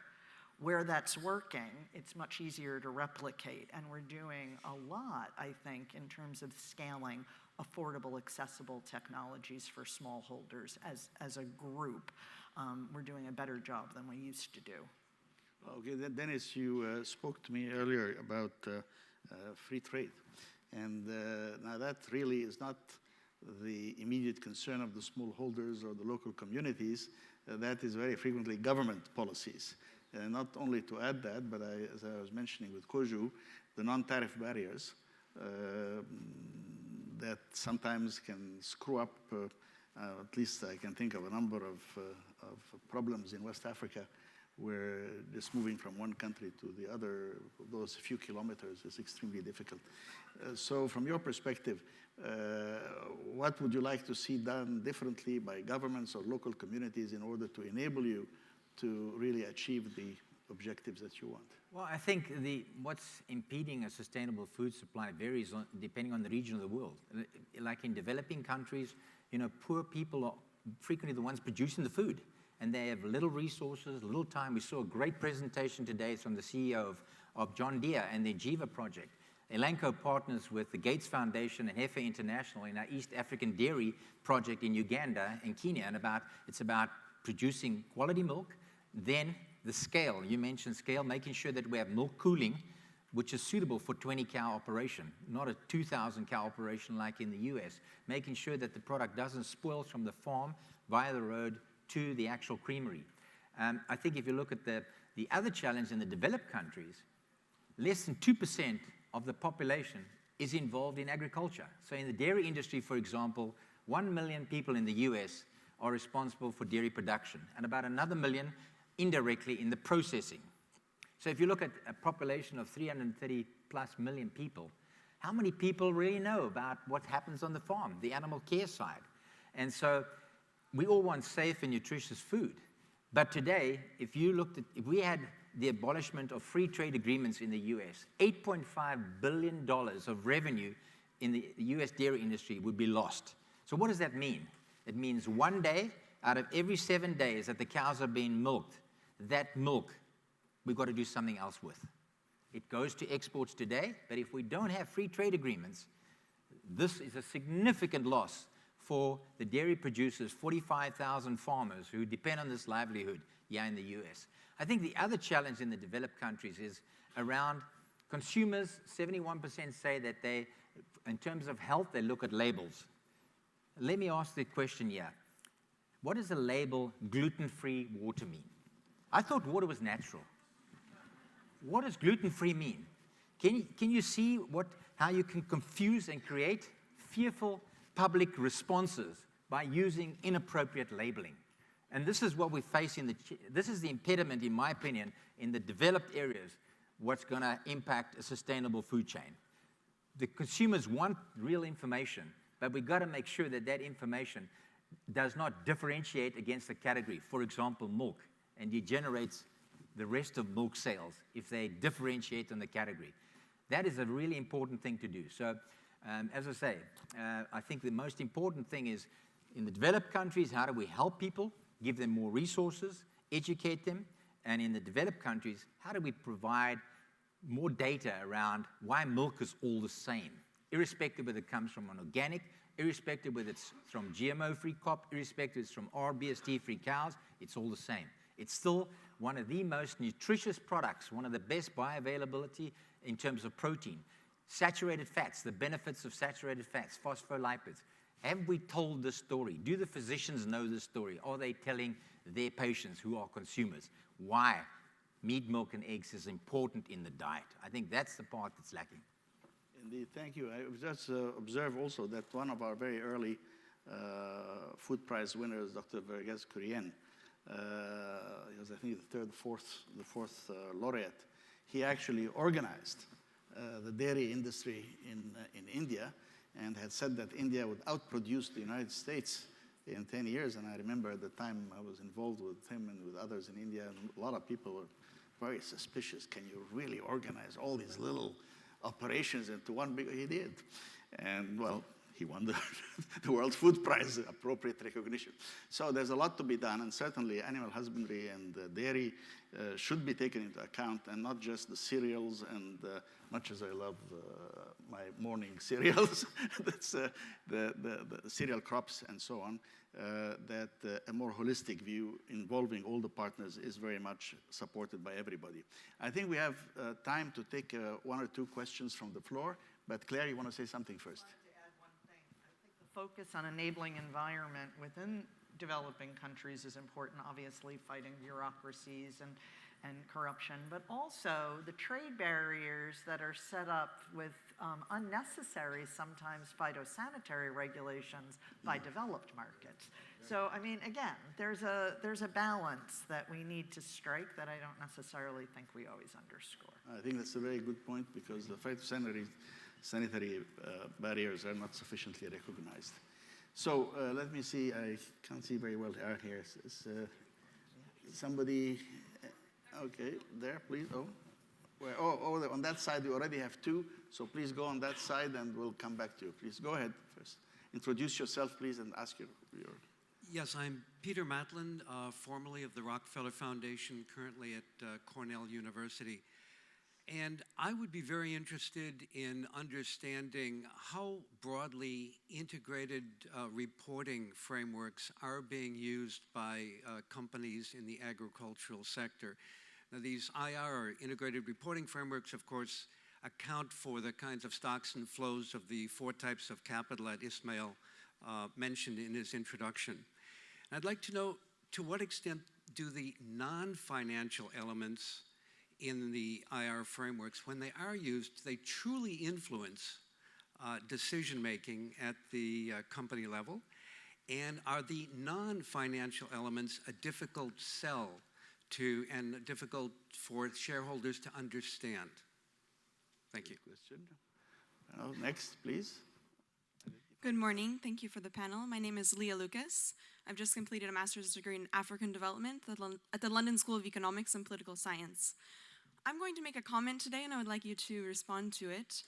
where that's working, it's much easier to replicate. And we're doing a lot, I think, in terms of scaling affordable, accessible technologies for smallholders as a group. We're doing a better job than we used to do.
Okay, Dennis, you spoke to me earlier about free trade. And now that really is not the immediate concern of the smallholders or the local communities. That is very frequently government policies. Not only to add that, but as I was mentioning with Koju, the non-tariff barriers that sometimes can screw up, at least I can think of a number of problems in West Africa where just moving from one country to the other, those few kilometers is extremely difficult. So from your perspective, what would you like to see done differently by governments or local communities in order to enable you to really achieve the objectives that you want?
Well, I think what's impeding a sustainable food supply varies depending on the region of the world. Like in developing countries, poor people are frequently the ones producing the food, and they have little resources, little time. We saw a great presentation today from the CEO of John Deere and the Jiva project. Elanco partners with the Gates Foundation and Heifer International in our East African dairy project in Uganda and Kenya, and it's about producing quality milk. Then the scale, you mentioned scale, making sure that we have milk cooling, which is suitable for 20-cow operation, not a 2,000-cow operation like in the US, making sure that the product doesn't spoil from the farm via the road to the actual creamery. I think if you look at the other challenge in the developed countries, less than 2% of the population is involved in agriculture. So in the dairy industry, for example, 1 million people in the US are responsible for dairy production, and about another million indirectly in the processing. So if you look at a population of 330 plus million people, how many people really know about what happens on the farm, the animal care side? And so we all want safe and nutritious food. But today, if we had the abolishment of free trade agreements in the US, $8.5 billion of revenue in the US dairy industry would be lost. So what does that mean? It means one day out of every 7 days that the cows are being milked, that milk we've got to do something else with. It goes to exports today, but if we don't have free trade agreements, this is a significant loss for the dairy producers, 45,000 farmers who depend on this livelihood here in the US. I think the other challenge in the developed countries is around consumers. 71% say that in terms of health, they look at labels. Let me ask the question here. What does the label gluten-free water mean? I thought water was natural. What does gluten-free mean? Can you see how you can confuse and create fearful public responses by using inappropriate labeling? And this is what we face this is the impediment, in my opinion, in the developed areas, what's going to impact a sustainable food chain. The consumers want real information, but we've got to make sure that that information does not differentiate against the category. For example, milk, and degenerates the rest of milk sales if they differentiate on the category. That is a really important thing to do. So, as I say, I think the most important thing is in the developed countries, how do we help people, give them more resources, educate them, and in the developed countries, how do we provide more data around why milk is all the same, irrespective whether it comes from an organic, irrespective whether it's from GMO-free crop, irrespective it's from RBST-free cows, it's all the same. It's still one of the most nutritious products, one of the best bioavailability in terms of protein. Saturated fats, the benefits of saturated fats, phospholipids. Have we told this story? Do the physicians know this story? Are they telling their patients who are consumers why meat, milk, and eggs is important in the diet? I think that's the part that's lacking.
Indeed, thank you. I just observed also that one of our very early food prize winners, Dr. Verghese Kurien, he was, I think, the fourth laureate. He actually organized the dairy industry in India and had said that India would outproduce the United States in 10 years. And I remember at the time I was involved with him and with others in India, and a lot of people were very suspicious. Can you really organize all these little operations into one big? He did. And well, he won the World Food Prize, appropriate recognition. So there's a lot to be done, and certainly animal husbandry and dairy should be taken into account, and not just the cereals, and much as I love my morning cereals, that's the cereal crops and so on, that a more holistic view involving all the partners is very much supported by everybody. I think we have time to take one or two questions from the floor, but Claire, you want to say something first?
Focus on enabling environment within developing countries is important, obviously fighting bureaucracies and corruption, but also the trade barriers that are set up with unnecessary, sometimes phytosanitary regulations by developed markets. So, I mean, again, there's a balance that we need to strike that I don't necessarily think we always underscore.
I think that's a very good point, because the phytosanitary barriers are not sufficiently recognized. So let me see, I can't see very well here. Somebody, okay, there, please. On that side we already have two, so please go on that side and we'll come back to you. Please go ahead first. Introduce yourself, please, and ask your...
Yes, I'm Peter Matlin, formerly of the Rockefeller Foundation, currently at Cornell University. And I would be very interested in understanding how broadly integrated reporting frameworks are being used by companies in the agricultural sector. Now, these IR, or integrated reporting frameworks, of course, account for the kinds of stocks and flows of the 4 types of capital that Ismail mentioned in his introduction. And I'd like to know, to what extent do the non-financial elements in the IR frameworks, when they are used, they truly influence decision-making at the company level? And are the non-financial elements a difficult sell to, and difficult for shareholders to understand? Thank you.
Question. Next, please.
Good morning. Thank you for the panel. My name is Leah Lucas. I've just completed a master's degree in African development at the London School of Economics and Political Science. I'm going to make a comment today, and I would like you to respond to it.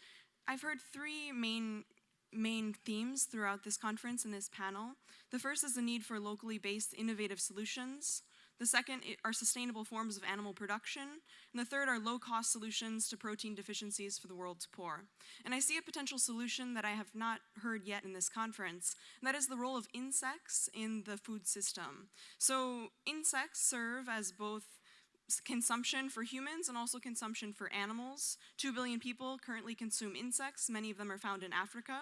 I've heard 3 main themes throughout this conference and this panel. The first is the need for locally based innovative solutions. The second are sustainable forms of animal production. And the third are low-cost solutions to protein deficiencies for the world's poor. And I see a potential solution that I have not heard yet in this conference, and that is the role of insects in the food system. So insects serve as both consumption for humans and also consumption for animals. 2 billion people currently consume insects. Many of them are found in Africa.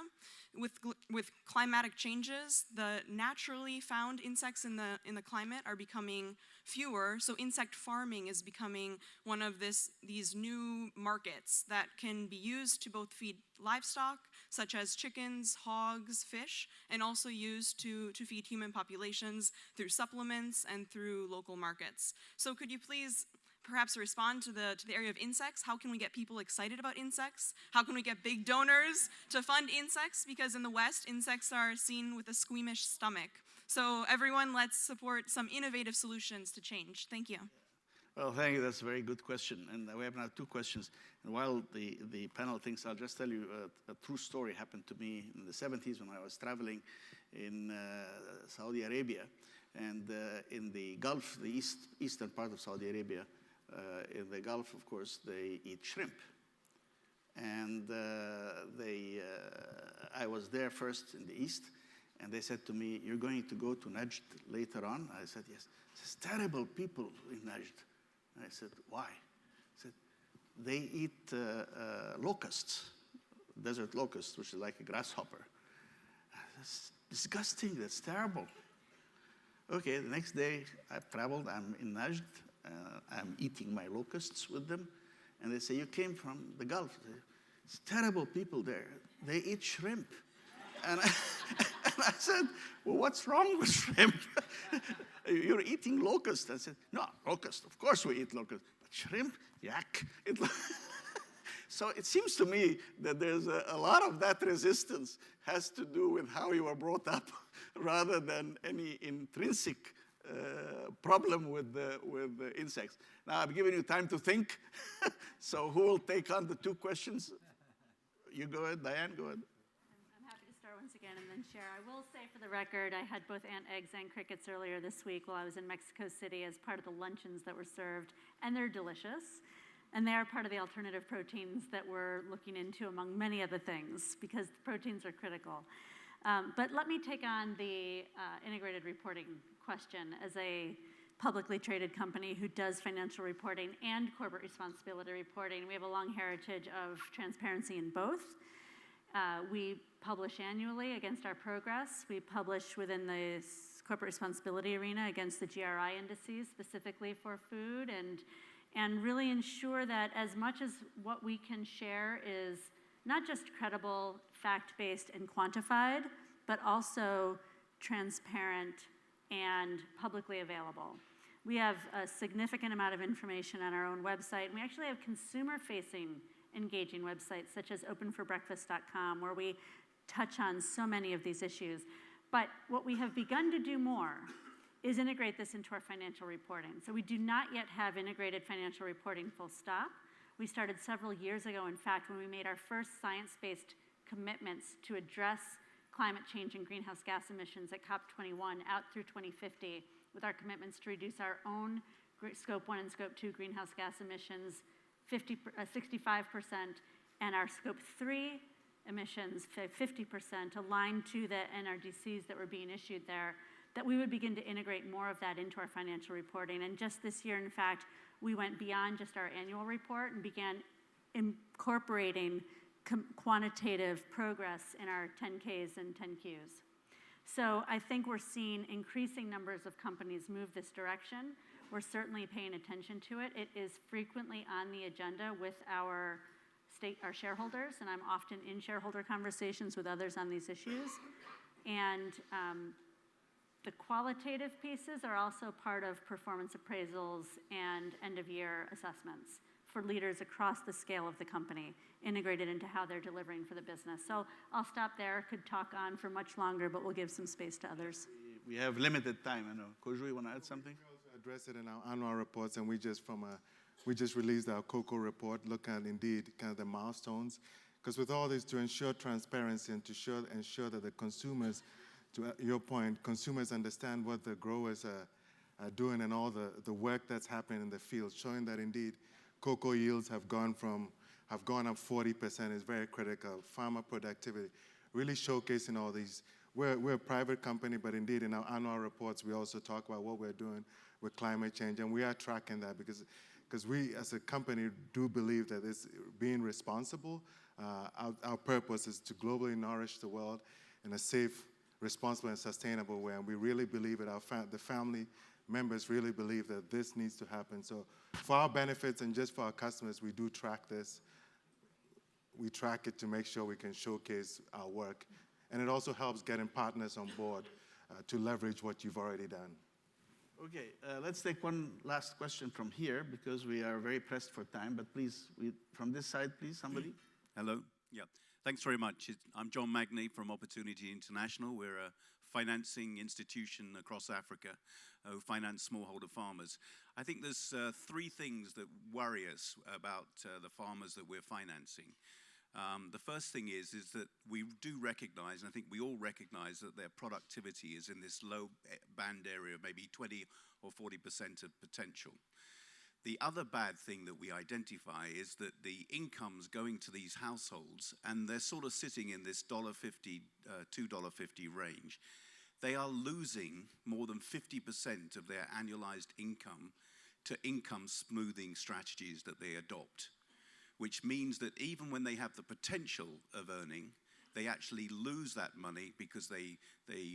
With climatic changes, the naturally found insects in the climate are becoming fewer, so insect farming is becoming one of these new markets that can be used to both feed livestock, such as chickens, hogs, fish, and also used to feed human populations through supplements and through local markets. So could you please perhaps respond to the area of insects? How can we get people excited about insects? How can we get big donors to fund insects? Because in the West, insects are seen with a squeamish stomach. So everyone, let's support some innovative solutions to change. Thank you.
Well, thank you. That's a very good question. And we have now 2 questions. And while the panel thinks, I'll just tell you a true story happened to me in the 70s when I was traveling in Saudi Arabia. And in the Gulf, the eastern part of Saudi Arabia, in the Gulf, of course, they eat shrimp. And I was there first in the east, and they said to me, "You're going to go to Najd later on?" I said, "Yes." There's terrible people in Najd. And I said, "Why?" I said, "They eat locusts, desert locusts, which is like a grasshopper." That's disgusting, that's terrible. Okay, the next day I've traveled, I'm in Najd, I'm eating my locusts with them, and they say, "You came from the Gulf." I say, It's terrible people there. They eat shrimp. And I said, well, what's wrong with shrimp? You're eating locust. I said, no, locust, of course we eat locust. But shrimp, yak. So it seems to me that there's a lot of that resistance has to do with how you were brought up rather than any intrinsic problem with the insects. Now, I've given you time to think. So who will take on the two questions? You go ahead, Diane, go ahead.
I'm happy to start once again and then share. I will say for the record, I had both ant eggs and crickets earlier this week while I was in Mexico City as part of the luncheons that were served, and they're delicious. And they are part of the alternative proteins that we're looking into, among many other things, because the proteins are critical. But let me take on the integrated reporting question. As a publicly traded company who does financial reporting and corporate responsibility reporting, we have a long heritage of transparency in both. We publish annually against our progress. We publish within the corporate responsibility arena against the GRI indices, specifically for food, and really ensure that as much as what we can share is not just credible, fact-based, and quantified, but also transparent and publicly available. We have a significant amount of information on our own website, and we actually have consumer-facing engaging websites such as openforbreakfast.com, where we touch on so many of these issues. But what we have begun to do more is integrate this into our financial reporting. So we do not yet have integrated financial reporting full stop. We started several years ago, in fact, when we made our first science-based commitments to address climate change and greenhouse gas emissions at COP21 out through 2050, with our commitments to reduce our own Scope 1 and Scope 2 greenhouse gas emissions 65%, and our Scope 3 emissions 50% aligned to the NRDCs that were being issued there, that we would begin to integrate more of that into our financial reporting. And just this year, in fact, we went beyond just our annual report and began incorporating quantitative progress in our 10Ks and 10Qs. So I think we're seeing increasing numbers of companies move this direction. We're certainly paying attention to it. It is frequently on the agenda with our shareholders, and I'm often in shareholder conversations with others on these issues. And the qualitative pieces are also part of performance appraisals and end-of-year assessments for leaders across the scale of the company, integrated into how they're delivering for the business. So I'll stop there. Could talk on for much longer, but we'll give some space to others.
We have limited time, I know. Kojo, you want to add something?
We also address it in our annual reports, and we just released our cocoa report, look at indeed kind of the milestones. Because with all this, to ensure transparency and to ensure that the consumers, to your point, consumers understand what the growers are doing and all the work that's happening in the field, showing that indeed cocoa yields have gone up 40% is very critical. Farmer productivity, really showcasing all these. We're a private company, but indeed in our annual reports, we also talk about what we're doing with climate change, and we are tracking that because we as a company do believe that it's being responsible. Our purpose is to globally nourish the world in a safe, responsible, and sustainable way, and we really believe it. The family members really believe that this needs to happen. So for our benefits and just for our customers, we do track this. We track it to make sure we can showcase our work. And it also helps getting partners on board to leverage what you've already done.
Okay, let's take one last question from here because we are very pressed for time. But please, from this side, please, somebody.
Hello. Yeah. Thanks very much. I'm John Magny from Opportunity International. We're a financing institution across Africa who finance smallholder farmers. I think there's three things that worry us about the farmers that we're financing. The first thing is that we do recognize, and I think we all recognize, that their productivity is in this low band area, maybe 20 or 40% of potential. The other bad thing that we identify is that the incomes going to these households, and they're sort of sitting in this $1.50, $2.50 range, they are losing more than 50% of their annualized income to income smoothing strategies that they adopt, which means that even when they have the potential of earning, they actually lose that money because they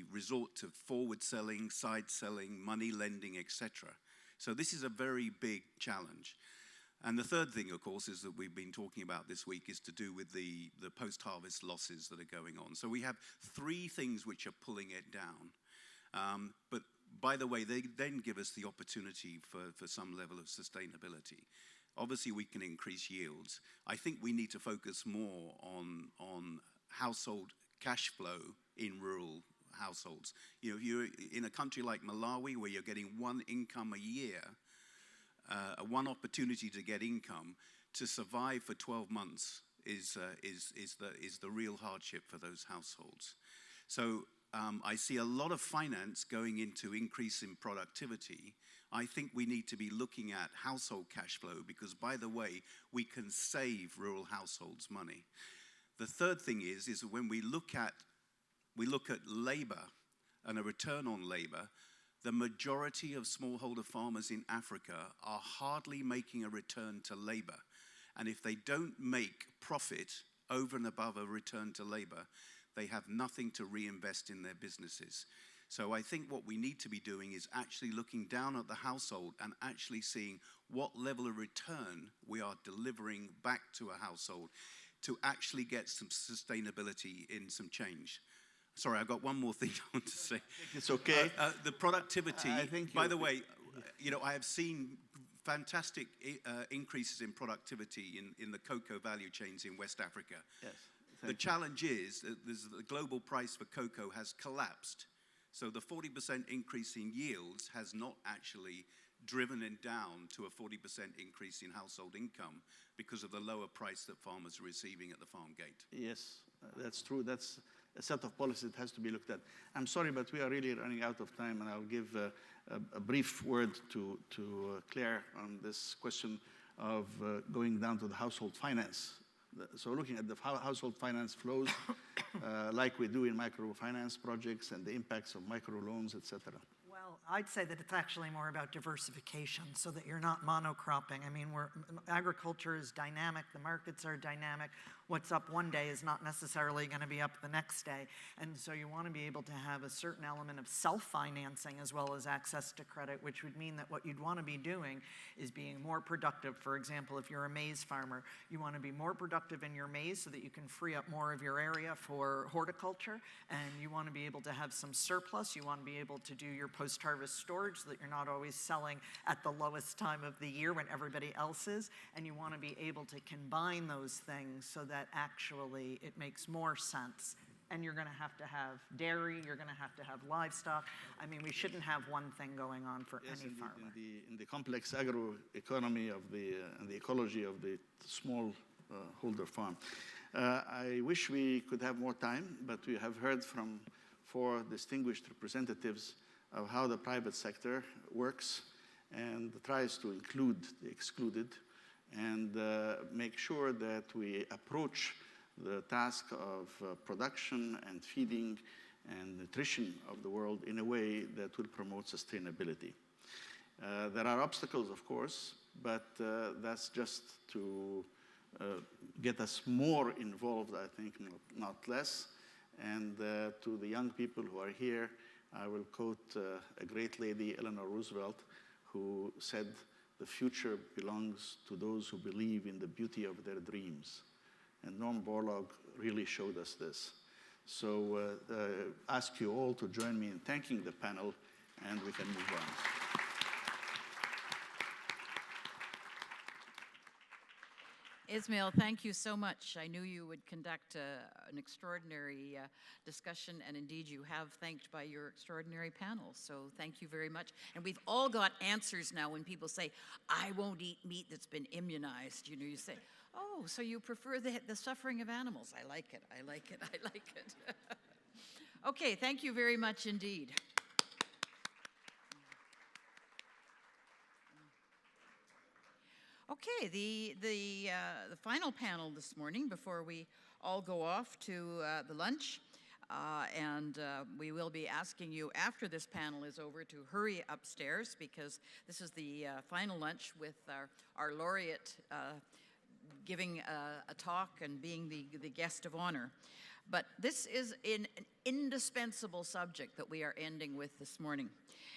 resort to forward selling, side selling, money lending, etc. So this is a very big challenge. And the third thing, of course, is that we've been talking about this week is to do with the post-harvest losses that are going on. So we have three things which are pulling it down. But by the way, they then give us the opportunity for some level of sustainability. Obviously, we can increase yields. I think we need to focus more on household cash flow in rural households. You know, if you're in a country like Malawi, where you're getting one income a year, one opportunity to get income, to survive for 12 months is the real hardship for those households. So I see a lot of finance going into increase in productivity. I think we need to be looking at household cash flow because, by the way, we can save rural households money. The third thing is when we look at labor and a return on labor, the majority of smallholder farmers in Africa are hardly making a return to labor. And if they don't make profit over and above a return to labor, they have nothing to reinvest in their businesses. So I think what we need to be doing is actually looking down at the household and actually seeing what level of return we are delivering back to a household to actually get some sustainability in some change. Sorry, I've got one more thing I want to say.
It's okay.
The productivity,
I think
by the way, you know, I have seen fantastic increases in productivity in the cocoa value chains in West Africa.
Yes.
The challenge is that the global price for cocoa has collapsed. So the 40% increase in yields has not actually driven it down to a 40% increase in household income because of the lower price that farmers are receiving at the farm gate.
Yes, that's true. That's a set of policies that has to be looked at. I'm sorry, but we are really running out of time, and I'll give a brief word to Claire on this question of going down to the household finance. So looking at the household finance flows, like we do in microfinance projects and the impacts of microloans, et cetera.
Well, I'd say that it's actually more about diversification so that you're not monocropping. I mean, agriculture is dynamic, the markets are dynamic. What's up one day is not necessarily going to be up the next day. And so you want to be able to have a certain element of self-financing as well as access to credit, which would mean that what you'd want to be doing is being more productive. For example, if you're a maize farmer, you want to be more productive in your maize so that you can free up more of your area for horticulture, and you want to be able to have some surplus. You want to be able to do your post-harvest storage so that you're not always selling at the lowest time of the year when everybody else is, and you want to be able to combine those things so that actually it makes more sense. And you're going to have dairy, you're going to have livestock. I mean, we shouldn't have one thing going on for any farmer.
In the complex agroeconomy of and the ecology of the small holder farm. I wish we could have more time, but we have heard from 4 distinguished representatives of how the private sector works and tries to include the excluded and make sure that we approach the task of production and feeding and nutrition of the world in a way that will promote sustainability. There are obstacles, of course, but that's just to get us more involved, I think, not less. And to the young people who are here, I will quote a great lady, Eleanor Roosevelt, who said, "The future belongs to those who believe in the beauty of their dreams." And Norm Borlaug really showed us this. So ask you all to join me in thanking the panel, and we can move on.
Ismail, thank you so much. I knew you would conduct an extraordinary discussion, and indeed you have, thanked by your extraordinary panel. So thank you very much. And we've all got answers now when people say, "I won't eat meat that's been immunized." You know, you say, "Oh, so you prefer the suffering of animals." I like it, I like it, I like it. Okay, thank you very much indeed. Okay, the final panel this morning before we all go off to the lunch, and we will be asking you after this panel is over to hurry upstairs because this is the final lunch with our laureate giving a talk and being the guest of honor. But this is an indispensable subject that we are ending with this morning.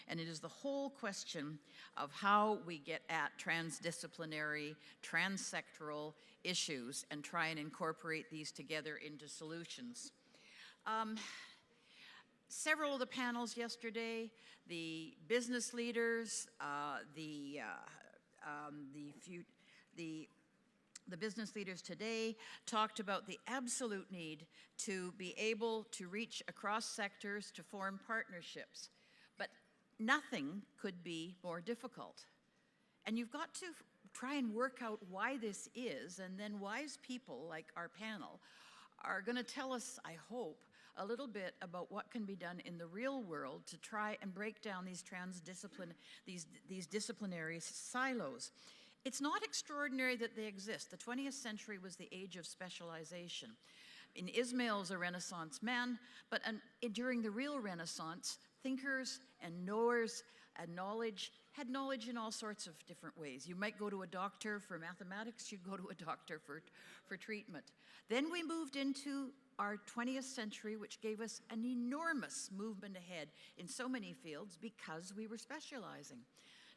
And it is the whole question of how we get at transdisciplinary, transsectoral issues and try and incorporate these together into solutions. Several of the panels yesterday, the business leaders, the business leaders today talked about the absolute need to be able to reach across sectors to form partnerships. But nothing could be more difficult. And you've got to try and work out why this is, and then wise people like our panel are going to tell us, I hope, a little bit about what can be done in the real world to try and break down these these disciplinary silos. It's not extraordinary that they exist. The 20th century was the age of specialization. In Ismail's a Renaissance man, but during the real Renaissance, thinkers and knowers and knowledge had knowledge in all sorts of different ways. You might go to a doctor for mathematics, you'd go to a doctor for treatment. Then we moved into our 20th century, which gave us an enormous movement ahead in so many fields because we were specializing.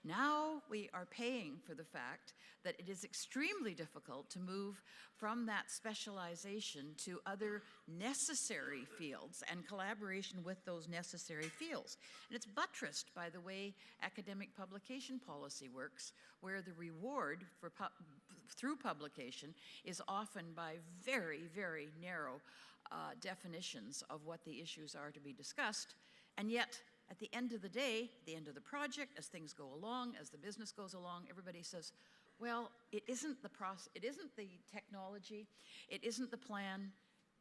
Now we are paying for the fact that it is extremely difficult to move from that specialization to other necessary fields and collaboration with those necessary fields. And it's buttressed by the way academic publication policy works, where the reward for through publication is often by very, very narrow definitions of what the issues are to be discussed. And yet, at the end of the day, the end of the project, as things go along, as the business goes along, everybody says, well, it isn't the process, it isn't the technology, it isn't the plan,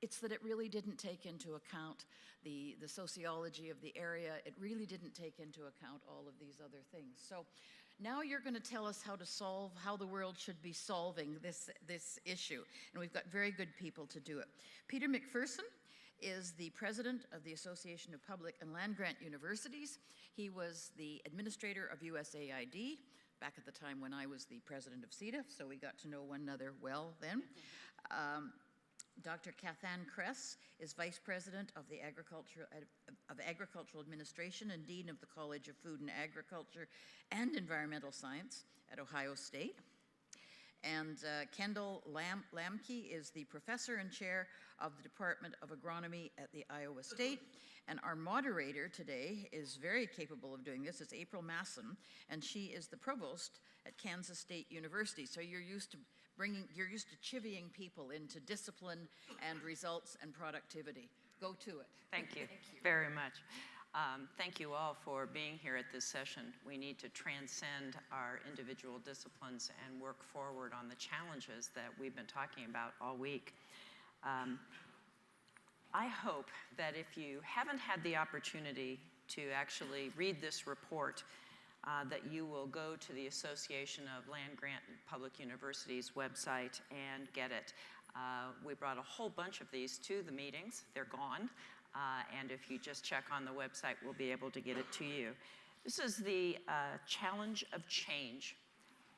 it's that it really didn't take into account the sociology of the area, it really didn't take into account all of these other things. So now you're going to tell us how to solve, how the world should be solving this issue. And we've got very good people to do it. Peter McPherson is the president of the Association of Public and Land-Grant Universities. He was the administrator of USAID back at the time when I was the president of CETA, so we got to know one another well then. Dr. Kathan Kress is vice president of the Agricultural Administration and dean of the College of Food and Agriculture and Environmental Science at Ohio State. And Kendall Lamke is the professor and chair of the Department of Agronomy at the Iowa State. And our moderator today is very capable of doing this. It's April Masson, and she is the provost at Kansas State University. So you're used to chivying people into discipline and results and productivity. Go to it.
Thank you, very much. Thank you all for being here at this session. We need to transcend our individual disciplines and work forward on the challenges that we've been talking about all week. I hope that if you haven't had the opportunity to actually read this report, that you will go to the Association of Land-Grant Public Universities website and get it. We brought a whole bunch of these to the meetings. They're gone. And if you just check on the website, we'll be able to get it to you. This is the Challenge of Change,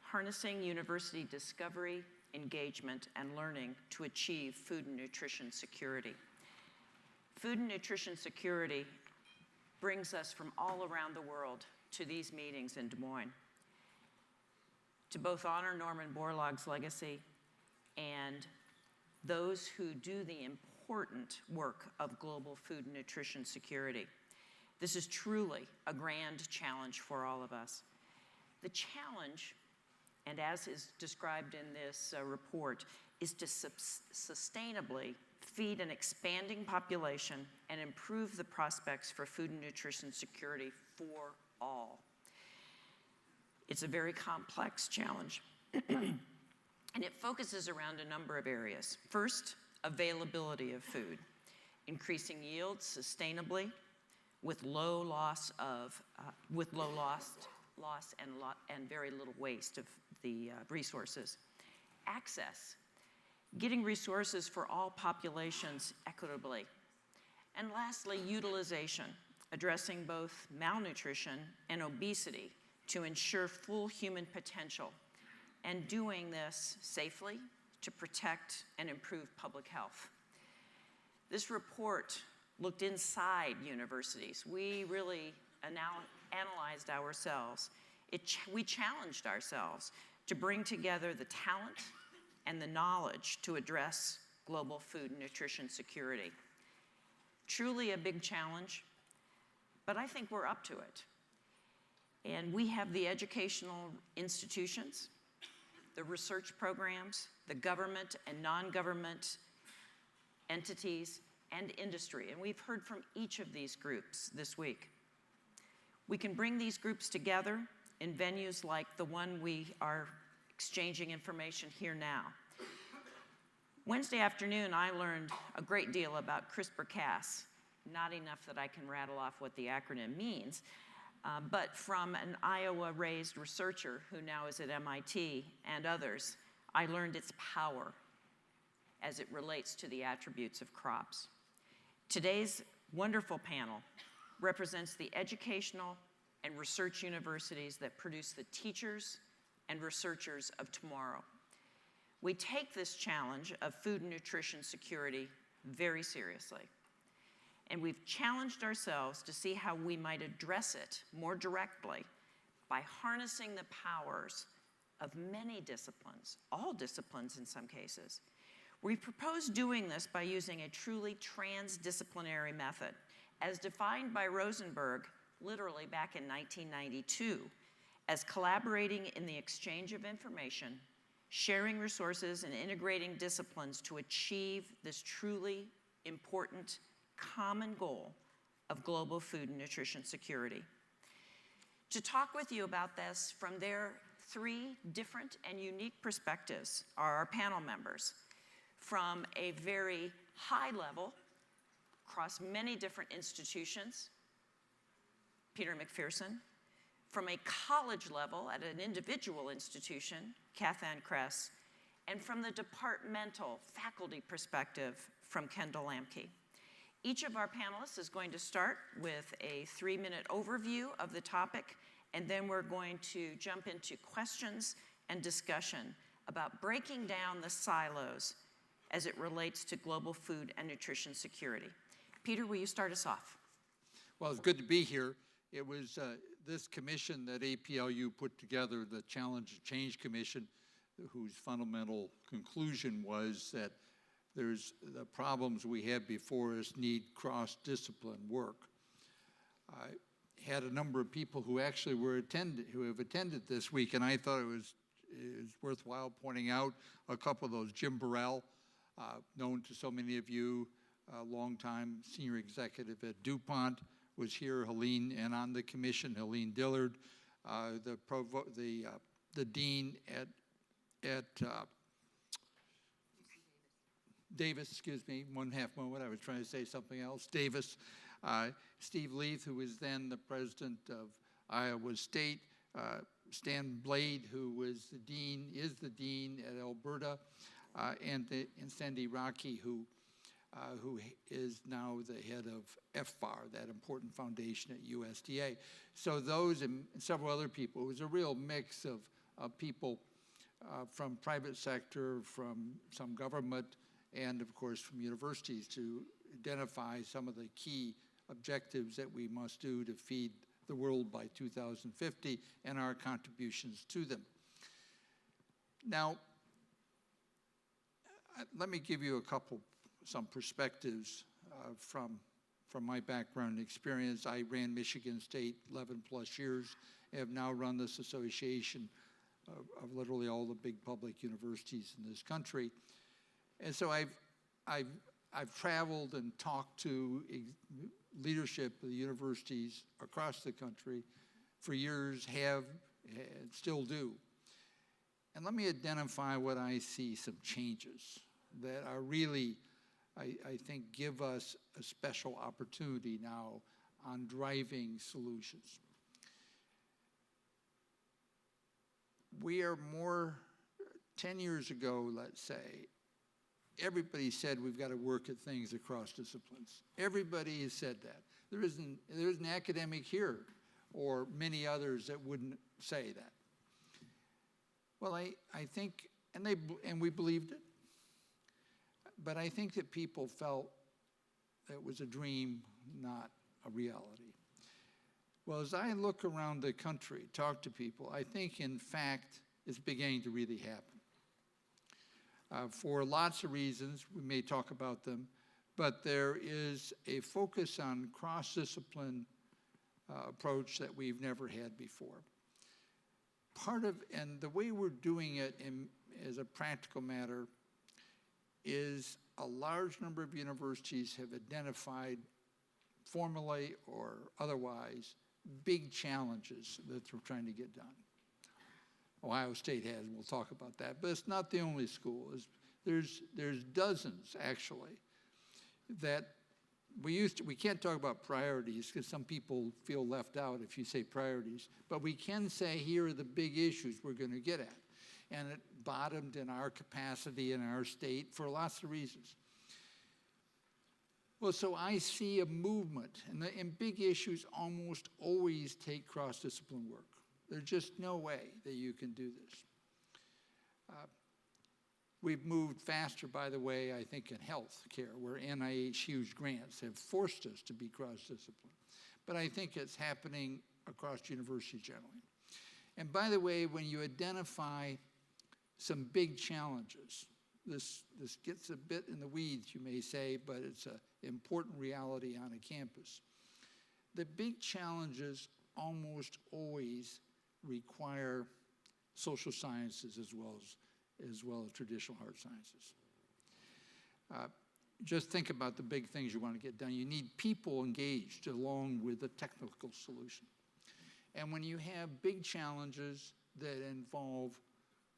harnessing university discovery, engagement, and learning to achieve food and nutrition security. Food and nutrition security brings us from all around the world to these meetings in Des Moines, to both honor Norman Borlaug's legacy and those who do the important work of global food and nutrition security. This is truly a grand challenge for all of us. The challenge, and as is described in this report, is to sustainably feed an expanding population and improve the prospects for food and nutrition security for all. It's a very complex challenge, and it focuses around a number of areas. First, availability of food, increasing yields sustainably with low loss and very little waste of the resources. Access, getting resources for all populations equitably. And lastly, utilization, addressing both malnutrition and obesity to ensure full human potential, and doing this safely to protect and improve public health. This report looked inside universities. We really analyzed ourselves. We challenged ourselves to bring together the talent and the knowledge to address global food and nutrition security. Truly a big challenge, but I think we're up to it. And we have the educational institutions, the research programs, the government and non-government entities, and industry. And we've heard from each of these groups this week. We can bring these groups together in venues like the one we are exchanging information here now. Wednesday afternoon, I learned a great deal about CRISPR-Cas, not enough that I can rattle off what the acronym means, but from an Iowa-raised researcher who now is at MIT and others, I learned its power as it relates to the attributes of crops. Today's wonderful panel represents the educational and research universities that produce the teachers and researchers of tomorrow. We take this challenge of food and nutrition security very seriously. And we've challenged ourselves to see how we might address it more directly by harnessing the powers of many disciplines, all disciplines in some cases. We propose doing this by using a truly transdisciplinary method, as defined by Rosenberg literally back in 1992, as collaborating in the exchange of information, sharing resources, and integrating disciplines to achieve this truly important common goal of global food and nutrition security. To talk with you about this from their three different and unique perspectives are our panel members. From a very high level, across many different institutions, Peter McPherson. From a college level at an individual institution, Kathann Kress. And from the departmental faculty perspective, from Kendall Lamke. Each of our panelists is going to start with a 3-minute overview of the topic, and then we're going to jump into questions and discussion about breaking down the silos as it relates to global food and nutrition security. Peter, will you start us off?
Well, it's good to be here. It was this commission that APLU put together, the Challenge and Change Commission, whose fundamental conclusion was that there's the problems we have before us need cross-discipline work. I had a number of people who actually who have attended this week, and I thought it was worthwhile pointing out a couple of those. Jim Burrell, known to so many of you, a longtime senior executive at DuPont, was here. Helene, and on the commission, Helene Dillard, the dean at Davis, excuse me, 1/2 moment, I was trying to say something else, Davis. Steve Leith, who was then the president of Iowa State, Stan Blade, who was the dean, is the dean at Alberta, and Sandy Rocky, who is now the head of FFAR, that important foundation at USDA. So those and several other people, it was a real mix of people from private sector, from some government, and of course from universities to identify some of the key objectives that we must do to feed the world by 2050 and our contributions to them. Now, let me give you some perspectives from my background and experience. I ran Michigan State 11 plus years. I have now run this association of literally all the big public universities in this country. And so I've traveled and talked to leadership of the universities across the country for years, and still do. And let me identify what I see some changes that are really, I think, give us a special opportunity now on driving solutions. We are 10 years ago, let's say, everybody said we've got to work at things across disciplines. Everybody has said that. There isn't an academic here or many others that wouldn't say that. Well, I think, and we believed it, but I think that people felt it was a dream, not a reality. Well, as I look around the country, talk to people, I think, in fact, it's beginning to really happen. For lots of reasons, we may talk about them, but there is a focus on cross-discipline approach that we've never had before. And the way we're doing it as a practical matter is a large number of universities have identified, formally or otherwise, big challenges that they're trying to get done. Ohio State has, and we'll talk about that, but it's not the only school. There's dozens, actually, that we can't talk about priorities because some people feel left out if you say priorities, but we can say here are the big issues we're going to get at. And it bottomed in our capacity in our state for lots of reasons. Well, so I see a movement, and big issues almost always take cross-discipline work. There's just no way that you can do this. We've moved faster, by the way, I think, in health care, where NIH huge grants have forced us to be cross-discipline. But I think it's happening across universities generally. And by the way, when you identify some big challenges, this gets a bit in the weeds, you may say, but it's an important reality on a campus. The big challenges almost always require social sciences as well as traditional hard sciences. Just think about the big things you want to get done. You need people engaged along with a technical solution. And when you have big challenges that involve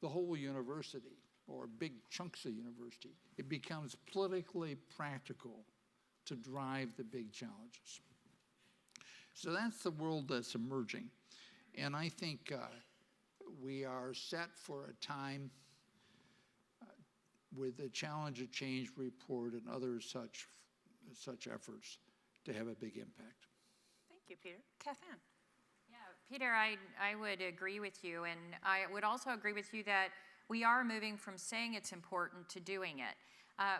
the whole university or big chunks of university, it becomes politically practical to drive the big challenges. So that's the world that's emerging. And I think we are set for a time with the Challenge of Change report and other such efforts to have a big impact.
Thank you, Peter. Catherine.
Yeah, Peter, I would agree with you, and I would also agree with you that we are moving from saying it's important to doing it.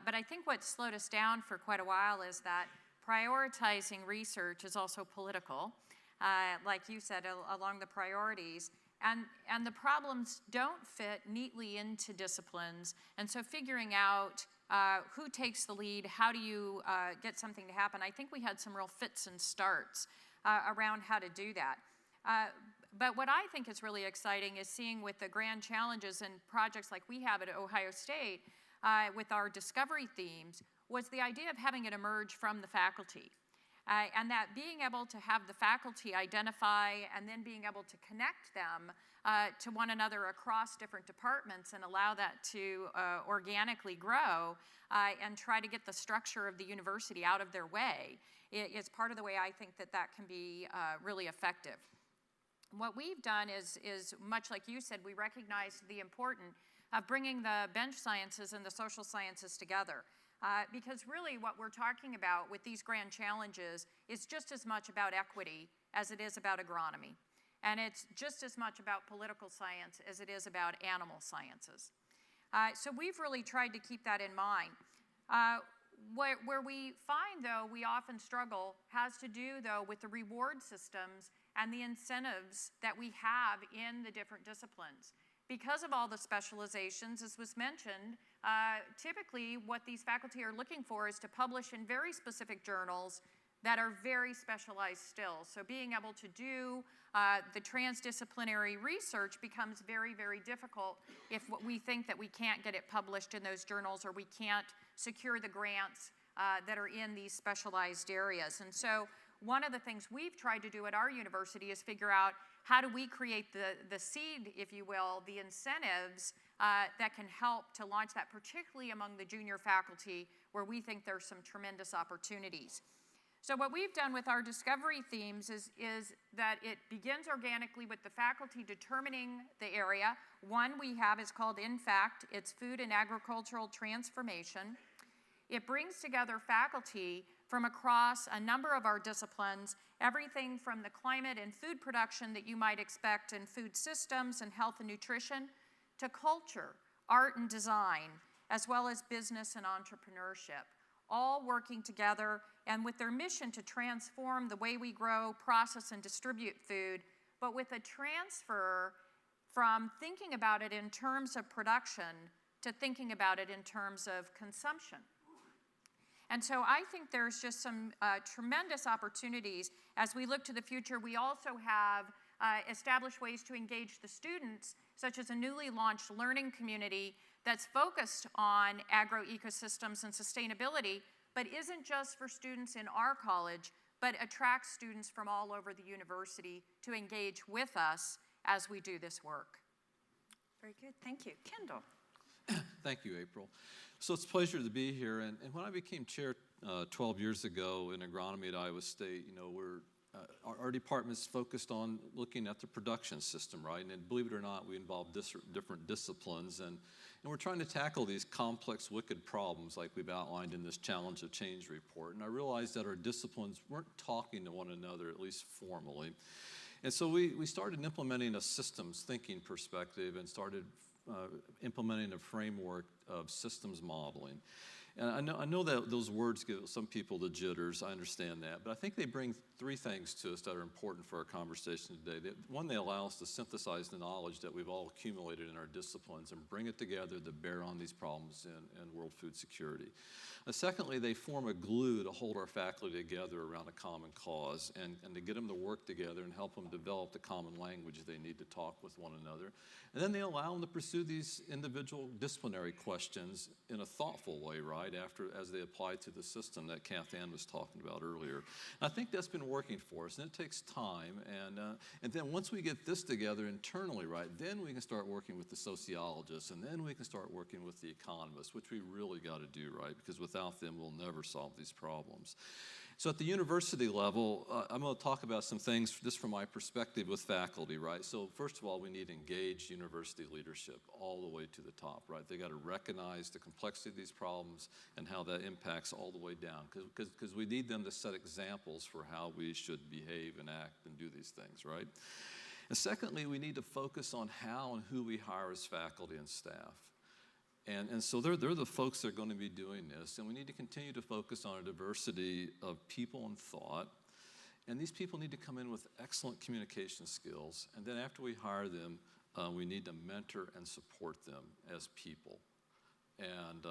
But I think what slowed us down for quite a while is that prioritizing research is also political, like you said, along the priorities. And the problems don't fit neatly into disciplines. And so figuring out who takes the lead, how do you get something to happen, I think we had some real fits and starts around how to do that. But what I think is really exciting is seeing with the grand challenges and projects like we have at Ohio State with our discovery themes was the idea of having it emerge from the faculty. And that being able to have the faculty identify and then being able to connect them to one another across different departments and allow that to organically grow and try to get the structure of the university out of their way is part of the way I think that can be really effective. What we've done is much like you said, we recognize the importance of bringing the bench sciences and the social sciences together. Because really what we're talking about with these grand challenges is just as much about equity as it is about agronomy. And it's just as much about political science as it is about animal sciences. So we've really tried to keep that in mind. Where we find, though, we often struggle has to do, though, with the reward systems and the incentives that we have in the different disciplines. Because of all the specializations, as was mentioned, typically what these faculty are looking for is to publish in very specific journals that are very specialized still. So being able to do the transdisciplinary research becomes very, very difficult if we think that we can't get it published in those journals or we can't secure the grants that are in these specialized areas. And so one of the things we've tried to do at our university is figure out how do we create the seed, if you will, the incentives that can help to launch that, particularly among the junior faculty where we think there's some tremendous opportunities. So what we've done with our discovery themes is that it begins organically with the faculty determining the area. One we have is called INFACT. It's Food and Agricultural Transformation. It brings together faculty from across a number of our disciplines, everything from the climate and food production that you might expect in food systems and health and nutrition, to culture, art and design, as well as business and entrepreneurship, all working together and with their mission to transform the way we grow, process, and distribute food, but with a transfer from thinking about it in terms of production to thinking about it in terms of consumption. And so I think there's just some tremendous opportunities. As we look to the future, we also have established ways to engage the students, such as a newly launched learning community that's focused on agroecosystems and sustainability, but isn't just for students in our college, but attracts students from all over the university to engage with us as we do this work.
Very good, thank you. Kendall.
Thank you, April. So it's a pleasure to be here. And when I became chair 12 years ago in agronomy at Iowa State, you know, our department's focused on looking at the production system, right? And believe it or not, we involve different disciplines. And we're trying to tackle these complex, wicked problems like we've outlined in this Challenge of Change report. And I realized that our disciplines weren't talking to one another, at least formally. And so we started implementing a systems thinking perspective and started implementing a framework of systems modeling. And I know that those words give some people the jitters, I understand that, but I think they bring three things to us that are important for our conversation today. One, they allow us to synthesize the knowledge that we've all accumulated in our disciplines and bring it together to bear on these problems in world food security. Secondly, they form a glue to hold our faculty together around a common cause and to get them to work together and help them develop the common language they need to talk with one another. And then they allow them to pursue these individual disciplinary questions in a thoughtful way, right, as they apply to the system that Kath Ann was talking about earlier. And I think that's been working for us, and it takes time. And then once we get this together internally, right, then we can start working with the sociologists, and then we can start working with the economists, which we really got to do, right, because without them, we'll never solve these problems. So at the university level, I'm going to talk about some things just from my perspective with faculty, right? So first of all, we need engaged university leadership all the way to the top, right? They got to recognize the complexity of these problems and how that impacts all the way down, because we need them to set examples for how we should behave and act and do these things, right? And secondly, we need to focus on how and who we hire as faculty and staff. And so they're the folks that are going to be doing this, and we need to continue to focus on a diversity of people and thought. And these people need to come in with excellent communication skills, and then after we hire them, we need to mentor and support them as people. And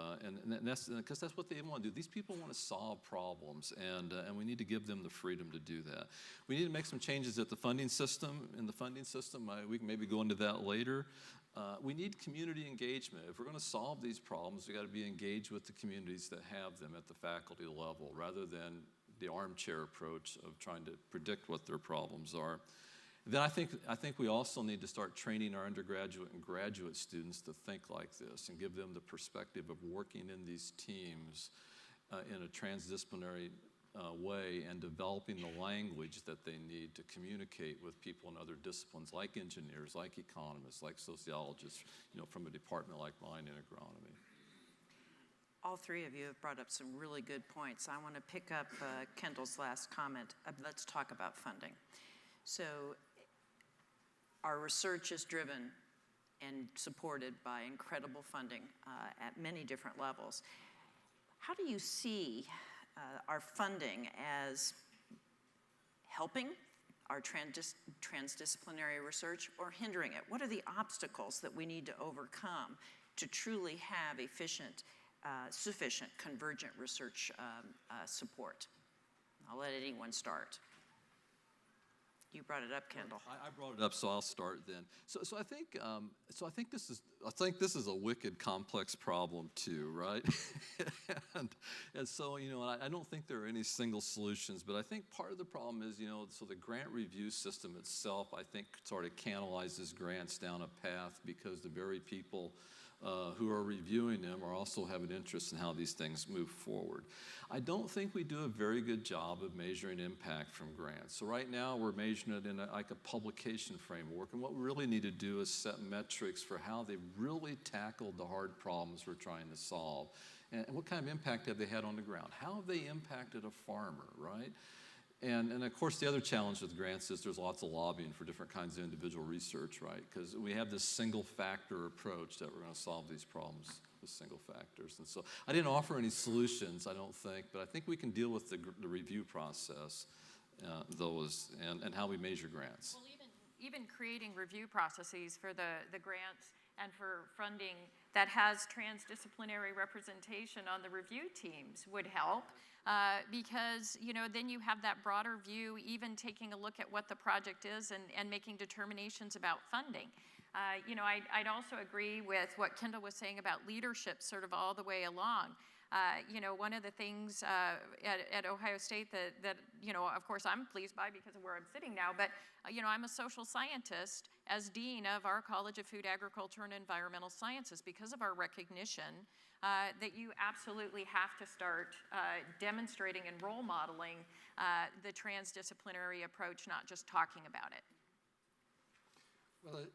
that's because that's what they want to do. These people want to solve problems, and we need to give them the freedom to do that. We need to make some changes at the funding system. In the funding system, we can maybe go into that later. We need community engagement. If we're going to solve these problems, we've got to be engaged with the communities that have them at the faculty level, rather than the armchair approach of trying to predict what their problems are. Then I think we also need to start training our undergraduate and graduate students to think like this and give them the perspective of working in these teams in a transdisciplinary way and developing the language that they need to communicate with people in other disciplines like engineers, like economists, like sociologists, from a department like mine in agronomy.
All three of you have brought up some really good points. I want to pick up Kendall's last comment. Let's talk about funding. So our research is driven and supported by incredible funding at many different levels. How do you see our funding as helping our transdisciplinary research or hindering it? What are the obstacles that we need to overcome to truly have efficient, sufficient convergent research support? I'll let anyone start. You brought it up, Kendall.
I brought it up, so I'll start then. So I think this is a wicked complex problem too, right? and so I don't think there are any single solutions, but I think part of the problem is so the grant review system itself, I think, sort of canalizes grants down a path because the very people who are reviewing them are also have an interest in how these things move forward. I don't think we do a very good job of measuring impact from grants. So right now we're measuring it in a publication framework, and what we really need to do is set metrics for how they really tackled the hard problems we're trying to solve. And what kind of impact have they had on the ground? How have they impacted a farmer, right? And of course, the other challenge with grants is there's lots of lobbying for different kinds of individual research, right? Because we have this single factor approach that we're going to solve these problems with single factors. And so I didn't offer any solutions, I don't think, but I think we can deal with the review process, and how we measure grants.
Well, even creating review processes for the grants and for funding that has transdisciplinary representation on the review teams would help, because then you have that broader view, even taking a look at what the project is and making determinations about funding. I'd also agree with what Kendall was saying about leadership sort of all the way along. One of the things at Ohio State that of course I'm pleased by because of where I'm sitting now, but I'm a social scientist as dean of our College of Food, Agriculture, and Environmental Sciences because of our recognition that you absolutely have to start demonstrating and role modeling the transdisciplinary approach, not just talking about it.
Well,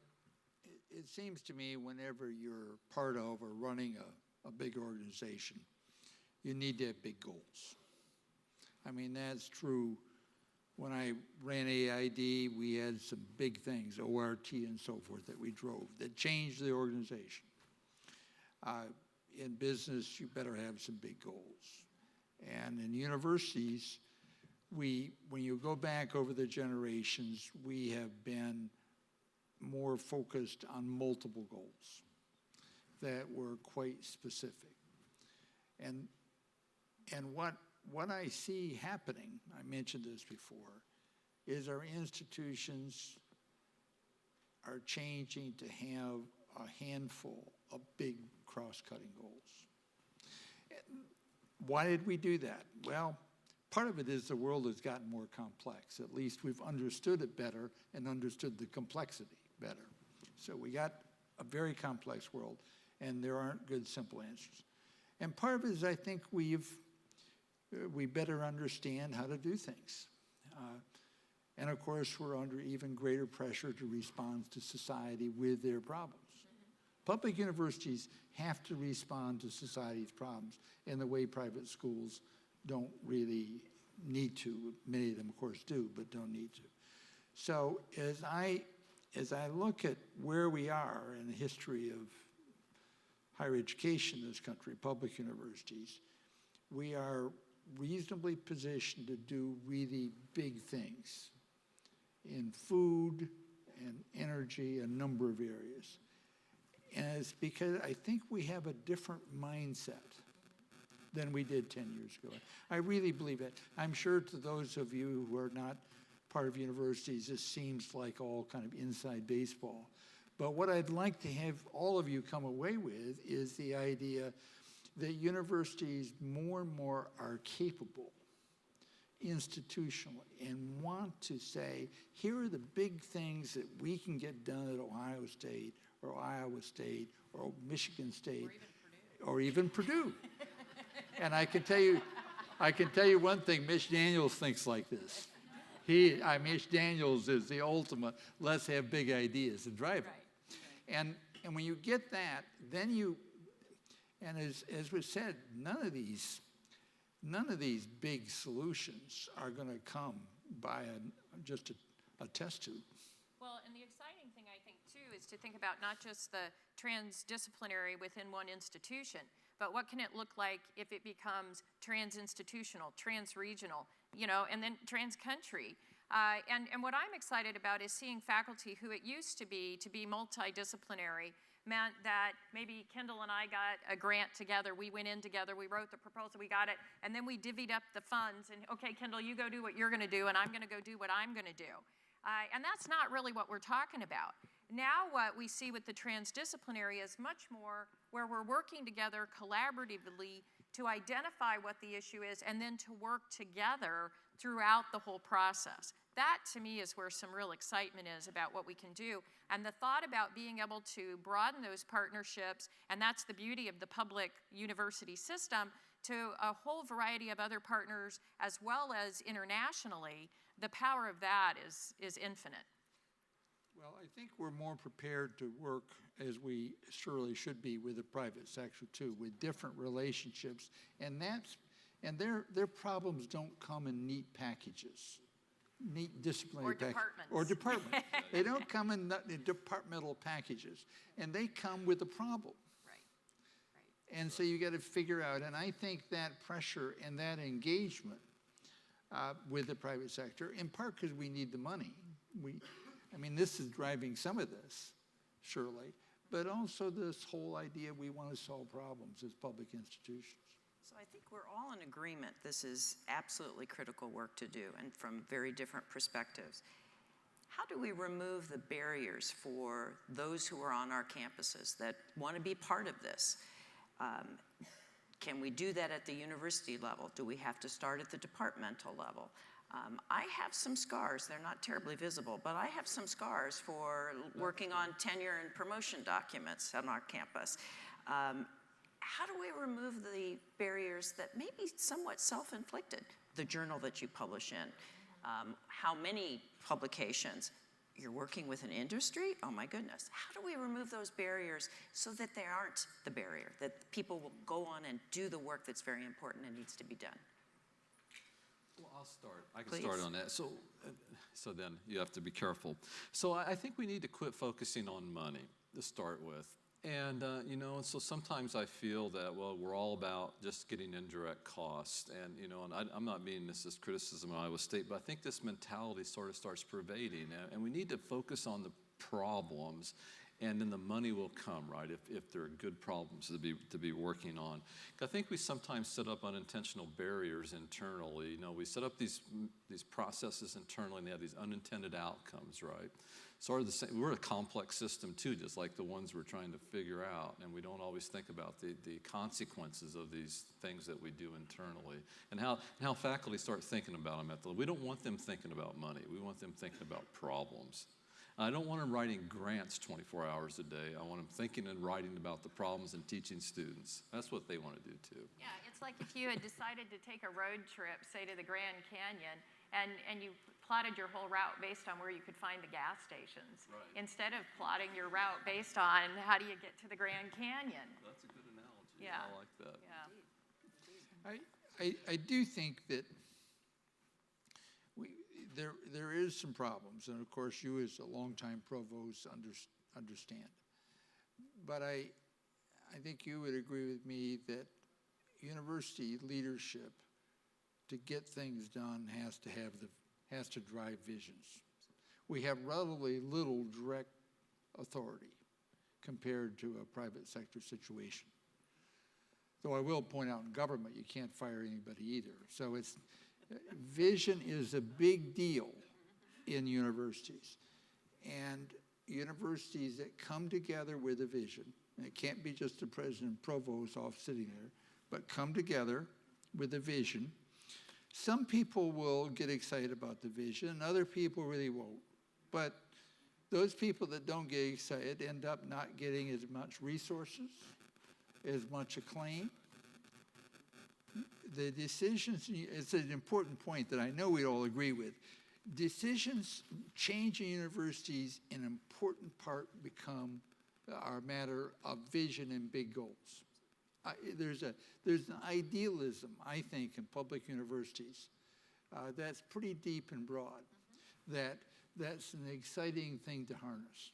it seems to me whenever you're part of or running a big organization, you need to have big goals. I mean, that's true. When I ran AID, we had some big things, ORT and so forth, that we drove that changed the organization. In business, you better have some big goals. And in universities, when you go back over the generations, we have been more focused on multiple goals that were quite specific. And what I see happening, I mentioned this before, is our institutions are changing to have a handful of big cross-cutting goals. And why did we do that? Well, part of it is the world has gotten more complex. At least we've understood it better and understood the complexity better. So we got a very complex world, and there aren't good, simple answers. And part of it is I think we better understand how to do things. And of course, we're under even greater pressure to respond to society with their problems. Public universities have to respond to society's problems in the way private schools don't really need to. Many of them, of course, do, but don't need to. So as I look at where we are in the history of higher education in this country, public universities, we are reasonably positioned to do really big things in food and energy, a number of areas. And it's because I think we have a different mindset than we did 10 years ago. I really believe it. I'm sure to those of you who are not part of universities, this seems like all kind of inside baseball. But what I'd like to have all of you come away with is the idea that universities more and more are capable institutionally and want to say, here are the big things that we can get done at Ohio State or Iowa State or Michigan State or even Purdue. And I can tell you one thing, Mitch Daniels thinks like this. Mitch Daniels is the ultimate, let's have big ideas and drive it. And when you get that, then and as was said, none of these big solutions are going to come by just a test tube.
Well, and the exciting thing, I think, too, is to think about not just the transdisciplinary within one institution, but what can it look like if it becomes trans-institutional, trans-regional, and then trans-country. And what I'm excited about is seeing faculty who it used to be multidisciplinary meant that maybe Kendall and I got a grant together, we went in together, we wrote the proposal, we got it, and then we divvied up the funds, and okay, Kendall, you go do what you're gonna do, and I'm gonna go do what I'm gonna do. And that's not really what we're talking about. Now what we see with the transdisciplinary is much more where we're working together collaboratively to identify what the issue is and then to work together throughout the whole process. That, to me, is where some real excitement is about what we can do. And the thought about being able to broaden those partnerships, and that's the beauty of the public university system, to a whole variety of other partners as well as internationally, the power of that is infinite.
Well, I think we're more prepared to work, as we surely should be, with the private sector too, with different relationships, and their problems don't come in neat packages, neat disciplinary packages. Or departments. They don't come in departmental packages, and they come with a problem. And so you got to figure out, and I think that pressure and that engagement with the private sector, in part because we need the money. I mean, this is driving some of this, surely, but also this whole idea we want to solve problems as public institutions.
So I think we're all in agreement this is absolutely critical work to do, and from very different perspectives. How do we remove the barriers for those who are on our campuses that want to be part of this? Can we do that at the university level? Do we have to start at the departmental level? I have some scars. They're not terribly visible, but I have some scars for working on tenure and promotion documents on our campus. How do we remove the barriers that may be somewhat self-inflicted? The journal that you publish in, how many publications? You're working with an industry? Oh my goodness. How do we remove those barriers so that they aren't the barrier, that people will go on and do the work that's very important and needs to be done?
Well, I'll start. I can start on that. So then you have to be careful. So I think we need to quit focusing on money to start with. And, you know, so sometimes I feel that, well, we're all about just getting indirect costs. And, you know, and I'm not meaning this as criticism of Iowa State, but I think this mentality sort of starts pervading. And we need to focus on the problems, and then the money will come, right, if there are good problems to be working on. I think we sometimes set up unintentional barriers internally. You know, we set up these processes internally, and they have these unintended outcomes, right? Sort of the same. We're a complex system too, just like the ones we're trying to figure out, and we don't always think about the consequences of these things that we do internally, and how faculty start thinking about them. We don't want them thinking about money. We want them thinking about problems. I don't want them writing grants 24 hours a day. I want them thinking and writing about the problems and teaching students. That's what they want to do too.
Yeah, it's like if you had decided to take a road trip, say to the Grand Canyon, and you plotted your whole route based on where you could find the gas stations, right, instead of plotting your route based on how do you get to the Grand Canyon.
That's a good analogy.
Yeah.
I like that.
Yeah.
I do think that there is some problems, and of course you as a longtime provost understand. But I think you would agree with me that university leadership, to get things done, has to drive visions. We have relatively little direct authority compared to a private sector situation. Though I will point out in government, you can't fire anybody either. So vision is a big deal in universities. And universities that come together with a vision, and it can't be just the president and provost off sitting there, but come together with a vision. Some people will get excited about the vision, and other people really won't. But those people that don't get excited end up not getting as much resources, as much acclaim. The decisions, it's an important point that I know we all agree with. Decisions changing universities in important part become a matter of vision and big goals. There's an idealism, I think, in public universities that's pretty deep and broad. That's an exciting thing to harness.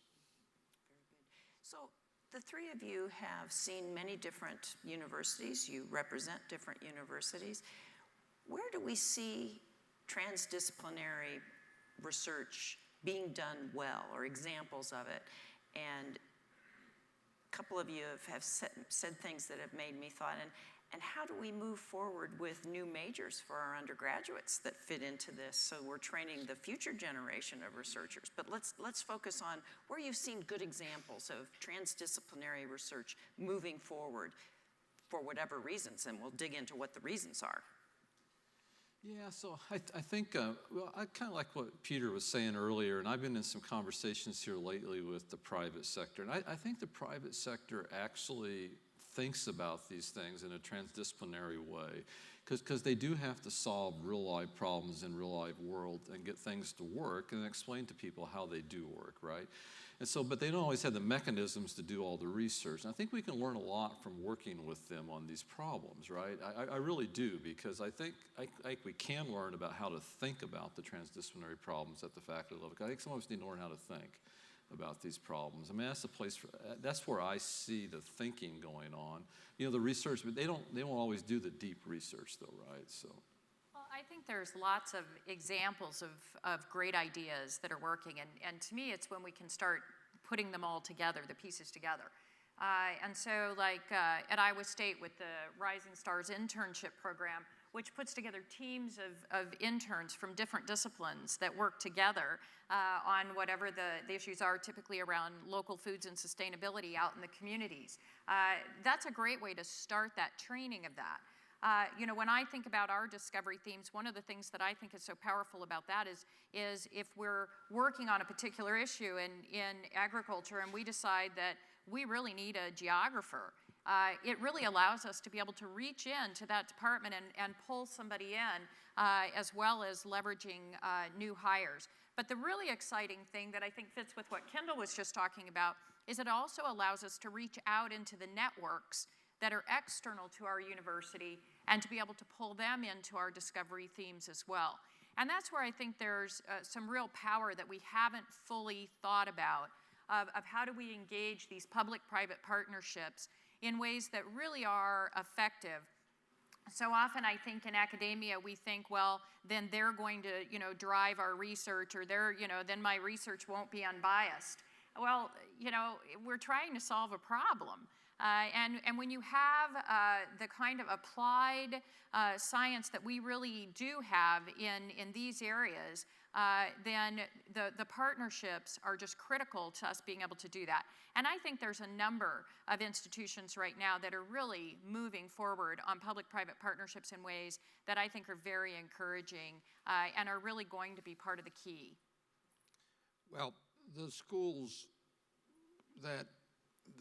So the three of you have seen many different universities. You represent different universities. Where do we see transdisciplinary research being done well, or examples of it? And a couple of you have said things that have made me thought, and how do we move forward with new majors for our undergraduates that fit into this, so we're training the future generation of researchers? But let's focus on where you've seen good examples of transdisciplinary research moving forward for whatever reasons, and we'll dig into what the reasons are.
Yeah, so I think, well, I kind of like what Peter was saying earlier, and I've been in some conversations here lately with the private sector, and I think the private sector actually thinks about these things in a transdisciplinary way, because they do have to solve real-life problems in real-life world and get things to work and explain to people how they do work, right? And so, but they don't always have the mechanisms to do all the research. And I think we can learn a lot from working with them on these problems, right? I really do, because I think we can learn about how to think about the transdisciplinary problems at the faculty level. I think some of us need to learn how to think. about these problems. I mean, that's the place that's where I see the thinking going on. You know, the research, but they won't always do the deep research though, right? So.
Well, I think there's lots of examples of great ideas that are working, and to me, it's when we can start putting them all together, the pieces together. And so like at Iowa State with the Rising Stars internship program, which puts together teams of interns from different disciplines that work together on whatever the issues are, typically around local foods and sustainability out in the communities. That's a great way to start that training of that. You know, when I think about our discovery themes, one of the things that I think is so powerful about that is if we're working on a particular issue in agriculture and we decide that we really need a geographer, it really allows us to be able to reach into that department and pull somebody in, as well as leveraging new hires. But the really exciting thing that I think fits with what Kendall was just talking about is it also allows us to reach out into the networks that are external to our university and to be able to pull them into our discovery themes as well. And that's where I think there's some real power that we haven't fully thought about of how do we engage these public-private partnerships in ways that really are effective. So often I think in academia we think, well, then they're going to, you know, drive our research, or they're, you know, then my research won't be unbiased. Well, you know, we're trying to solve a problem. And when you have the kind of applied science that we really do have in these areas, then the partnerships are just critical to us being able to do that. And I think there's a number of institutions right now that are really moving forward on public-private partnerships in ways that I think are very encouraging and are really going to be part of the key.
Well, the schools that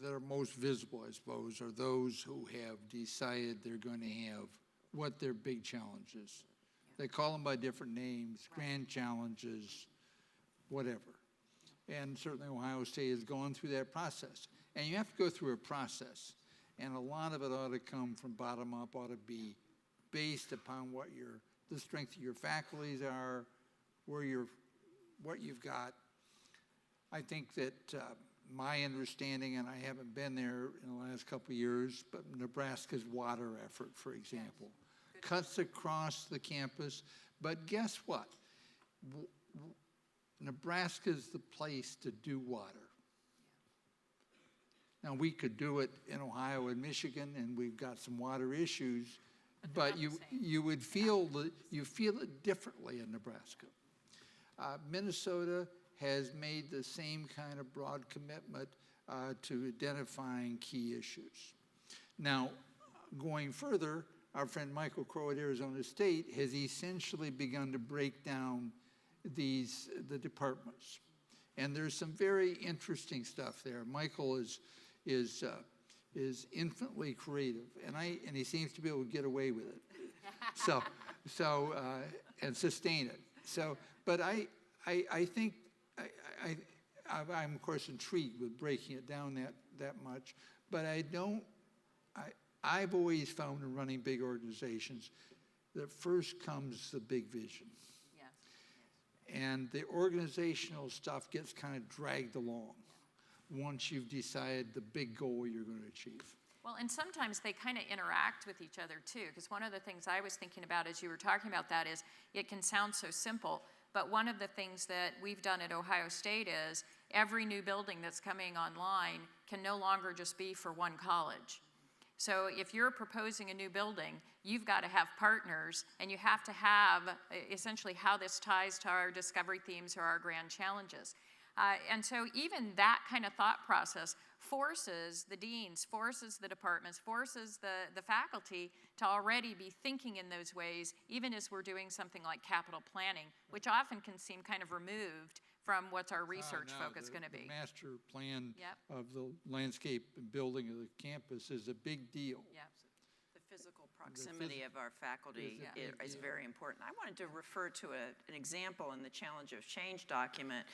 are most visible, I suppose, are those who have decided they're going to have what their big challenges. They call them by different names, grand challenges, whatever. And certainly Ohio State has gone through that process. And you have to go through a process. And a lot of it ought to come from bottom up, ought to be based upon what the strength of your faculties are, what you've got. I think that my understanding, and I haven't been there in the last couple of years, but Nebraska's water effort, for example, cuts across the campus. But guess what? Nebraska's the place to do water. Now, we could do it in Ohio and Michigan, and we've got some water issues, but you would feel it differently in Nebraska. Minnesota has made the same kind of broad commitment to identifying key issues. Now, going further, our friend Michael Crow at Arizona State has essentially begun to break down the departments. And there's some very interesting stuff there. Michael is infinitely creative, and he seems to be able to get away with it. And sustain it. So, but I think I'm of course intrigued with breaking it down that much, but I've always found in running big organizations that first comes the big vision. Yes. And the organizational stuff gets kind of dragged along once you've decided the big goal you're going to achieve.
Well, and sometimes they kind of interact with each other too, because one of the things I was thinking about as you were talking about that is it can sound so simple, but one of the things that we've done at Ohio State is every new building that's coming online can no longer just be for one college. So if you're proposing a new building, you've got to have partners, and you have to have essentially how this ties to our discovery themes or our grand challenges. And so even that kind of thought process forces the deans, forces the departments, forces the faculty to already be thinking in those ways, even as we're doing something like capital planning, which often can seem kind of removed from what's our research focus going to be.
The master plan of the landscape and building of the campus is a big deal.
Yep. The physical proximity of our faculty is very important. I wanted to refer to an example in the Challenge of Change document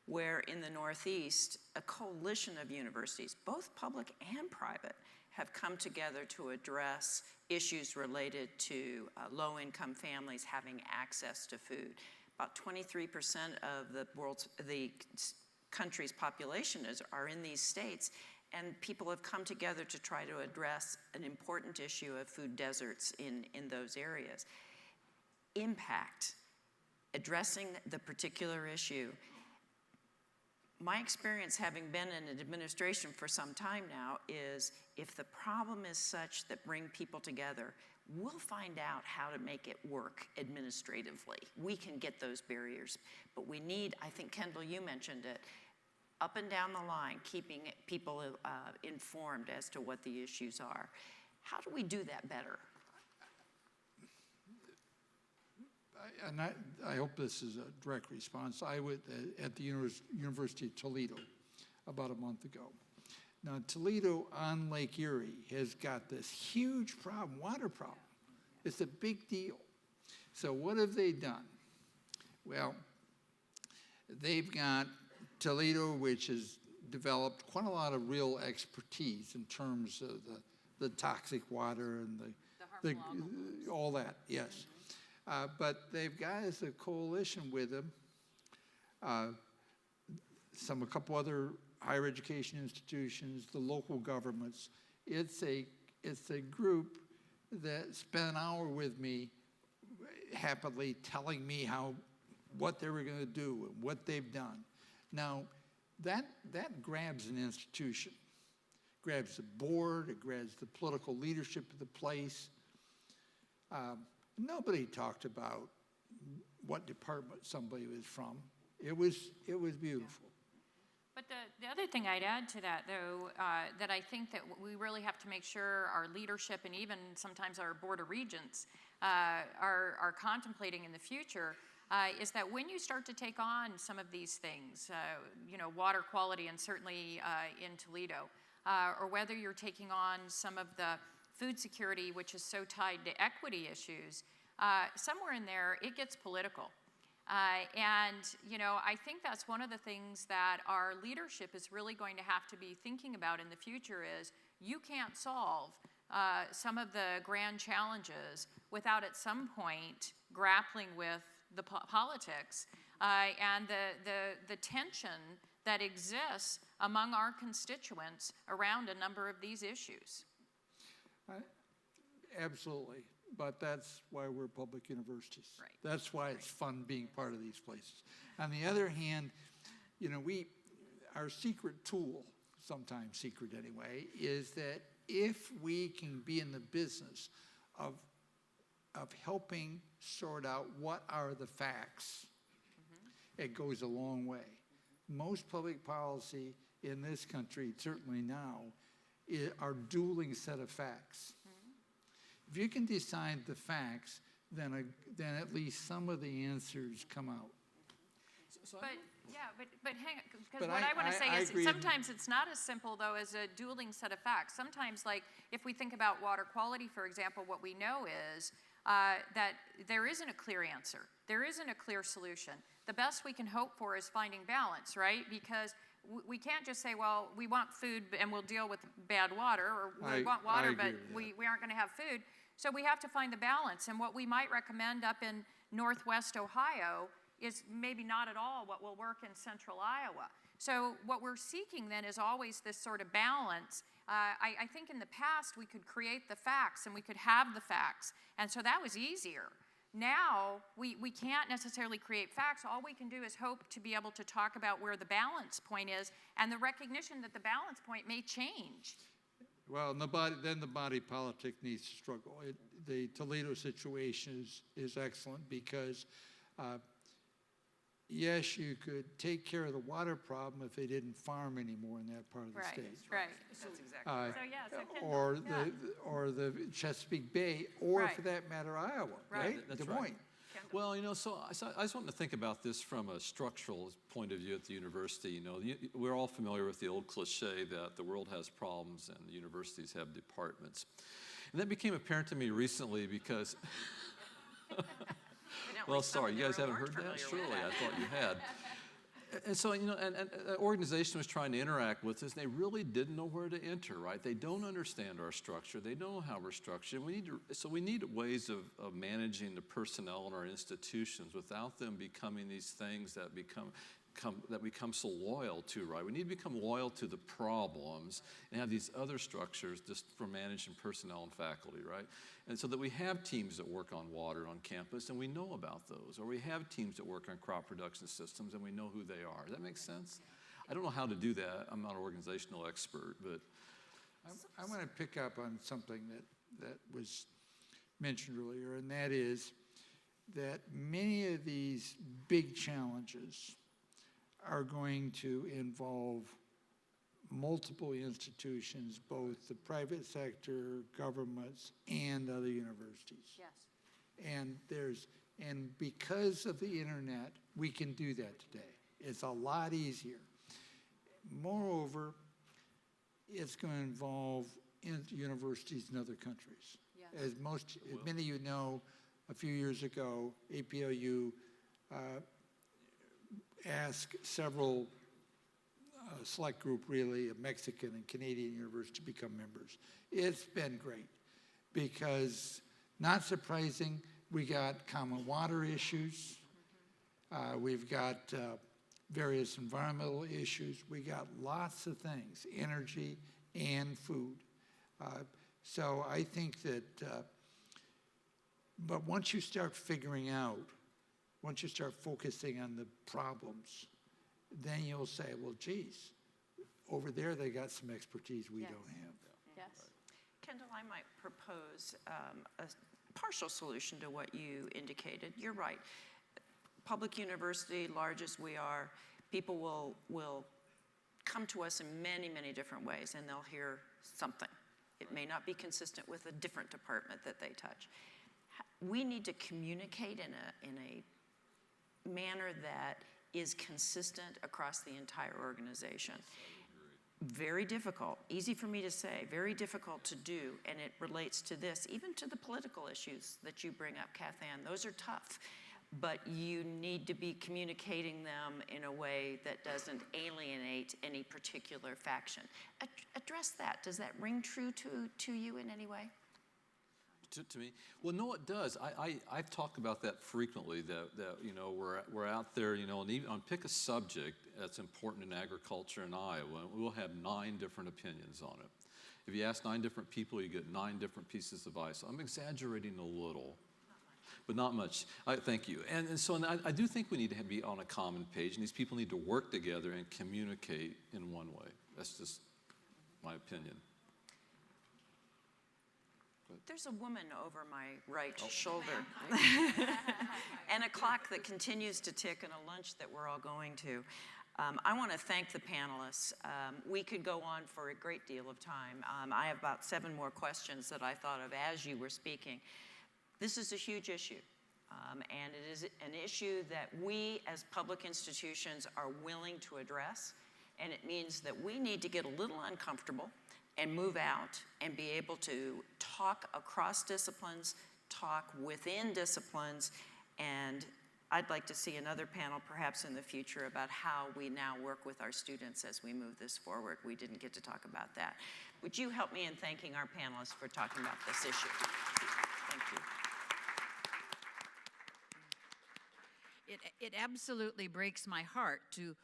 where in the Northeast, a coalition of universities, both public and private, have come together to address issues related to low-income families having access to food. About 23% of the country's population are in these states, and people have come together to try to address an important issue of food deserts in those areas. Impact, addressing the particular issue. My experience, having been in an administration for some time now, is if the problem is such that bring people together, we'll find out how to make it work administratively. We can get those barriers, but we need, I think, Kendall, you mentioned it, up and down the line, keeping people informed as to what the issues are. How do we do that better?
And I hope this is a direct response. I was at the University of Toledo about a month ago. Now, Toledo on Lake Erie has got this huge problem, water problem. It's a big deal. So what have they done? Well, they've got Toledo, which has developed quite a lot of real expertise in terms of the toxic water and all that, yes. But they've got as a coalition with them a couple other higher education institutions, the local governments. It's a group that spent an hour with me happily telling me what they were going to do and what they've done. Now, that grabs an institution, grabs the board, it grabs the political leadership of the place. Nobody talked about what department somebody was from. It was beautiful.
But the other thing I'd add to that, though, that I think that we really have to make sure our leadership and even sometimes our Board of Regents are contemplating in the future is that when you start to take on some of these things, water quality and certainly in Toledo, or whether you're taking on some of the food security, which is so tied to equity issues, somewhere in there, it gets political. I think that's one of the things that our leadership is really going to have to be thinking about in the future is you can't solve some of the grand challenges without at some point grappling with the politics and the tension that exists among our constituents around a number of these issues.
Absolutely, but that's why we're public universities.
Right.
That's why it's fun being part of these places. On the other hand, our secret tool, sometimes secret anyway, is that if we can be in the business of helping sort out what are the facts, it goes a long way. Most public policy in this country, certainly now, are dueling set of facts. If you can decide the facts, then at least some of the answers come out.
But hang on, because what I want to say is sometimes it's not as simple, though, as a dueling set of facts. Sometimes, like, if we think about water quality, for example, what we know is that there isn't a clear answer. There isn't a clear solution. The best we can hope for is finding balance, right? Because we can't just say, well, we want food and we'll deal with bad water, or we want water but we aren't going to have food. So we have to find the balance. And what we might recommend up in Northwest Ohio is maybe not at all what will work in Central Iowa. So what we're seeking then is always this sort of balance. I think in the past we could create the facts and we could have the facts. And so that was easier. Now, we can't necessarily create facts. All we can do is hope to be able to talk about where the balance point is and the recognition that the balance point may change.
Well, then the body politic needs to struggle. The Toledo situation is excellent because, yes, you could take care of the water problem if they didn't farm anymore in that part of the state.
Right.
That's exactly
right. Or the Chesapeake Bay, or for that matter, Iowa, right?
That's
Des Moines.
right. Well, so I just want to think about this from a structural point of view at the university. We're all familiar with the old cliche that the world has problems and the universities have departments. And that became apparent to me recently because, well, sorry, you guys haven't heard that? Surely, I thought you had. And so, and an organization was trying to interact with us, and they really didn't know where to enter, right? They don't understand our structure. They don't know how we're structured. We need ways of managing the personnel in our institutions without them becoming these things that become become so loyal to, right? We need to become loyal to the problems and have these other structures just for managing personnel and faculty, right? And so that we have teams that work on water on campus and we know about those, or we have teams that work on crop production systems and we know who they are. Does that make sense? I don't know how to do that. I'm not an organizational expert, but.
I want to pick up on something that was mentioned earlier, and that is that many of these big challenges are going to involve multiple institutions, both the private sector, governments, and other universities.
Yes.
And because of the internet, we can do that today. It's a lot easier. Moreover, it's going to involve universities in other countries.
Yes.
As many of you know, a few years ago, APLU asked several select group, really, of Mexican and Canadian universities to become members. It's been great because, not surprising, we got common water issues. We've got various environmental issues. We got lots of things, energy and food. So I think that, but once you start figuring out, once you start focusing on the problems, then you'll say, well, geez, over there they got some expertise we don't have.
Yes. Kendall, I might propose a partial solution to what you indicated. You're right. Public university, large as we are, people will come to us in many, many different ways, and they'll hear something. It may not be consistent with a different department that they touch. We need to communicate in a manner that is consistent across the entire organization. Very difficult, easy for me to say, very difficult to do, and it relates to this, even to the political issues that you bring up, Kathann. Those are tough. But you need to be communicating them in a way that doesn't alienate any particular faction. Address that. Does that ring true to you in any way?
To me? Well, no, it does. I've talked about that frequently, that you know, we're out there, you know, and even on pick a subject that's important in agriculture in Iowa, we'll have 9 different opinions on it. If you ask 9 different people, you get 9 different pieces of advice. I'm exaggerating a little, but not much. Thank you. And so I do think we need to be on a common page, and these people need to work together and communicate in one way. That's just my opinion.
There's a woman over my right shoulder and a clock that continues to tick and a lunch that we're all going to. I want to thank the panelists. We could go on for a great deal of time. I have about 7 more questions that I thought of as you were speaking. This is a huge issue, and it is an issue that we as public institutions are willing to address, and it means that we need to get a little uncomfortable and move out and be able to talk across disciplines, talk within disciplines, and I'd like to see another panel perhaps in the future about how we now work with our students as we move this forward. We didn't get to talk about that. Would you help me in thanking our panelists for talking about this issue? Thank you.
It absolutely breaks my heart to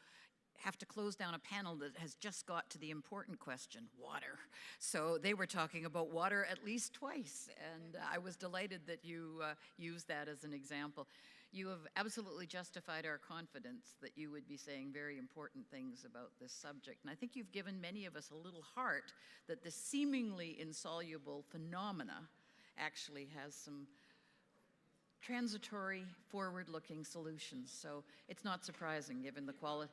have to close down a panel that has just got to the important question, water. So they were talking about water at least twice, and I was delighted that you used that as an example. You have absolutely justified our confidence that you would be saying very important things about this subject. And I think you've given many of us a little heart that this seemingly insoluble phenomena actually has some transitory, forward-looking solutions. So it's not surprising given the quality.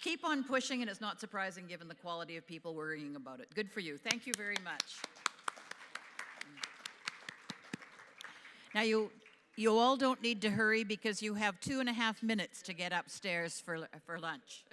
Keep on pushing, and it's not surprising given the quality of people worrying about it. Good for you. Thank you very much. Now you all don't need to hurry because you have 2.5 minutes to get upstairs for lunch.